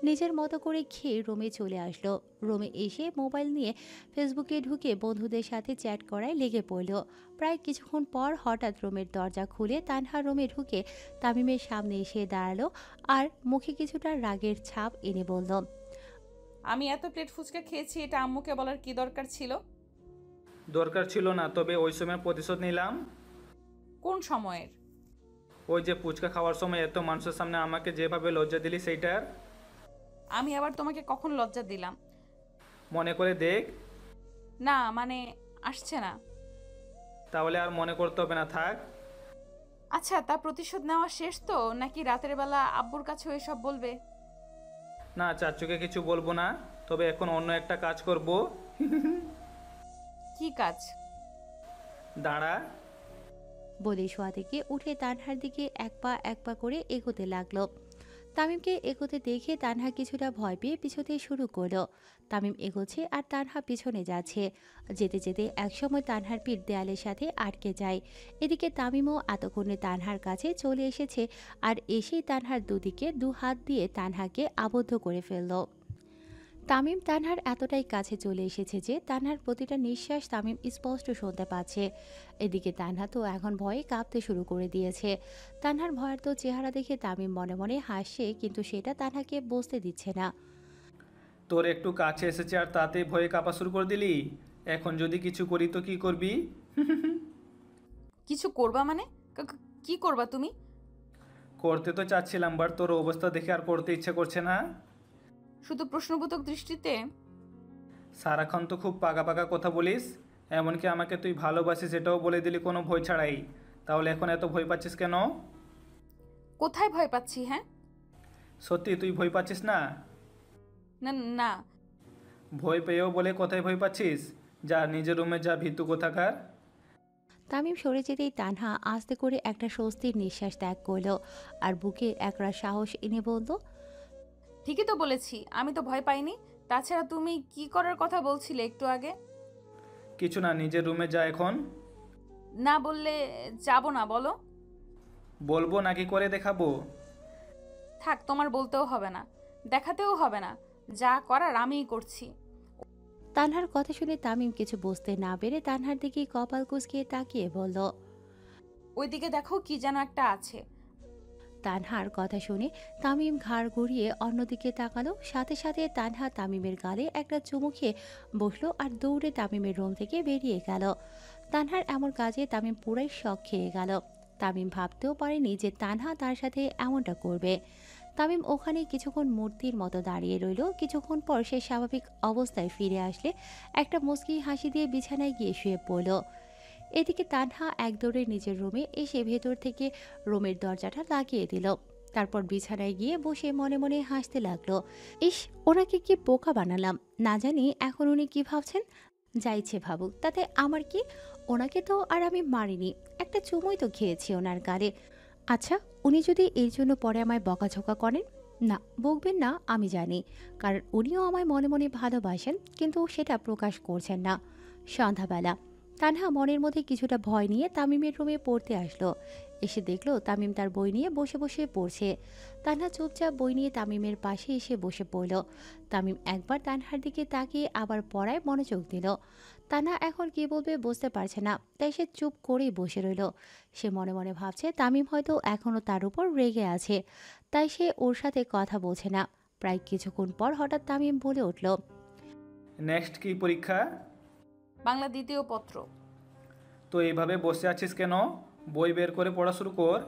নিজের মতো করে খেয়ে রুমে চলে আসলো। রুমে এসে মোবাইল নিয়ে ফেসবুকে ঢুকে বন্ধুদের সাথে চ্যাট করায় লেগে পড়ল। প্রায় কিছুক্ষণ পর হঠাৎ রুমের দরজা খুলে তানহা রুমে ঢুকে তামিমের সামনে এসে দাঁড়ালো আর মুখে কিছুটা রাগের ছাপ এনে বলল, আমি এত প্লেট ফুচকা খেয়েছি, এটা আম্মুকে বলার কি দরকার ছিল? দরকার ছিল না, তবে ওই সময় প্রতিশোধ নিলাম। কোন সময়ের? ওই যে ফুচকা খাওয়ার সময় এত মানুষের সামনে আমাকে যেভাবে লজ্জা দিলি সেইটার। আমি আবার তোমাকে কখন লজ্জা দিলাম? মনে করে দেখ। না মানে আসছে না। তাহলে আর মনে করতে হবে না, থাক। আচ্ছা, তা প্রতিশোধ নেওয়া শেষ তো, নাকি রাতের বেলা আব্বুর কাছে এসব বলবে? না, চাচুকে কিছু বলবো না, তবে এখন অন্য একটা কাজ করব। কি কাজ? দাঁড়া। বলে শোয়া থেকে উঠে তানহার দিকে এক পা করে এগোতে লাগলো। তামিমকে এগোতে দেখে তানহা কিছুটা ভয় পেয়ে পিছোতে শুরু করলো। তামিম এগোচ্ছে আর তানহা পিছনে যাচ্ছে। যেতে যেতে একসময় তানহার পিঠ দেয়ালের সাথে আটকে যায়। এদিকে তামিমও এতক্ষণে তানহার কাছে চলে এসেছে আর এসেই তানহার দুদিকে দু হাত দিয়ে তানহাকে আবদ্ধ করে ফেলল। তামিম তানহার এতটাই কাছে চলে এসেছে যে তানহার প্রতিটা নিঃশ্বাস তামিম স্পষ্ট শুনতে পাচ্ছে। এদিকে তানহা তো এখন ভয়ে কাঁপতে শুরু করে দিয়েছে। তানহার ভয়ার্ত চেহারা দেখে তামিম মনে মনে হাসছে, কিন্তু সেটা তানহাকে বুঝতে দিচ্ছে না। তোর একটু কাছে এসেছে আর তাতেই ভয়ে কাঁপা শুরু করে দিলি। এখন যদি কিছু করি তো কি করবি? কিছু করবা মানে? কি করবা তুমি? করতে তো চাচ্ছিলাম, বাট তোর অবস্থা দেখে আর করতে ইচ্ছে করছে না। শুধু প্রশ্নবোধক দৃষ্টিতে? সারাক্ষণ তো খুব পাকা পাকা কথা বলিস, এমনকি আমাকে তুই ভালোবাসিস এটাও বলে দিলি কোনো ভয় ছাড়াই। তাহলে এখন এত ভয় পাচ্ছিস কেন? কোথায় ভয় পাচ্ছি? হ্যাঁ, সত্যি তুই ভয় পাচ্ছিস না? না না। ভয় পেয়েও বলে কোথায় ভয় পাচ্ছিস? যা নিজের রুমে যা, ভীতু কোথাকার। তামিম সরে যেতেই তানহা আস্তে করে একটা স্বস্তির নিঃশ্বাস ত্যাগ করলো আর বুকে একরা সাহস এনে বলল, ঠিকই তো বলেছি, আমি তো ভয় পাইনি। তাছাড়া তুমি কি করার কথা বলছিলে একটু আগে? কিছু না, নিজের রুমে যা এখন। না বললে যাব না, বলো। বলবো নাকি করে দেখাবো? থাক, তোমার বলতেও হবে না, দেখাতেও হবে না, যা করার আমিই করছি। তানহার কথা শুনে তামিম কিছু বুঝতে না পেরে তানহার দিকে কপাল কুঁচকে তাকিয়ে বলল, ওইদিকে দেখো, কি যেন একটা আছে। তানহার কথা শুনে তামিম ঘাড় ঘুরিয়ে অন্যদিকে তাকালো। সাথে সাথে তানহা তামিমের গালে একটা চুমু খেয়ে বসলো আর দৌড়ে তামিমের রুম থেকে বেরিয়ে গেল। তানহার এমন কাজে তামিম পুরাই শক খেয়ে গেল। তামিম ভাবতেও পারেনি যে তানহা তার সাথে এমনটা করবে। তামিম ওখানে কিছুক্ষণ মূর্তির মতো দাঁড়িয়ে রইল। কিছুক্ষণ পর সে স্বাভাবিক অবস্থায় ফিরে আসলে একটা মুচকি হাসি দিয়ে বিছানায় গিয়ে শুয়ে পড়ল। এদিকে তানহা এক দৌড়ে নিজের রুমে এসে ভেতর থেকে রুমের দরজাটা লাগিয়ে দিল। তারপর বিছানায় গিয়ে বসে মনে মনে হাসতে লাগলো। ইস, ওনাকে কি বোকা বানালাম, না জানি এখন উনি কি ভাবছেন। যা ইচ্ছে ভাবুক, তাতে আমার কি? ওনাকে তো আর আমি মারিনি, একটা চুমুই তো খেয়েছি ওনার গালে। আচ্ছা, উনি যদি এই জন্য পরে আমায় বকাঝকা করেন, না বকবেন না আমি জানি, কারণ উনিও আমায় মনে মনে ভালোবাসেন, কিন্তু সেটা প্রকাশ করছেন না। সন্ধ্যাবেলা তানহা মনের মধ্যে কিছুটা ভয় নিয়ে তামিমের রুমে পড়তে আসলো। এসে দেখলো তামিম তার বই নিয়ে বসে বসে পড়ছে। তানহা চুপচাপ বই নিয়ে তামিমের পাশে এসে বসে পড়ল। তামিম একবার তানহার দিকে তাকিয়ে আবার পড়ায় মনোযোগ দিল। তানহা এখন কি বলবে বুঝতে পারছে না, তাই সে চুপ করেই বসে রইল। সে মনে মনে ভাবছে তামিম হয়তো এখনও তার উপর রেগে আছে, তাই সে ওর সাথে কথা বলছে না। প্রায় কিছুক্ষণ পর হঠাৎ তামিম বলে উঠল, নেক্সট কি পরীক্ষা? বাংলা দ্বিতীয় পত্র। তো এইভাবে বসে আছিস কেন? বই বের করে পড়া শুরু কর।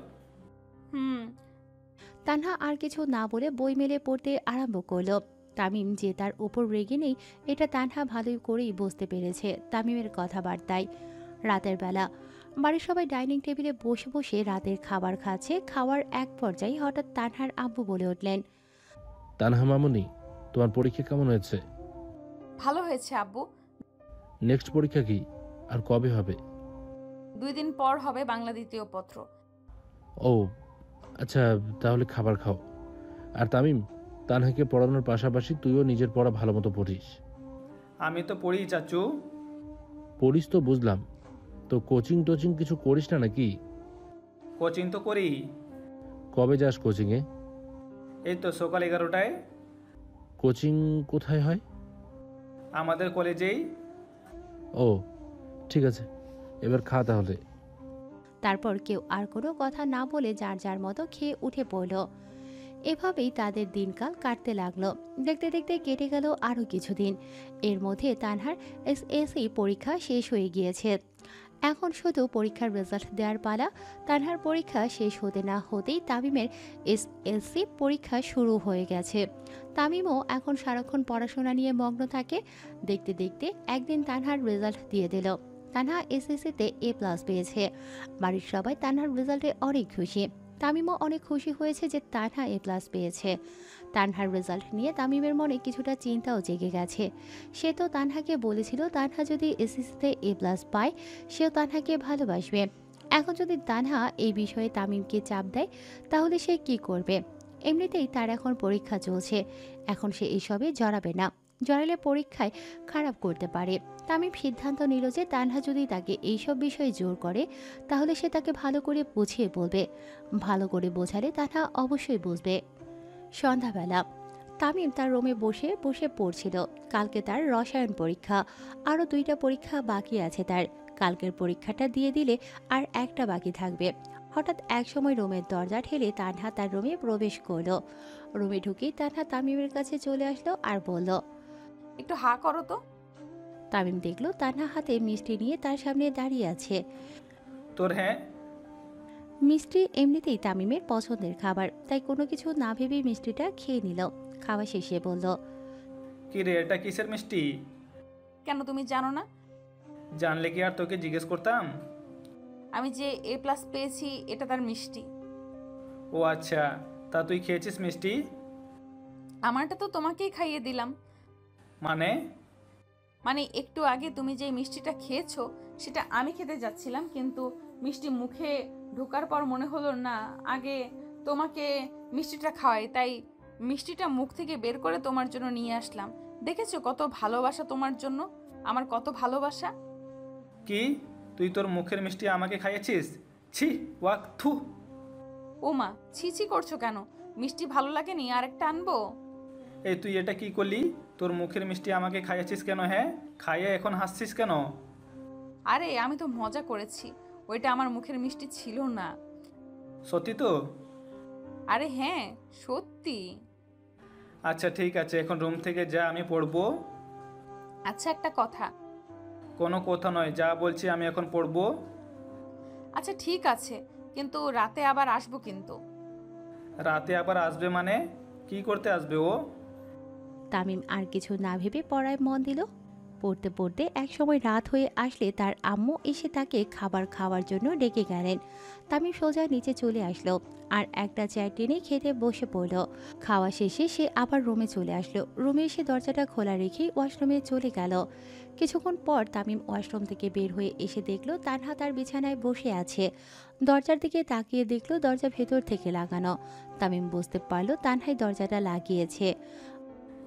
তানহা আর কিছু না বলে বই মেলে পড়তে আরম্ভ করলো। তামিম যে তার উপর রেগে নেই এটা তানহা ভালোই করেই বুঝতে পেরেছে তামিমের কথাবার্তায়। রাতের বেলা বাড়ির সবাই ডাইনিং টেবিলে বসে বসে রাতের খাবার খাচ্ছে। খাওয়ার এক পর্যায়ে হঠাৎ তানহার আব্বু বলে উঠলেন, তানহা মামুনি, তোমার পরীক্ষা কেমন হয়েছে? ভালো হয়েছে আব্বু। নেক্সট পরীক্ষা কি আর কবে হবে? 2 দিন পর হবে বাংলা দ্বিতীয় পত্র। ও আচ্ছা, তাহলে খাবার খাও। আর তামিম, তানহাকে পড়ানোর পাশাপাশি তুইও নিজের পড়া ভালো মতো পড়িস। আমি তো পড়ি চাচু। পড়িস তো বুঝলাম, তো কোচিং টোচিং কিছু করিস না নাকি? কোচিং তো করি। কবে যাস কোচিংয়ে? এই তো সকাল 11টায়। কোচিং কোথায় হয়? আমাদের কলেজেই। ও ঠিক আছে, এবার খা তাহলে। তারপর কেউ আর কোনো কথা না বলে যার যার মতো খেয়ে উঠে পড়ল। এভাবেই তাদের দিনকাল কাটতে লাগলো। দেখতে দেখতে কেটে গেল আরও কিছুদিন। এর মধ্যে তানহার এসএসসি পরীক্ষা শেষ হয়ে গিয়েছে। এখন শুধু পরীক্ষার রেজাল্ট দেওয়ার পালা। তানহার পরীক্ষা শেষ হতে না হতেই তামিমের এসএসসি পরীক্ষা শুরু হয়ে গেছে। তামিমও এখন সারাক্ষণ পড়াশোনা নিয়ে মগ্ন থাকে। দেখতে দেখতে একদিন তানহার রেজাল্ট দিয়ে দিল। তানহা এসএসসিতে A+ পেয়েছে। বাড়ির সবাই তানহার রেজাল্টে অনেক খুশি। তামিমও অনেক খুশি হয়েছে যে তানহা A+ পেয়েছে। তানহার রেজাল্ট নিয়ে তামিমের মনে কিছুটা চিন্তাও জেগে গেছে। সে তো তানহাকে বলেছিল তানহা যদি এসএসসিতে A+ পায় সেও তানহাকে ভালোবাসবে। এখন যদি তানহা এই বিষয়ে তামিমকে চাপ দেয় তাহলে সে কি করবে? এমনিতেই তার এখন পরীক্ষা চলছে, এখন সে এসবে জড়াবে না। জড়ালে পরীক্ষায় খারাপ করতে পারে। তামিম সিদ্ধান্ত নিল যে তানহা যদি তাকে এইসব বিষয়ে জোর করে তাহলে সে তাকে ভালো করে বুঝিয়ে বলবে। ভালো করে বোঝালে তানহা অবশ্যই বুঝবে। সন্ধ্যাবেলা তামিম তার রুমে বসে বসে পড়ছিল। কালকে তার রসায়ন পরীক্ষা, আরও 2টা পরীক্ষা বাকি আছে তার। কালকের পরীক্ষাটা দিয়ে দিলে আর একটা বাকি থাকবে। হঠাৎ একসময় রুমের দরজা ঠেলে তানহা তার রুমে প্রবেশ করলো। রুমে ঢুকেই তানহা তামিমের কাছে চলে আসলো আর বলল, একটু হা করো তো। তামিম দেখলো তানহা হাতে মিষ্টি নিয়ে তার সামনে দাঁড়িয়ে আছে। তোর হ্যাঁ? মিষ্টি এমনিতেই তামিমের পছন্দের খাবার, তাই কোনো কিছু না ভেবেই মিষ্টিটা খেয়ে নিল। খাওয়া শেষে বলল, কি রে, এটা কিসের মিষ্টি? কেন তুমি জানো না? জানলে কি আর তোকে জিজ্ঞেস করতাম? আমি যে A+ পেয়েছি এটা তার মিষ্টি। ও আচ্ছা, তা তুই খেয়েছিস মিষ্টি? আমারটা তো তোমাকেই খাইয়ে দিলাম। মানে একটু আগে তুমি যে মিষ্টিটা খেয়েছো সেটা আমি খেতে যাচ্ছিলাম, কিন্তু মিষ্টি মুখে ঢোকার পর মনে হলো না আগে তোমাকে মিষ্টিটা খাওয়াই, তাই মিষ্টিটা মুখ থেকে বের করে তোমার জন্য নিয়ে আসলাম। দেখেছো কত ভালোবাসা তোমার জন্য, আমার কত ভালোবাসা। কি তুই তোর মুখের মিষ্টি আমাকে খাইয়েছিস? ছি, ওয়াক, থু। ও মা, ছি ছি করছো কেন? মিষ্টি ভালো লাগেনি আরেকটা আনবো? এই তুই এটা কি করলি? তোর মুখের মিষ্টি আমাকে খাইয়েছিস কেন? হ্যাঁ, খাইয়ে এখন হাসছিস কেন? আরে আমি তো মজা করেছি, ওইটা আমার মুখের মিষ্টি ছিল না। সত্যি তো? আরে হ্যাঁ সত্যি। আচ্ছা ঠিক আছে, এখন রুম থেকে যা, আমি পড়বো। আচ্ছা একটা কথা। কোনো কথা নয়, যা বলছি আমি এখন পড়বো। আচ্ছা ঠিক আছে, কিন্তু রাতে আবার আসবো। কিন্তু রাতে আবার আসবে মানে? কি করতে আসবে ও? তামিম আর কিছু না ভেবে পড়ায় মন দিল। পড়তে পড়তে একসময় রাত হয়ে আসলে তার আম্মু এসে তাকে খাবার খাওয়ার জন্য ডেকে গেলেন। তামিম সোজা নিচে চলে আসলো আর একটা চেয়ার টেনে খেতে বসে পড়ল। খাওয়া শেষে সে আবার রুমে চলে আসলো। রুমে এসে দরজাটা খোলা রেখেই ওয়াশরুমে চলে গেল। কিছুক্ষণ পর তামিম ওয়াশরুম থেকে বের হয়ে এসে দেখলো তানহা তার বিছানায় বসে আছে। দরজার দিকে তাকিয়ে দেখলো দরজা ভেতর থেকে লাগানো। তামিম বুঝতে পারলো তানহাই দরজাটা লাগিয়েছে।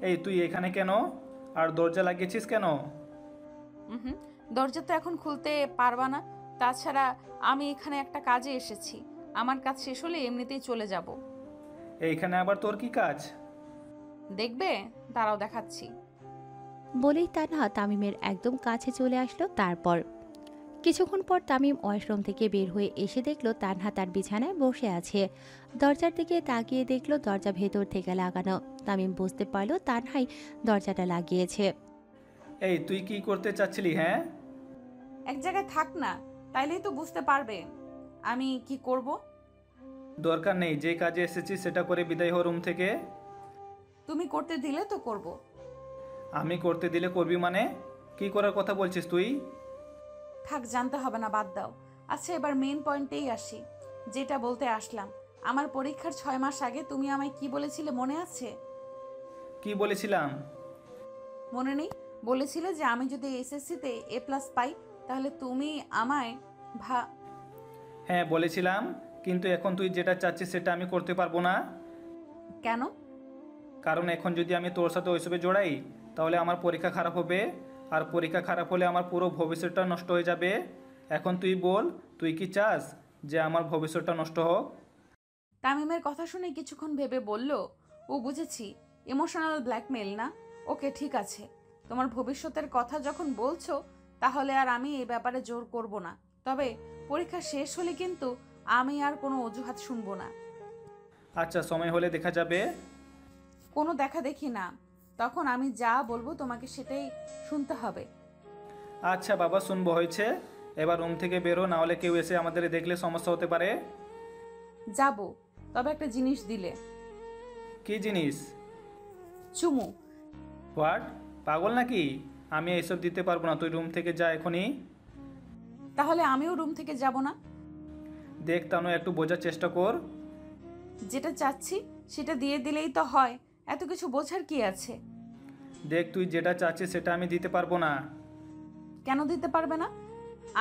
এই তুই এখানে কেন? আর দরজা লাগিয়েছিস কেন? দরজা তো এখন খুলতে পারবা না, তাছাড়া আমি এখানে একটা কাজে এসেছি। আমার কাজ শেষ হলে এমনিতেই চলে যাব। এইখানে আবার তোর কি কাজ? দেখবে, দাঁড়াও দেখাচ্ছি। বলেই তানহা তামিমের একদম কাছে চলে আসলো। তারপর কিছুক্ষণ পর তামিম ওয়াশরুম থেকে বের হয়ে এসে দেখলো তানহা তার বিছানায় বসে আছে। দরজার দিকে তাকিয়ে দেখলো দরজা ভেতর থেকে লাগানো। তামিম বুঝতে পারলো তানহাই দরজাটা লাগিয়েছে। এই তুই কি করতে চাচ্ছিলি? হ্যাঁ, এক জায়গায় থাক না, তাইলেই তো বুঝতে পারবে আমি কি করব। দরকার নেই, যে কাজে এসেছিস সেটা করে বিদায় হ রুম থেকে। তুমি করতে দিলে তো করব। আমি করতে দিলে করবি মানে? কি করার কথা বলছিস তুই? থাক, জানতে হবে না, বাদ দাও। আচ্ছা এবার মেইন পয়েন্টেই আসি, যেটা বলতে আসলাম। আমার পরীক্ষার 6 মাস আগে তুমি আমায় কি বলেছিলে মনে আছে? কি বলেছিলাম? মনে নেই? বলেছিলে যে আমি যদি এসএসসিতে A+ পাই তাহলে তুমি আমায় হ্যাঁ বলেছিলাম, কিন্তু এখন তুই যেটা চাচ্ছিস সেটা আমি করতে পারবো না। কেন? কারণ এখন যদি আমি তোর সাথে ওইসবে জড়াই তাহলে আমার পরীক্ষা খারাপ হবে, আর পরীক্ষা খারাপ হলে আমার পুরো ভবিষ্যৎটা নষ্ট হয়ে যাবে। এখন তুই বল, তুই কি চাস যে আমার ভবিষ্যৎটা নষ্ট হোক? তামিমের কথা শুনে কিছুক্ষণ ভেবে বলল, ও বুঝেছি, ইমোশনাল ব্ল্যাকমেল না? ওকে ঠিক আছে, তোমার ভবিষ্যতের কথা যখন বলছো তাহলে আর আমি এই ব্যাপারে জোর করব না। তবে পরীক্ষা শেষ হলে কিন্তু আমি আর কোনো অজুহাত শুনবো না। আচ্ছা, সময় হলে দেখা যাবে। কোনো দেখা দেখি না, তখন আমি যা বলবো তোমাকে সেটাই শুনতে হবে। আচ্ছা বাবা, শুনবো, হয়েছে। এবার রুম থেকে বেরো, না হলে কেউ এসে আমাদের দেখলে সমস্যা হতে পারে। যাব, তবে একটা জিনিস দিলে। কি জিনিস? চুমু। হোয়াট? পাগল নাকি? আমি এইসব দিতে পারবো না, তুই রুম থেকে যা এখনই। তাহলে আমিও রুম থেকে যাব না? দেখ তানু, একটু বোঝার চেষ্টা কর। যেটা চাচ্ছি সেটা দিয়ে দিলেই তো হয়, এত কিছু বোঝার কি আছে? দেখ, তুই যেটা চাচ্ছিস সেটা আমি দিতে পারবো না। কেন দিতে পারবে না?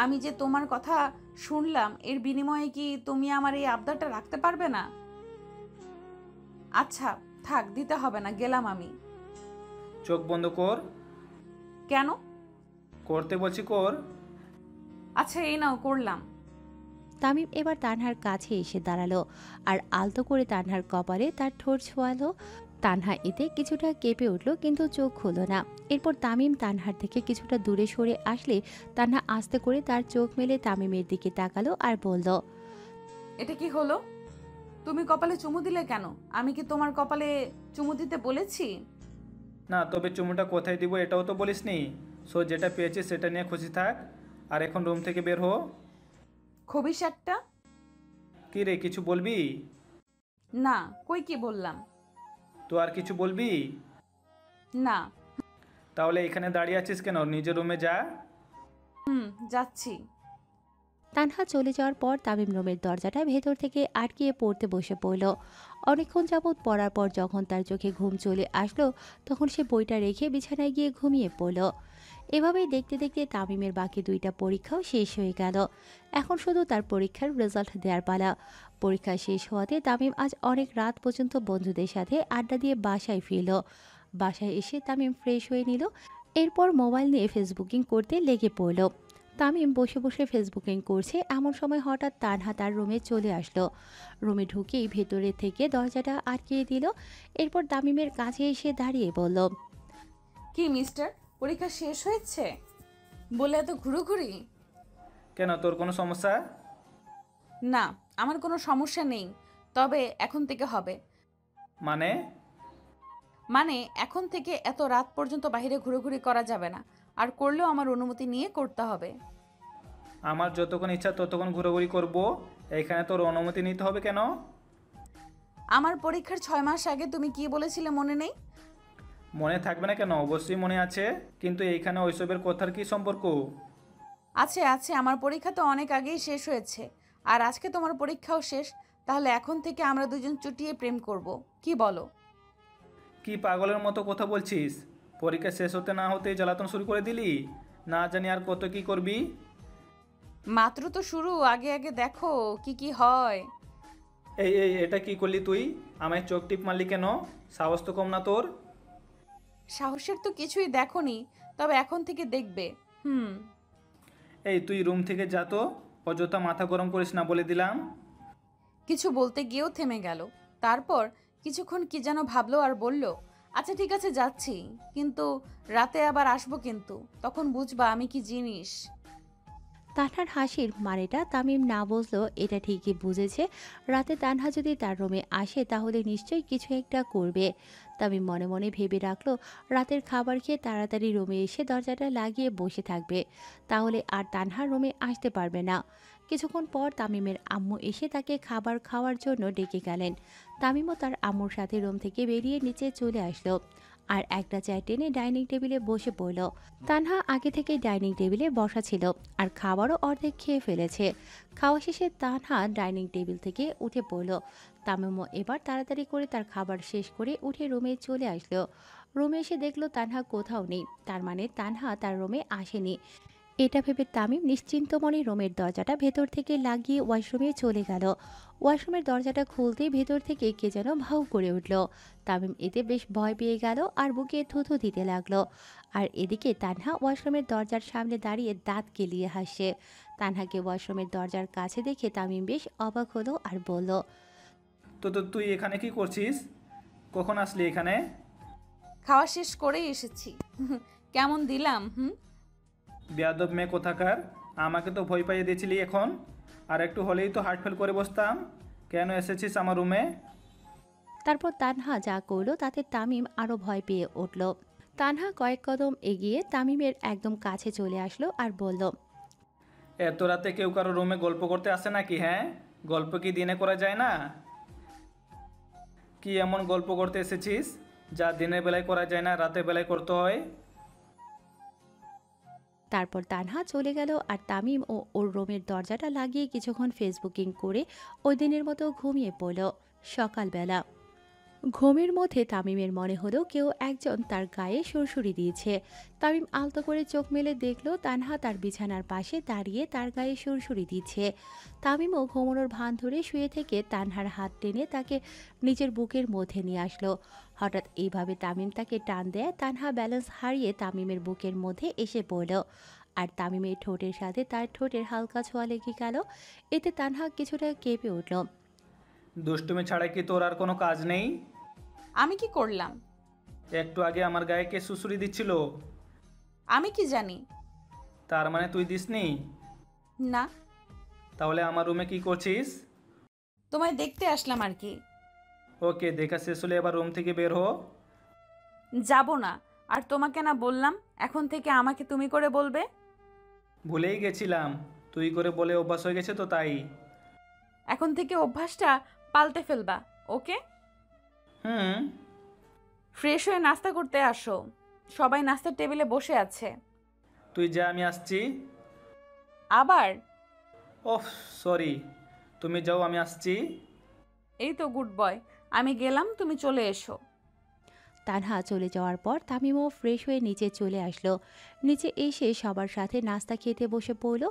আমি যে তোমার কথা শুনলাম, এর বিনিময়ে কি তুমি আমার এই আবদারটা রাখতে পারবে না? আচ্ছা থাক, দিতে হবে না, গেলাম আমি। চোখ বন্ধ কর। কেন? করতে বলছি, কর। আচ্ছা এই নাও, করলাম। তামিম এবার তানহার কাছে এসে দাঁড়ালো আর আলতো করে তানহার কপালে তার ঠোঁট ছোঁয়ালো। তানহা এতে কিছুটা কেঁপে উঠল, কিন্তু চোখ খুলল না। এরপর তামিম তানহার থেকে কিছুটা দূরে সরে আসলে তানহা আস্তে করে তার চোখ মেলে তামিমের দিকে তাকালো আর বলল, এটা কি হলো? তুমি কপালে চুমু দিলে কেন? আমি কি তোমার কপালে চুমু দিতে বলেছি? না, তবে চুমুটা কোথায় দিব এটাও তো বলিসনি। সো যেটা পেয়েছিস সেটা নিয়ে খুশি থাক, আর এখন রুম থেকে বের হো। খবিস একটা। কি রে, কিছু বলবি? না, কই কি বললাম? তো আর কিছু বলবি? না। তাহলে এখানে দাঁড়িয়ে আছিস কেন? নিজের রুমে যা। যাচ্ছি। তানহা চলে যাওয়ার পর তামিম রুমের দরজাটা ভেতর থেকে আটকিয়ে পড়তে বসে পড়ল। অনেকক্ষণ যাবৎ পড়ার পর যখন তার চোখে ঘুম চলে আসলো, তখন সে বইটা রেখে বিছানায় গিয়ে ঘুমিয়ে পড়ল। এভাবেই দেখতে দেখতে তামিমের বাকি 2টা পরীক্ষাও শেষ হয়ে গেল। এখন শুধু তার পরীক্ষার রেজাল্ট দেওয়ার পালা। পরীক্ষা শেষ হওয়াতে তামিম আজ অনেক রাত পর্যন্ত বন্ধুদের সাথে আড্ডা দিয়ে বাসায় ফিরল। বাসায় এসে তামিম ফ্রেশ হয়ে নিল, এরপর মোবাইল নিয়ে ফেসবুকিং করতে লেগে পড়ল। তামিম বসে বসে ফেসবুকিং করছে, এমন সময় হঠাৎ তানহা তার রুমে চলে আসলো। রুমে ঢুকেই ভেতরে থেকে দরজাটা আটকিয়ে দিল। এরপর তামিমের কাছে এসে দাঁড়িয়ে বলল, কি মিস্টার, পরীক্ষা শেষ হয়েছে বলে এত ঘুরোঘুরি? কেন, তোর কোনো সমস্যা? না, আমার কোনো সমস্যা নেই, তবে এখন থেকে হবে। মানে এখন থেকে এত রাত পর্যন্ত বাইরে ঘুরোঘুরি করা যাবে না, আর করলেও আমার অনুমতি নিয়ে করতে হবে। আমার যতক্ষণ ইচ্ছা ততক্ষণ ঘোরাঘুরি করব, এইখানে তোর অনুমতি নিতে হবে কেন? আমার পরীক্ষার 6 মাস আগে তুমি কি বলেছিলে মনে নেই? মনে থাকবে না কেন? অবশ্যই মনে আছে, কিন্তু এইখানে ওইসবের কথার কি সম্পর্ক? আছে আছে, আমার পরীক্ষা তো অনেক আগেই শেষ হয়েছে, আর আজকে তোমার পরীক্ষাও শেষ। তাহলে এখন থেকে আমরা দুজন চুটিয়ে প্রেম করব, কি বলো? কি পাগলের মতো কথা বলছিস? পরীক্ষা শেষ হতে না হতেই জ্বালাতন শুরু করে দিলি? না জানি আর কত কি করবি। মাত্র তো শুরু, আগে আগে দেখো কি কি হয়। এই এই এটা কি করলি তুই? আমায় চোখ টিপ মারলি কেন? সাহস তো কম না তোর? সাহসের তো কিছুই দেখোনি, তবে এখন থেকে দেখবে। এই তুই রুম থেকে যা তো, অযথা মাথা গরম করিস না বলে দিলাম। কিছু বলতে গিয়েও থেমে গেল। তারপর কিছুক্ষণ কি যেন ভাবলো আর বলল, আচ্ছা ঠিক আছে যাচ্ছি, কিন্তু রাতে আবার আসবো, কিন্তু তখন বুঝবা আমি কি জিনিস। তানহার হাসির মানেটা তামিম না বুঝলো এটা ঠিকই বুঝেছে। রাতে তানহা যদি তার রুমে আসে তাহলে নিশ্চয়ই কিছু একটা করবে। তামিম মনে মনে ভেবে রাখলো রাতের খাবার খেয়ে তাড়াতাড়ি রুমে এসে দরজাটা লাগিয়ে বসে থাকবে, তাহলে আর তানহার রুমে আসতে পারবে না। কিছুক্ষণ পর তামিমের আম্মু এসে তাকে খাবার খাওয়ার জন্য ডেকে গেলেন। তামিমও তার আম্মুর সাথে রুম থেকে বেরিয়ে নিচে চলে আসলো আর একটা চেয়ার টেনে ডাইনিং টেবিলে বসে পড়ল। তানহা আগে থেকে ডাইনিং টেবিলে বসা ছিল আর খাবারও অর্ধেক খেয়ে ফেলেছে। খাওয়া শেষে তানহা ডাইনিং টেবিল থেকে উঠে পড়ল। তামিমও এবার তাড়াতাড়ি করে তার খাবার শেষ করে উঠে রুমে চলে আসলো। রুমে এসে দেখলো তানহা কোথাও নেই, তার মানে তানহা তার রুমে আসেনি। এটা ভেবে তামিম নিশ্চিন্ত মনে রুমের দরজাটা ভেতর থেকে লাগিয়ে ওয়াশরুমে চলে গেল। ওয়াশরুমের দরজাটা খুলতেই ভেতর থেকে কে যেন ভাউ করে উঠল। তামিম এতে বেশ ভয় পেয়ে গেল আর বুকে থুথু দিতে লাগলো। আর এদিকে তানহা ওয়াশরুমের দরজার সামনে দাঁড়িয়ে দাঁত কেলিয়ে হাসছে। তানহাকে ওয়াশরুমের দরজার কাছে দেখে তামিম বেশ অবাক হলো আর বলল, তো তুই এখানে কি করছিস? কখন আসলি এখানে? খাওয়া শেষ করেই এসেছি। কেমন দিলাম? বেয়াদব মেয়ে কোথাকার, আমাকে তো ভয় পাইয়ে দিয়েছিলি, এখন আর একটু হলেই তো হার্ট ফেল করে বসতাম। কেন এসেছিস আমার রুমে? তারপর তানহা যা করলো তাতে তামিম আরও ভয় পেয়ে উঠল। তানহা কয়েক কদম এগিয়ে তামিমের একদম কাছে চলে আসলো আর বলল, এত রাতে কেউ কারো রুমে গল্প করতে আসে নাকি? হ্যাঁ, গল্প কি দিনে করা যায় না? কি এমন গল্প করতে এসেছিস যা দিনের বেলায় করা যায় না, রাতের বেলায় করতে হয়? তারপর তানহা চলে গেল আর তামিম ও ওর রুমের দরজাটা লাগিয়ে কিছুক্ষণ ফেসবুকিং করে ওই দিনের মতো ঘুমিয়ে পড়ল। সকালবেলা ঘুমের মধ্যে তামিমের মনে হলো কেউ একজন তার গায়ে সুরসুরি দিয়েছে। তামিম আলতো করে চোখ মেলে দেখলো তানহা তার বিছানার পাশে দাঁড়িয়ে তার গায়ে সুরসুরি দিচ্ছে। তামিমও ঘুমানোর ভান ধরে শুয়ে থেকে তানহার হাত টেনে তাকে নিজের বুকের মধ্যে নিয়ে আসলো। হঠাৎ এইভাবে তামিম তাকে টান দেয়, তানহা ব্যালেন্স হারিয়ে তামিমের বুকের মধ্যে এসে পড়ল আর তামিমের ঠোঁটের সাথে তার ঠোঁটের হালকা ছোঁয়া লেগে গেল। এতে তানহা কিছুটা কেঁপে উঠল। দুষ্টুমি ছাড়া কি তোর আর কোনো কাজ নেই? আমি কি করলাম? একটু আগে আমার গায়ে কে সুসুরি দিচ্ছিল? আমি কি জানি? তার মানে তুই দিসনি? না। তাহলে আমার রুমে কি করছিস? তোমায় দেখতে আসলাম আর কি। ওকে, দেখা শেষ হলে এবার রুম থেকে বের হো। যাব না। আর তোমাকে না বললাম এখন থেকে আমাকে তুমি করে বলবে? ভুলেই গেছিলাম, তুই করে বলে অভ্যাস হয়ে গেছে তো তাই। এখন থেকে অভ্যাসটা পাল্টে ফেলবা, ওকে? হুম। ফ্রেশ হয়ে নাস্তা করতে আসো, সবাই নাস্তার টেবিলে বসে আছে। তুই যা, আমি আসছি। আবার? ওহ সরি, তুমি যাও, আমি আসছি। এই তো গুড বয়, আমি গেলাম, তুমি চলে এসো। তানহা চলে যাওয়ার পর তামিমও ফ্রেশ হয়ে নিচে চলে আসলো। নিচে এসে সবার সাথে নাস্তা খেতে বসে পড়ল।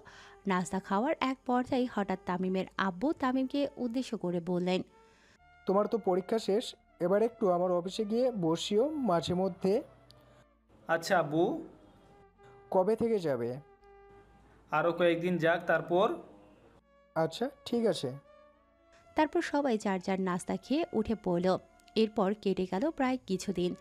নাস্তা খাওয়ার এক পর্যায়ে হঠাৎ তামিমের আব্বু তামিমকে উদ্দেশ্য করে বললেন, তোমার তো পরীক্ষা শেষ, এবার একটু আমার অফিসে গিয়ে বসিও মাঝে মধ্যে। আচ্ছা আব্বু। কবে থেকে যাবে? আরও কয়েকদিন যাক তারপর। আচ্ছা ঠিক আছে। তারপর সবাই যার যার নাস্তা খেয়ে উঠে পড়ল। এরপর কেটে গেল প্রায় কিছুদিন।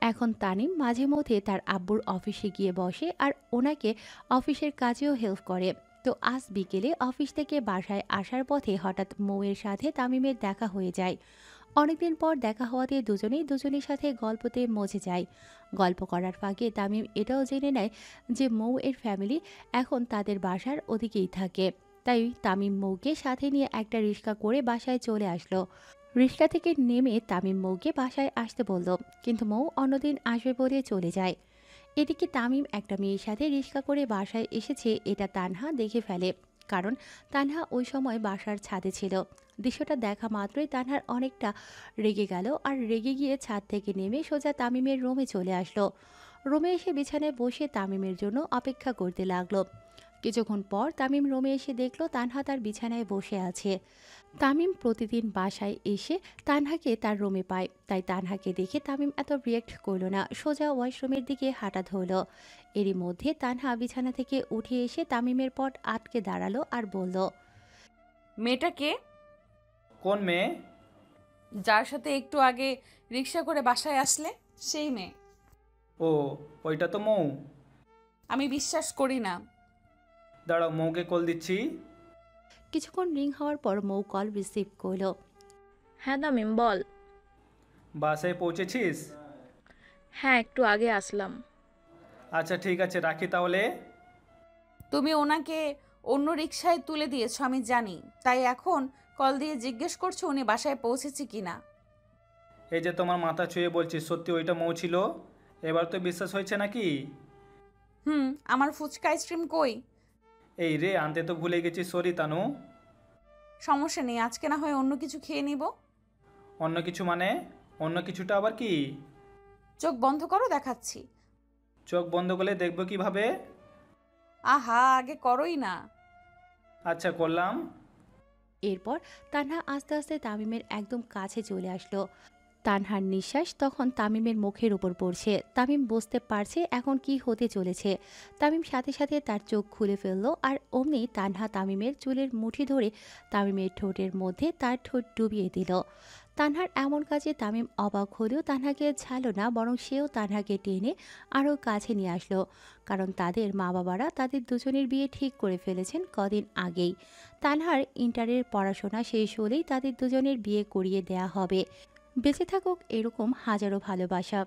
এখন তানিম মাঝে মধ্যে তার আব্বুর অফিসে গিয়ে বসে আর ওনাকে অফিসের কাজেও হেল্প করে। তো আজ বিকেলে অফিস থেকে বাসায় আসার পথে হঠাৎ মৌয়ের সাথে তামিমের দেখা হয়ে যায়। অনেকদিন পর দেখা হওয়াতে দুজনেই দুজনের সাথে গল্পতে মজে যায়। গল্প করার ফাঁকে তামিম এটাও জেনে নেয় যে মৌ এর ফ্যামিলি এখন তাদের বাসার ওদিকেই থাকে। তাই তামিম মৌকে সাথে নিয়ে একটা রিক্সা করে বাসায় চলে আসলো। রিক্সা থেকে নেমে তামিম মৌকে বাসায় আসতে বলল, কিন্তু মৌ অন্যদিন আসবে বলে চলে যায়। এদিকে তামিম একটা মেয়ের সাথে রিক্সা করে বাসায় এসেছে এটা তানহা দেখে ফেলে, কারণ তানহা ওই সময় বাসার ছাদে ছিল। দৃশ্যটা দেখা মাত্রই তানহার অনেকটা রেগে গেল আর রেগে গিয়ে ছাদ থেকে নেমে সোজা তামিমের রুমে চলে আসলো। রুমে এসে বিছানায় বসে তামিমের জন্য অপেক্ষা করতে লাগলো। কিছুক্ষণ পর তামিম রুমে এসে দেখলো তানহা তার বিছানায় বসে আছে। তামিম প্রতিদিন বাসায় এসে তানহাকে তার রুমে পায়, তাই তানহাকে দেখে তামিম এত রিয়েক্ট করলো না, সোজা ওয়াশরুমের দিকে হাঁটা ধরল। এরই মধ্যে তানহা বিছানা থেকে উঠে এসে তামিমের পট আটকে দাঁড়ালো আর বলল, মেয়েটা কে? কোন মেয়ে? যার সাথে একটু আগে রিক্সা করে বাসায় আসলে সেই মেয়ে। ও, ওইটা তো মৌ। আমি বিশ্বাস করি না। দাঁড়াও, মৌকে কল দিচ্ছি। কিছুক্ষণ রিং হওয়ার পর মৌ কল রিসিভ করলো। হ্যাঁ তামিম বল। বাসায় পৌঁছেছিস? হ্যাঁ একটু আগে আসলাম। আচ্ছা ঠিক আছে, রাখি তাহলে। তুমি ওনাকে অন্য রিক্সায় তুলে দিয়েছো আমি জানি, তাই এখন কল দিয়ে জিজ্ঞেস করছো উনি বাসায় পৌঁছেছে কিনা। এই যে তোমার মাথা ছুঁয়ে বলছি, সত্যি ওইটা মৌ ছিল? এবার তো বিশ্বাস হয়েছে নাকি? আমার ফুচকা আইসক্রিম কই? এই রে, আনতে তো ভুলে গেছি, সরি তানু। সমস্যা নেই, আজকে না হয় অন্য কিছু খেয়ে নিব। অন্য কিছু মানে? অন্য কিছুটা আবার কি? চোখ বন্ধ করো, দেখাচ্ছি। চোখ বন্ধ করলে দেখবো কিভাবে? আহা, আগে করোই না। আচ্ছা করলাম। এরপর তানহা আস্তে আস্তে তামিমের একদম কাছে চলে আসলো। তানহার নিঃশ্বাস তখন তামিমের মুখের উপর পড়ছে। তামিম বুঝতে পারছে এখন কি হতে চলেছে। তামিম সাথে সাথে তার চোখ খুলে ফেললো আর অমনি তানহা তামিমের চুলের মুঠি ধরে তামিমের ঠোঁটের মধ্যে তার ঠোঁট ডুবিয়ে দিল। তানহার এমন কাজে তামিম অবাক হলেও তানহাকে ছাড়ল না, বরং সেও তানহাকে টেনে আরও কাছে নিয়ে আসলো, কারণ তাদের মা বাবারা তাদের দুজনের বিয়ে ঠিক করে ফেলেছেন কদিন আগেই। তানহার ইন্টারের পড়াশোনা শেষ হলেই তাদের দুজনের বিয়ে করিয়ে দেয়া হবে। বেঁচে থাকুক এরকম হাজারো ভালোবাসা।